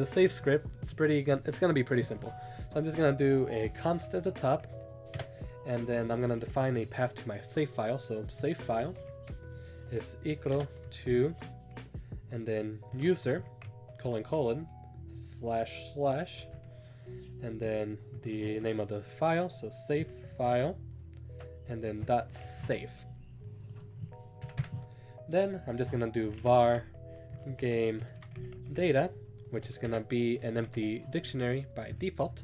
save script, it's gonna be pretty simple. So I'm just gonna do a const at the top, and then I'm gonna define a path to my save file. So save file is equal to, and then user : // and then the name of the file, so save file, and then .save. Then I'm just gonna do var game data, which is gonna be an empty dictionary by default.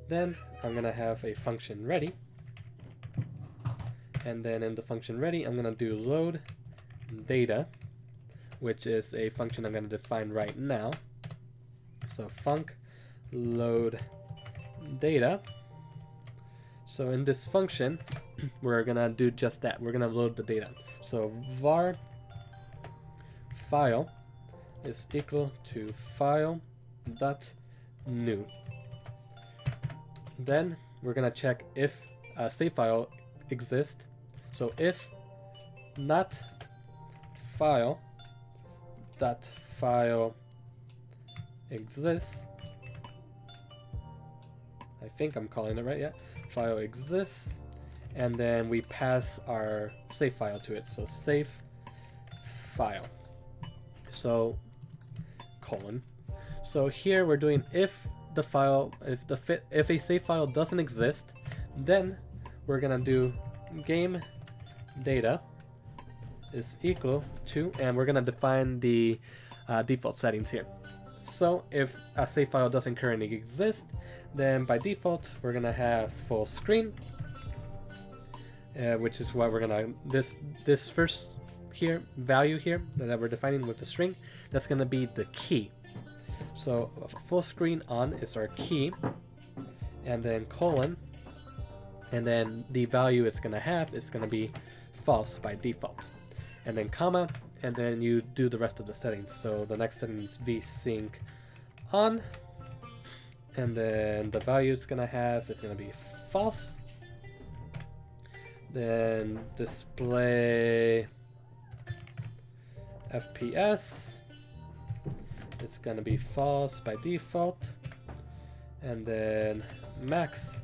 Then I'm gonna have a function ready, and then in the function ready I'm gonna do load data, which is a function I'm gonna define right now. So func load data. So in this function we're gonna do just that. We're gonna load the data. So var file is equal to file dot new. Then we're gonna check if a save file exists. So if not file dot file exists, I think I'm calling it right, yeah. File exists, and then we pass our save file to it. So save file. So colon. So here we're doing if a save file doesn't exist, then we're gonna do game data is equal to, and we're gonna define the default settings here. So if a save file doesn't currently exist, then by default we're gonna have full screen, which is what we're gonna this first here value here that we're defining with the string, that's gonna be the key. So full screen on is our key, and then colon, and then the value it's gonna have is gonna be false by default, and then comma, and then you do the rest of the settings. So the next setting is vsync on, and then the value it's gonna have is gonna be false. Then display FPS, it's gonna be false by default, and then max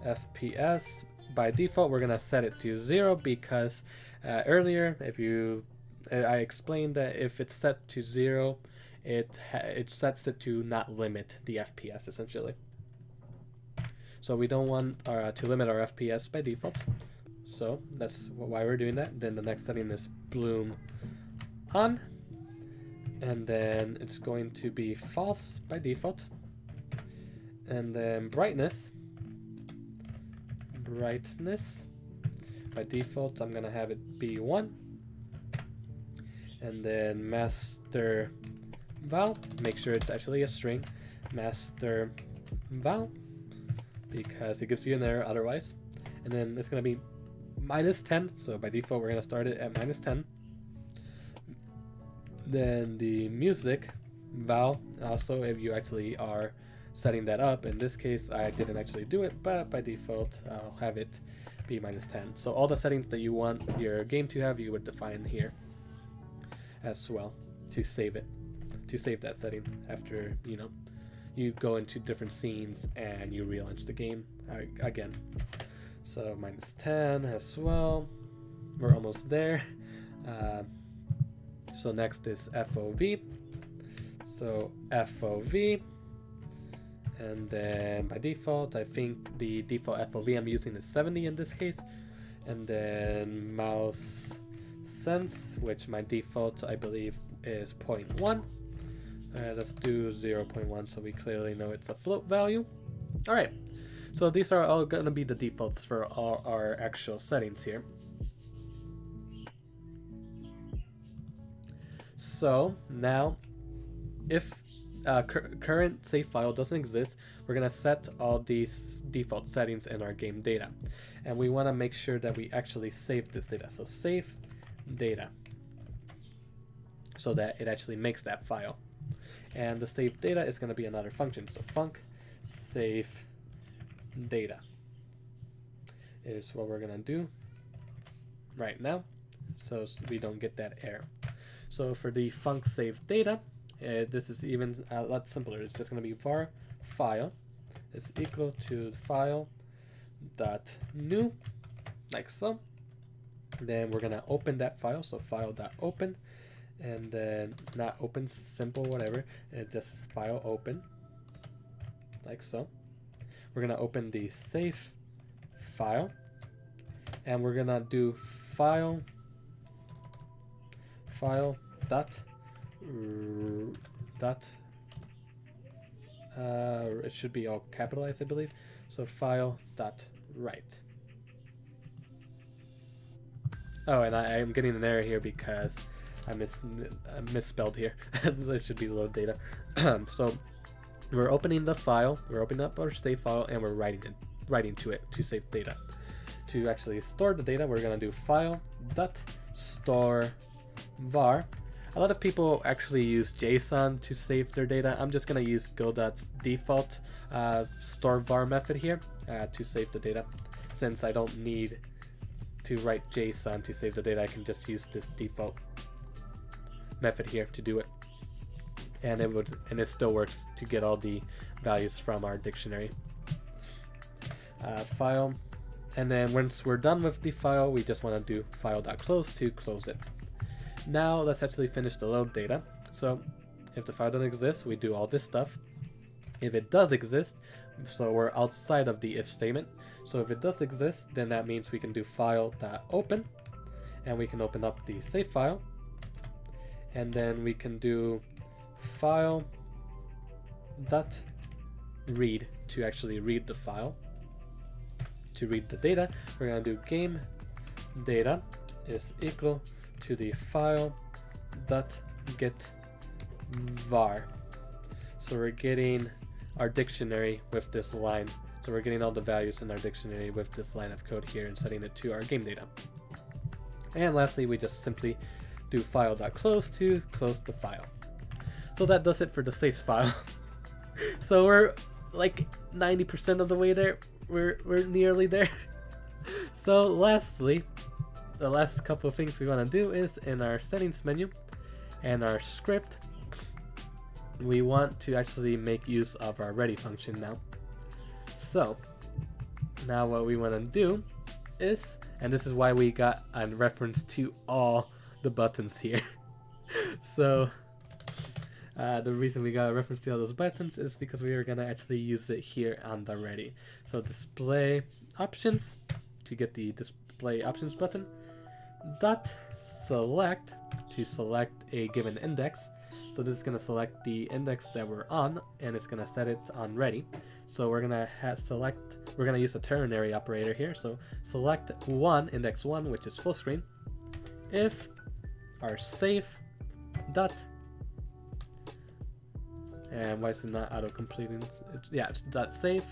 FPS by default we're gonna set it to 0 because earlier I explained that if it's set to 0, it sets it to not limit the FPS essentially. So we don't want to limit our FPS by default, so that's why we're doing that. Then the next setting is bloom on, and then it's going to be false by default, and then brightness by default I'm gonna have it be 1, and then master val, make sure it's actually a string, master val, because it gives you an error otherwise, and then it's gonna be -10, so by default we're gonna start it at -10. Then the music val, also if you actually are setting that up, in this case I didn't actually do it, but by default I'll have it be -10. So all the settings that you want your game to have, you would define here as well to save that setting after you go into different scenes and you relaunch the game again. So -10 as well, we're almost there. So next is FOV, so FOV, and then by default I think the default FOV I'm using is 70 in this case, and then mouse sense, which my default I believe is 0.1. Let's do 0.1 so we clearly know it's a float value. Alright, so these are all going to be the defaults for all our actual settings here. So now if current save file doesn't exist, we're going to set all these default settings in our game data, and we want to make sure that we actually save this data. So save data, so that it actually makes that file. And the save data is going to be another function. So func save data is what we're going to do right now, so we don't get that error. So for the func save data, this is even a lot simpler. It's just going to be var file is equal to file dot new, like so. Then we're going to open that file, so file dot open, and then not open, simple, whatever, and just file open, like so. We're gonna open the save file, and we're gonna do file dot it should be all capitalized, I believe. So file dot write. Oh, and I am getting an error here because I misspelled here. It should be load data. So we're opening the file, we're opening up our save file, and we're writing to it to save data. To actually store the data, we're gonna do file dot store var. A lot of people actually use JSON to save their data. I'm just gonna use Godot's default store var method here to save the data. Since I don't need to write JSON to save the data, I can just use this default method here to do it, and it still works to get all the values from our dictionary. file, and then once we're done with the file, we just want to do file.close to close it. Now let's actually finish the load data. So if the file doesn't exist, we do all this stuff. If it does exist, so we're outside of the if statement. So if it does exist, then that means we can do file.open, and we can open up the save file, and then we can do file.read to actually read the file. To read the data, we're going to do game data is equal to the file.get var. So we're getting our dictionary with this line. So we're getting all the values in our dictionary with this line of code here and setting it to our game data. And lastly, we just simply do file.close to close the file. So that does it for the saves file. So we're like 90% of the way there. We're nearly there. So lastly, the last couple of things we want to do is in our settings menu and our script, we want to actually make use of our ready function now. So now what we want to do is, and this is why we got a reference to all the buttons here. So the reason we got a reference to all those buttons is because we are going to actually use it here on the ready. So display options, to get the display options button, dot select to select a given index. So this is going to select the index that we're on, and it's going to set it on ready. So we're going to we're going to use a ternary operator here. So select index 1, which is full screen, if our save dot, and why is it not auto completing? Yeah, it's dot save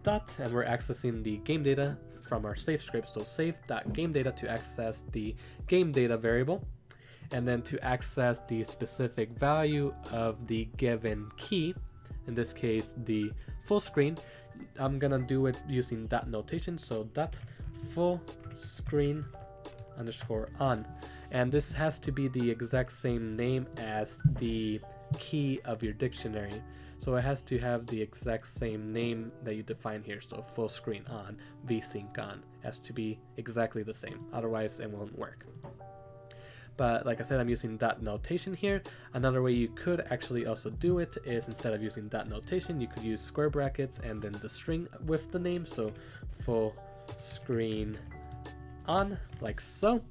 dot, and we're accessing the game data from our save script. So save dot game data to access the game data variable, and then to access the specific value of the given key, in this case the full screen, I'm gonna do it using dot notation. So dot full screen underscore on, and this has to be the exact same name as the key of your dictionary. So it has to have the exact same name that you define here. So full screen on, vsync on, has to be exactly the same, otherwise it won't work. But like I said, I'm using dot notation here. Another way you could actually also do it is, instead of using dot notation, you could use square brackets and then the string with the name. So full screen on, like so.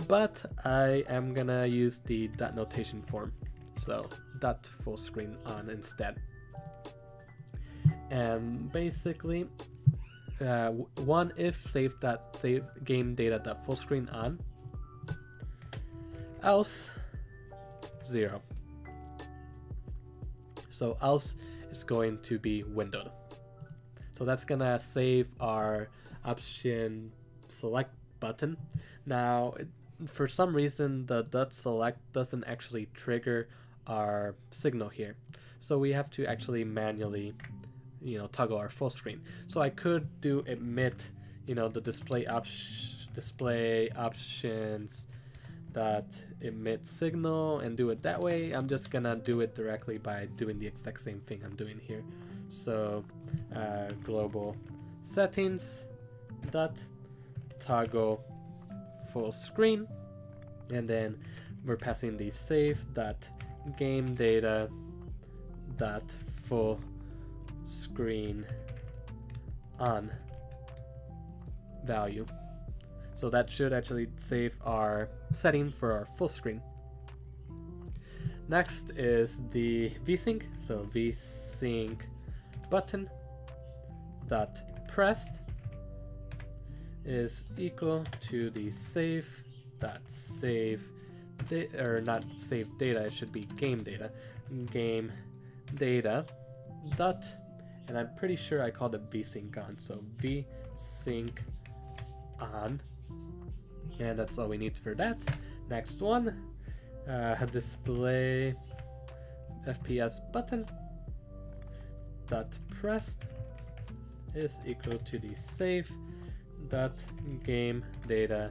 But I am gonna use the dot notation form. So dot full screen on instead. And basically, one if save game data dot full screen on, else 0. So else is going to be windowed. So that's gonna save our option select button. Now, for some reason, the dot select doesn't actually trigger our signal here. So we have to actually manually, toggle our full screen. So I could do emit, the display options that emit signal and do it that way. I'm just gonna do it directly by doing the exact same thing I'm doing here. So global settings dot toggle full screen, and then we're passing the save dot game data dot full screen on value. So that should actually save our setting for our full screen. Next is the vsync. So vsync button dot pressed is equal to the save dot save or not save data, it should be game data dot, and I'm pretty sure I called it vsync on, so vsync on, and that's all we need for that. Next one, display fps button dot pressed is equal to the save dot game data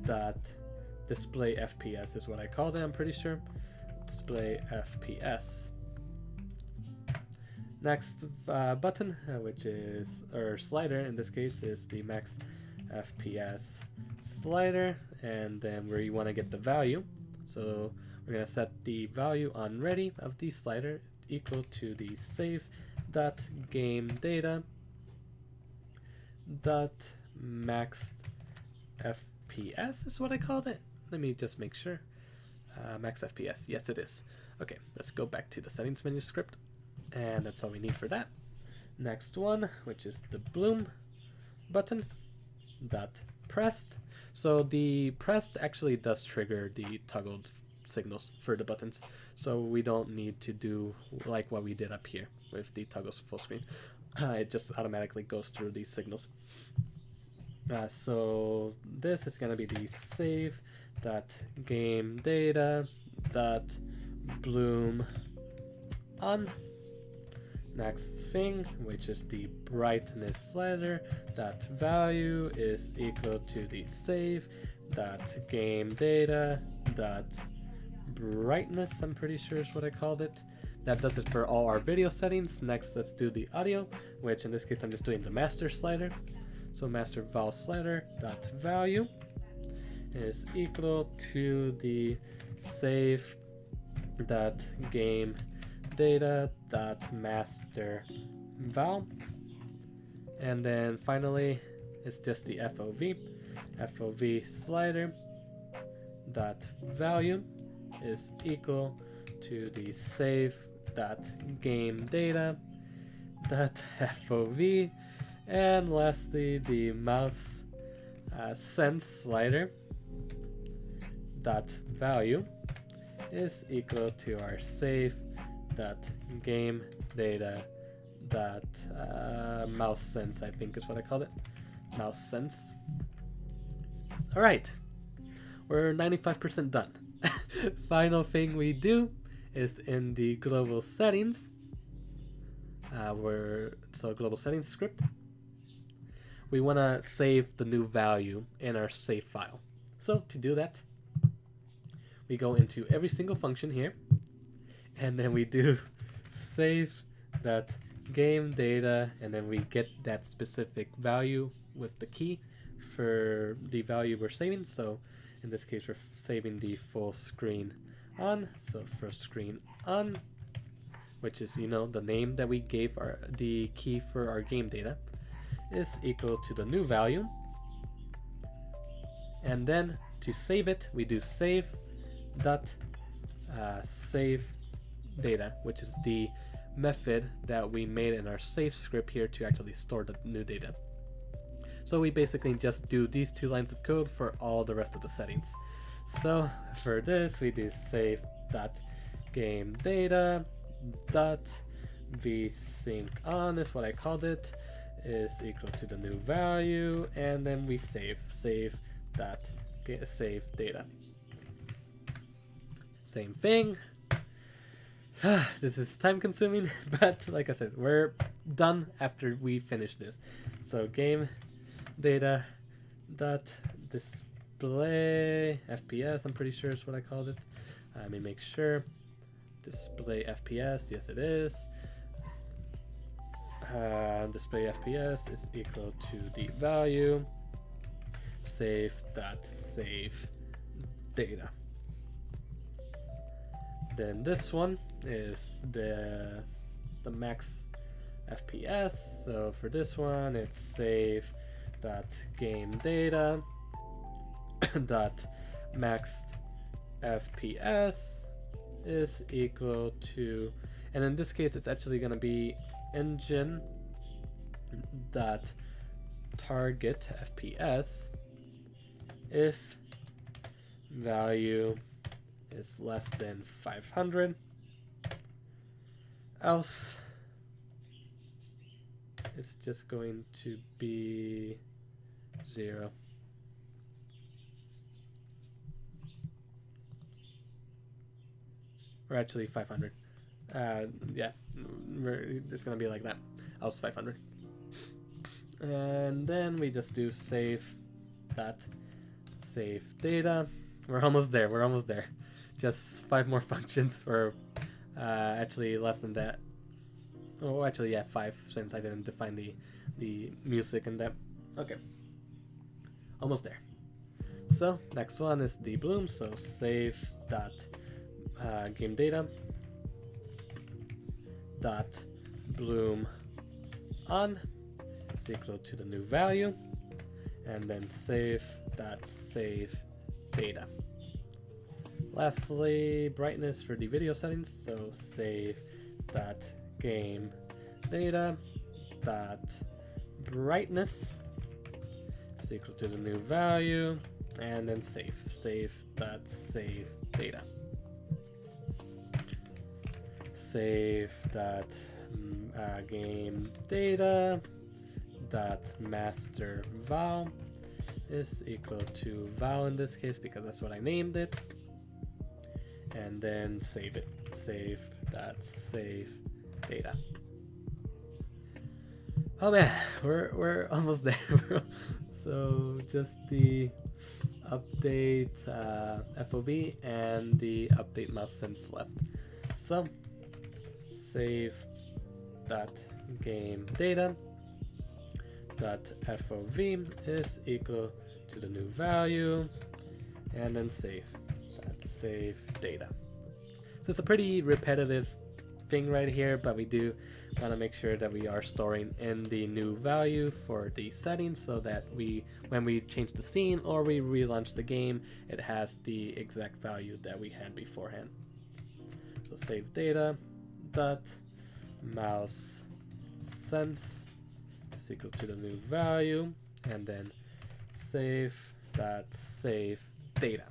dot display fps is what I called it, I'm pretty sure. Display fps. Next button, which is, or slider in this case, is the Max Fps Slider, and then where you want to get the value. So we're going to set the value on ready of the slider equal to the save.gameData dot max fps is what I called it. Let me just make sure. Max fps, yes it is. Okay, let's go back to the settings menu script, and that's all we need for that. Next one, which is the bloom button dot pressed. So the pressed actually does trigger the toggled signals for the buttons, so we don't need to do like what we did up here with the toggles full screen. It just automatically goes through these signals. So this is going to be the save.gameData.bloom on. Next thing, which is the brightness slider, that value is equal to the save.gameData.brightness, I'm pretty sure is what I called it. That does it for all our video settings. Next, let's do the audio, which in this case I'm just doing the master slider. So master val slider dot value is equal to the save dot game data dot master val, and then finally it's just the FOV slider dot value is equal to the save dot game data dot FOV, and lastly the mouse sense slider dot value is equal to our save dot game data dot mouse sense, I think is what I called it, mouse sense. All right, we're 95% done. Final thing we do is in the global settings, global settings script, we want to save the new value in our save file. So to do that, we go into every single function here, and then we do save that game data, and then we get that specific value with the key for the value we're saving. So in this case we're saving the full screen on, so first screen on, which is, you know, the name that we gave the key for our game data, is equal to the new value. And then to save it, we do save dot save data, which is the method that we made in our save script here to actually store the new data. So we basically just do these two lines of code for all the rest of the settings. So for this, we do save dot game data dot vsync on is what I called it, is equal to the new value, and then we save dot save data. Same thing. This is time consuming, but like I said, we're done after we finish this. So game data dot display fps, I'm pretty sure is what I called it. Let me make sure. Display fps, yes it is. Display fps is equal to the value save dot save data. Then this one is the max fps. So for this one, it's save dot game data dot max fps is equal to, and in this case it's actually going to be engine dot target fps if value is less than 500, else it's just going to be 0. Or actually 500. Yeah, it's gonna be like that. Else 500. And then we just do save that save data. We're almost there. We're almost there. Just 5 more functions, or actually less than that. Oh, actually, yeah, 5, since I didn't define the music and that. Okay, almost there. So next one is the bloom. So save dot game data dot bloom on is equal to the new value, and then save dot save data. Lastly, brightness for the video settings. So save dot game data dot brightness is equal to the new value, and then save dot save data. Save dot game data dot master val is equal to val in this case because that's what I named it, and then save it. Save dot save data. Oh man, we're almost there. So just the update FOV and the update mouse sense left. So save dot game data dot FOV is equal to the new value, and then save data. So it's a pretty repetitive thing right here, but we do want to make sure that we are storing in the new value for the settings, so that when we change the scene or we relaunch the game, it has the exact value that we had beforehand. So save data dot mouse sense is equal to the new value, and then save data.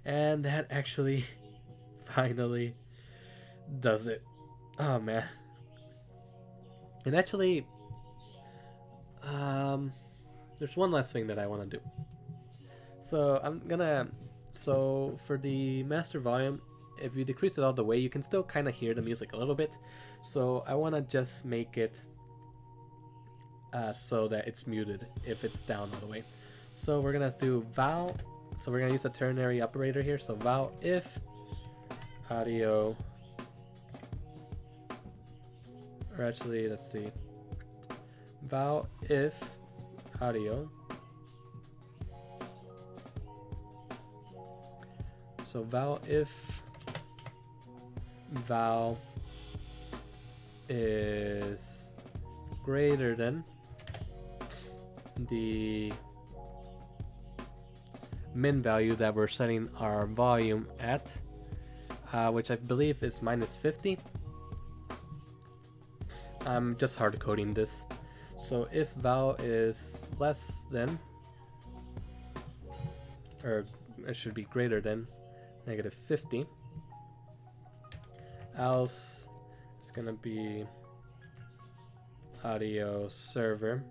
And that actually finally does it. Oh man. And actually there's one last thing that I want to do. So for the master volume, if you decrease it all the way, you can still kind of hear the music a little bit. So I want to just make it so that it's muted if it's down all the way. So we're gonna do val. So we're gonna use a ternary operator here. So val if audio, or actually let's see, val if audio. So val if val is greater than the min value that we're setting our volume at, which I believe is -50. I'm just hard coding this. So if val is less than, or it should be greater than -50, else it's gonna be audio server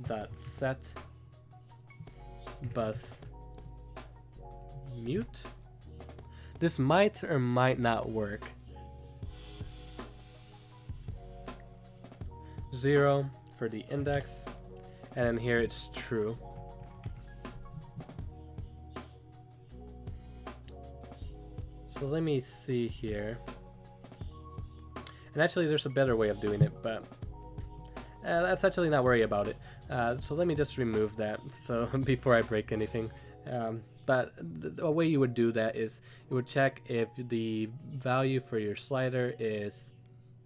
dot set bus mute. This might or might not work. 0 for the index, and then here it's true. So let me see here. And actually there's a better way of doing it, but let's actually not worry about it. So let me just remove that so before I break anything. But the way you would do that is you would check if the value for your slider is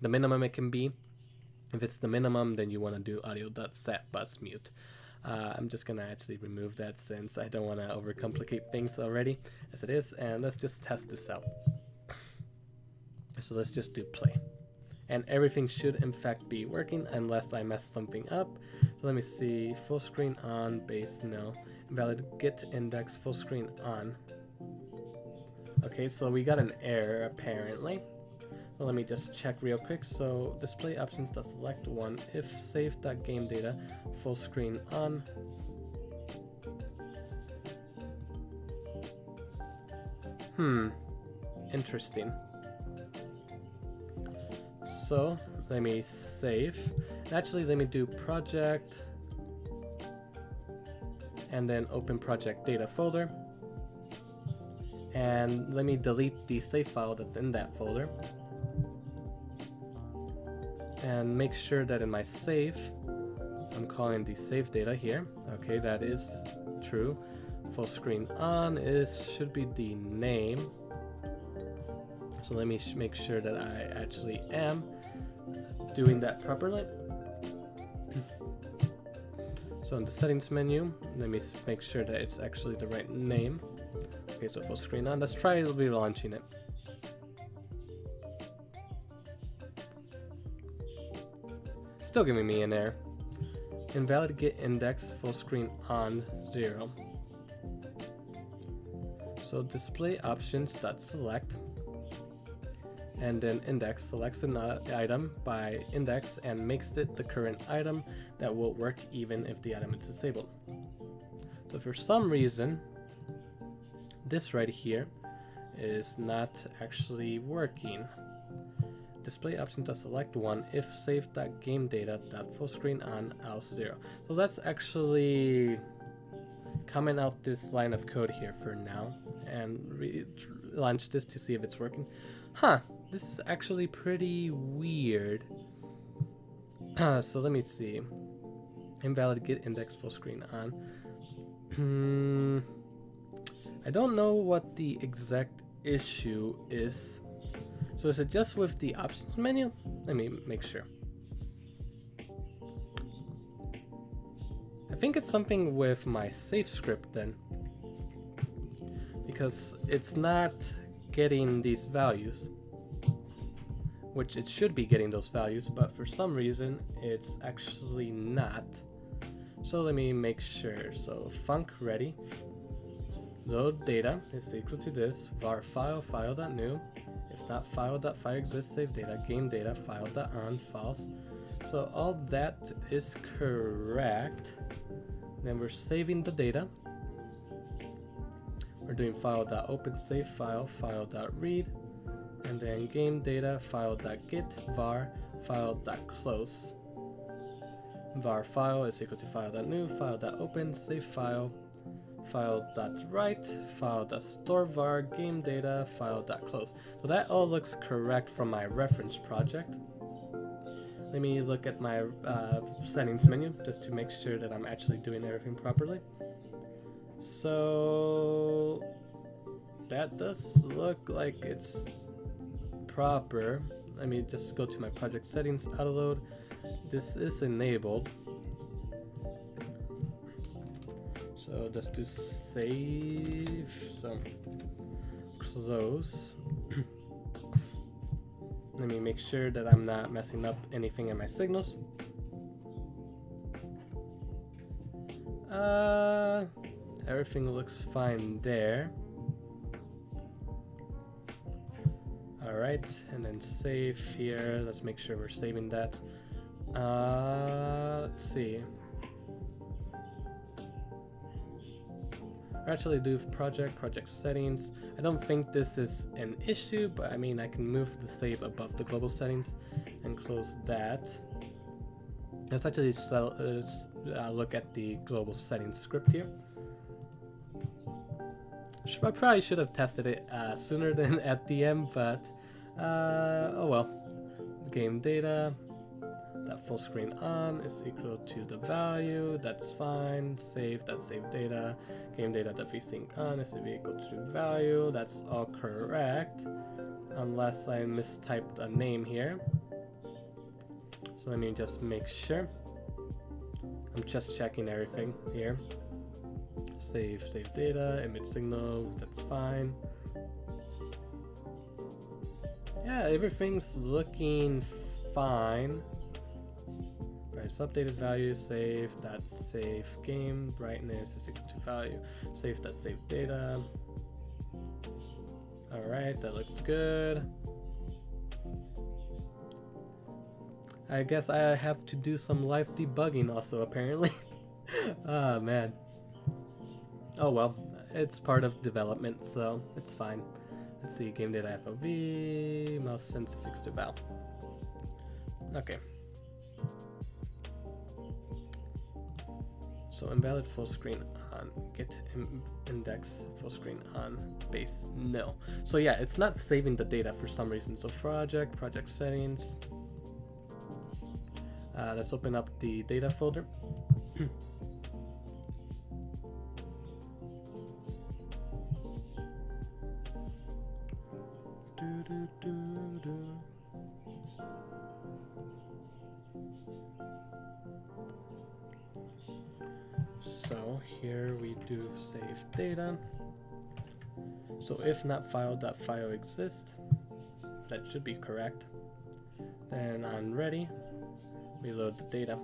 the minimum it can be. If it's the minimum, then you want to do audio.setBusMute. I'm just going to actually remove that since I don't want to overcomplicate things already as it is. And let's just test this out. So let's just do play. And everything should in fact be working unless I mess something up. So let me see, full screen on, base no, invalid get index, full screen on. Okay, so we got an error apparently. Well, let me just check real quick. So display options to select one if save.gameData full screen on. Interesting. So let me save. Actually, let me do project and then open project data folder. And let me delete the save file that's in that folder. And make sure that in my save, I'm calling the save data here. Okay, that is true. Full screen on should be the name. So let me make sure that I actually am doing that properly. So in the settings menu, let me make sure that it's actually the right name. Okay, so full screen on. Let's try relaunching it. Still giving me an error. Invalid get index full screen on 0. So display options dot select, and then index selects an item by index and makes it the current item that will work even if the item is disabled. So for some reason, this right here is not actually working. Display option to select one if save.gamedata.fullscreen on else 0. So let's actually comment out this line of code here for now and launch this to see if it's working. Huh, this is actually pretty weird. So let me see. Invalid get index full screen on. I don't know what the exact issue is. So is it just with the options menu? Let me make sure. I think it's something with my save script then, because it's not getting these values, which it should be getting those values, but for some reason it's actually not. So let me make sure. So func ready load data is equal to this var file.new. If not file.file exists, save data, game data, file.on, false. So all that is correct. Then we're saving the data. We're doing file.open save file, file.read, and then game data, file.get, var, file.close. Var file is equal to file.new, file.open, save file, file.write, file.store var, game data, file.close. So that all looks correct from my reference project. Let me look at my settings menu just to make sure that I'm actually doing everything properly. So that does look like it's proper. Let me just go to my project settings, autoload. This is enabled. So just to save, so close. Let me make sure that I'm not messing up anything in my signals. Everything looks fine there. Alright, and then save here. Let's make sure we're saving that. Let's see. Actually do project settings. I don't think this is an issue, but I mean I can move the save above the global settings and close that. Let's actually look at the global settings script here. I probably should have tested it sooner than at the end, but oh well. Game data, that full screen on is equal to the value, that's fine. Save, that save data. Game data that vsync on is equal to value, that's all correct. Unless I mistyped a name here. So let me just make sure. I'm just checking everything here. Save data, emit signal, that's fine. Yeah, everything's looking fine. Price updated value, save, that's save game, brightness is equal to value, save that save data. Alright, that looks good. I guess I have to do some live debugging also apparently. Ah man. Oh well, it's part of development, so it's fine. Let's see, game data FOV, mouse sense is equal to val. Okay. So invalid full screen on. on get index full screen on base nil. So yeah, it's not saving the data for some reason. So project settings. Let's open up the data folder. So here we do save data. So if not file.file exist, that should be correct. Then on ready, we load the data.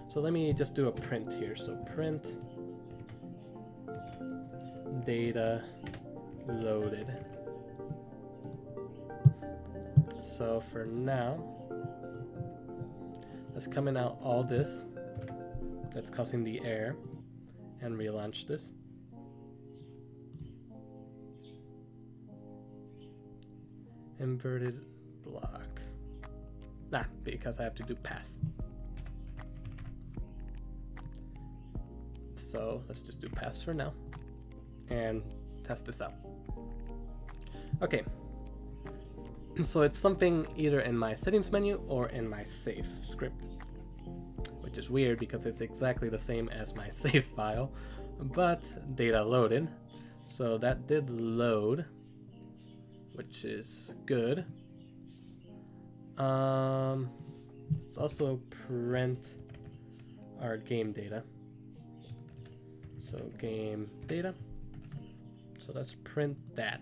So let me just do a print here. So print data loaded. So for now, let's comment out all this that's causing the error and relaunch this. Inverted block. Nah, because I have to do pass. So let's just do pass for now and test this out. Okay. So it's something either in my settings menu or in my save script, which is weird because it's exactly the same as my save file, but data loaded. So that did load, which is good. Let's also print our game data. So game data. So let's print that.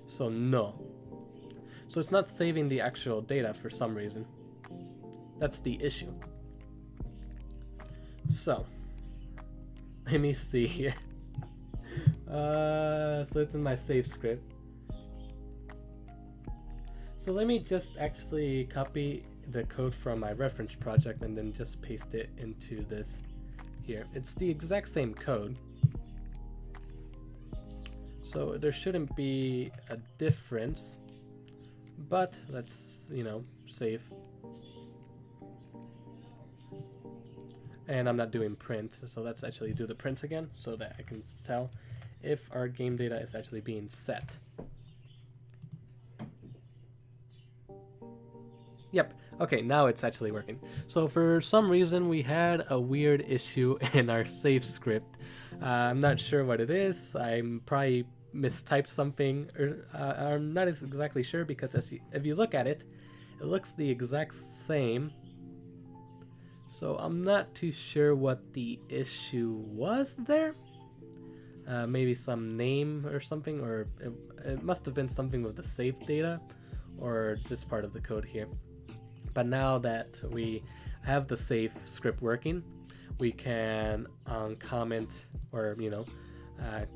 So no. So it's not saving the actual data for some reason. That's the issue. So let me see here. So it's in my save script. So let me just actually copy the code from my reference project and then just paste it into this here. It's the exact same code. So there shouldn't be a difference, but let's, save. And I'm not doing print, so let's actually do the print again so that I can tell if our game data is actually being set. Yep, okay, now it's actually working. So for some reason we had a weird issue in our save script. I'm not sure what it is. I'm probably mistyped something, or I'm not exactly sure because if you look at it, it looks the exact same. So I'm not too sure what the issue was there. Maybe some name or something, or it must have been something with the save data or this part of the code here. But now that we have the save script working, we can comment or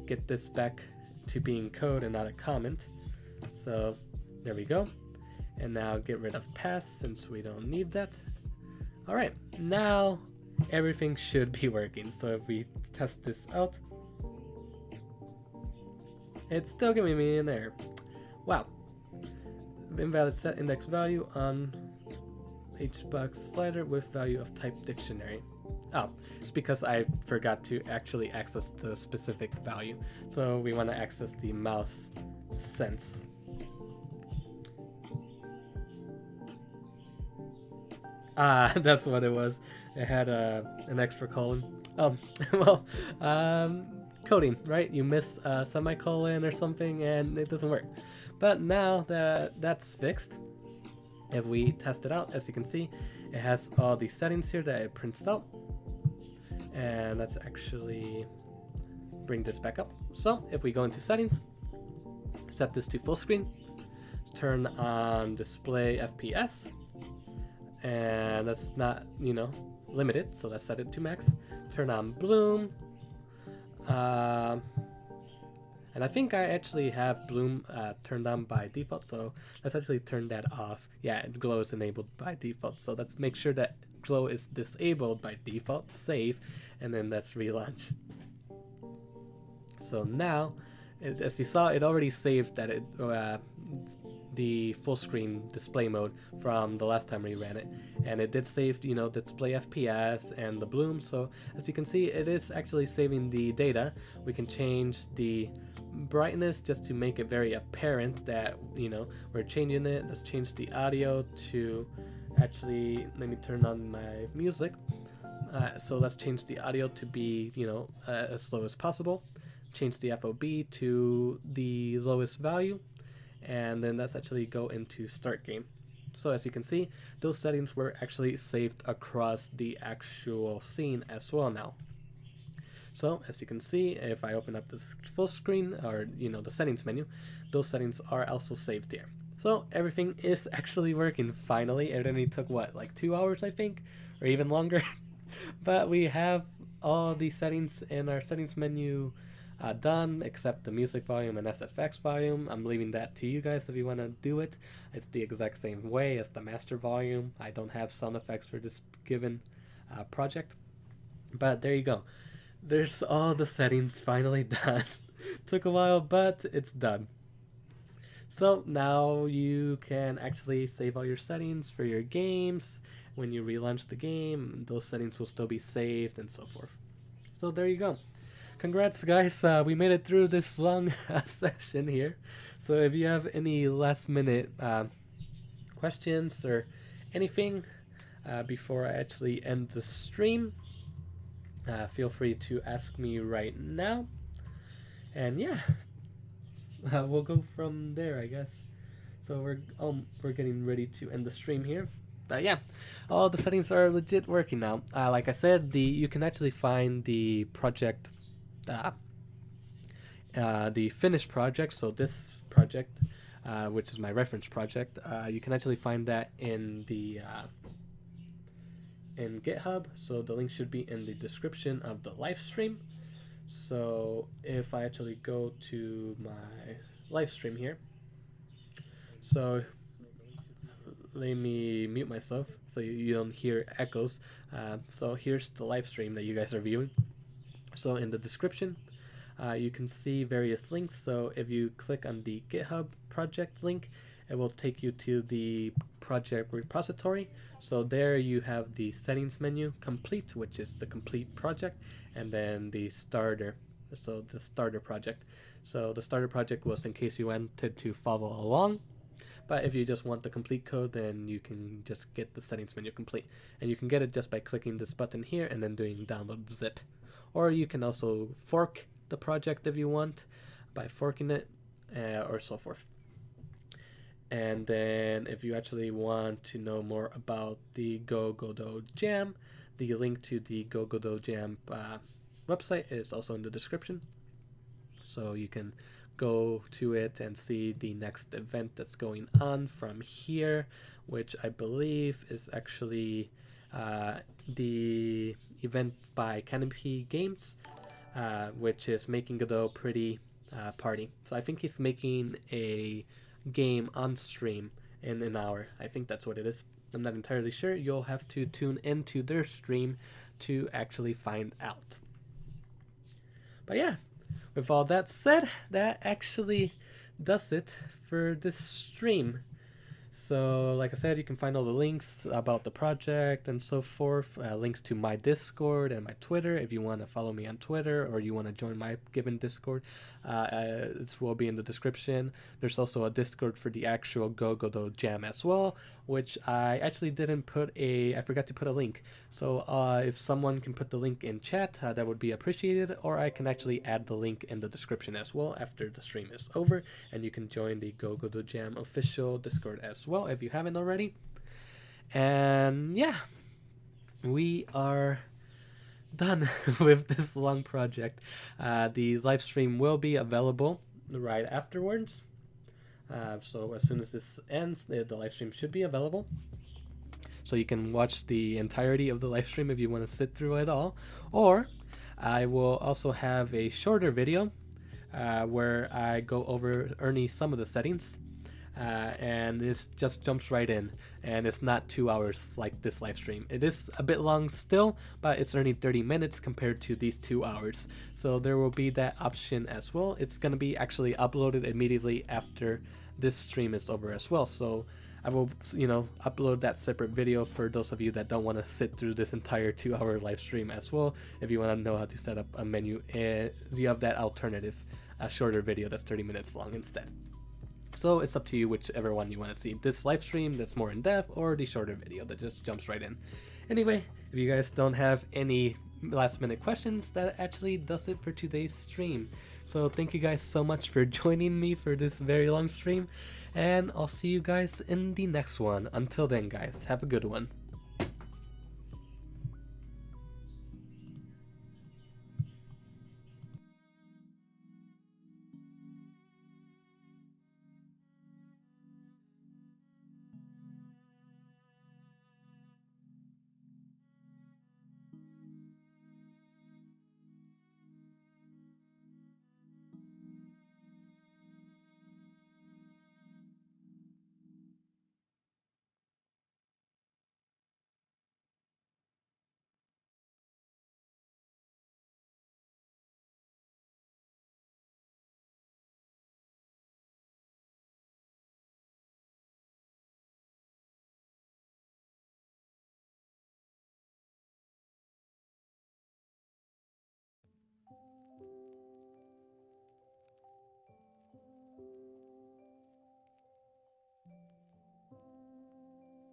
get this back to being code and not a comment. So there we go. And now get rid of pass since we don't need that. All right, now everything should be working. So if we test this out, it's still giving me an error. Wow. Invalid set index value on Hfps Slider with value of type dictionary. Oh, it's because I forgot to actually access the specific value. So we want to access the mouse sense. Ah, that's what it was. It had an extra colon. Well, coding, right? You miss a semicolon or something and it doesn't work. But now that that's fixed, if we test it out, as you can see, it has all the settings here that it prints out. And let's actually bring this back up. So if we go into settings, set this to full screen, turn on display FPS, and that's not, limited, so let's set it to max. Turn on bloom, and I think I actually have bloom turned on by default, so let's actually turn that off. Yeah, glow is enabled by default, so let's make sure that glow is disabled by default, save, and then let's relaunch. So now, as you saw, it already saved that the full screen display mode from the last time we ran it, and it did save, you know, display FPS and the bloom. So as you can see, it is actually saving the data. We can change the brightness just to make it very apparent that, you know, we're changing it. Let's change the audio to, actually, let me turn on my music. So let's change the audio to be, you know, as low as possible. Change the FOB to the lowest value, and then let's actually go into start game. So as you can see, those settings were actually saved across the actual scene as well now. So as you can see, if I open up this full screen, or, you know, the settings menu, those settings are also saved here. So everything is actually working finally. It only took what, like 2 hours, I think, or even longer. But we have all the settings in our settings menu done, except the music volume and SFX volume. I'm leaving that to you guys if you want to do it. It's the exact same way as the master volume. I don't have sound effects for this given project, but there you go. There's all the settings finally done. Took a while, but it's done. So now you can actually save all your settings for your games. When you relaunch the game, those settings will still be saved and so forth. So there you go. Congrats, guys. We made it through this long session here. So if you have any last minute questions or anything before I actually end the stream, feel free to ask me right now. And yeah, we'll go from there, I guess. So we're getting ready to end the stream here. But yeah, all the settings are legit working now. Like I said, you can actually find the project, the finished project. So this project, which is my reference project, you can actually find that in the in GitHub. So the link should be in the description of the live stream. So if I actually go to my live stream here, so let me mute myself so you don't hear echoes. So here's the live stream that you guys are viewing. So in the description, you can see various links. So if you click on the GitHub project link, it will take you to the project repository. So there you have the settings menu complete, which is the complete project, and then the starter, so the starter project. So the starter project was in case you wanted to follow along. But if you just want the complete code, then you can just get the settings menu complete. And you can get it just by clicking this button here and then doing download zip. Or you can also fork the project if you want by forking it, or so forth. And then if you actually want to know more about the GoGodotJam, the link to the GoGodotJam website is also in the description. So you can go to it and see the next event that's going on from here, which I believe is actually the event by Canopy Games, which is making Godot pretty party. So I think he's making a game on stream in an hour. I think that's what it is. I'm not entirely sure. You'll have to tune into their stream to actually find out. But yeah, with all that said, that actually does it for this stream. So like I said, you can find all the links about the project and so forth, links to my Discord and my Twitter if you want to follow me on Twitter or you want to join my given Discord. It will be in the description. There's also a Discord for the actual GoGodotJam as well, which I actually didn't put I forgot to put a link. So if someone can put the link in chat, that would be appreciated, or I can actually add the link in the description as well after the stream is over, and you can join the GoGodotJam official Discord as well if you haven't already. And yeah, we are done with this long project. The live stream will be available right afterwards. So as soon as this ends, the live stream should be available. So you can watch the entirety of the live stream if you want to sit through it all. Or I will also have a shorter video where I go over only some of the settings. And this just jumps right in, and it's not 2 hours like this live stream. It is a bit long still, but it's only 30 minutes compared to these 2 hours. So there will be that option as well. It's going to be actually uploaded immediately after this stream is over as well. So I will, upload that separate video for those of you that don't want to sit through this entire 2-hour live stream as well. If you want to know how to set up a menu, you have that alternative, a shorter video that's 30 minutes long instead. So it's up to you whichever one you want to see. This live stream that's more in depth, or the shorter video that just jumps right in. Anyway, if you guys don't have any last minute questions, that actually does it for today's stream. So thank you guys so much for joining me for this very long stream, and I'll see you guys in the next one. Until then guys, have a good one.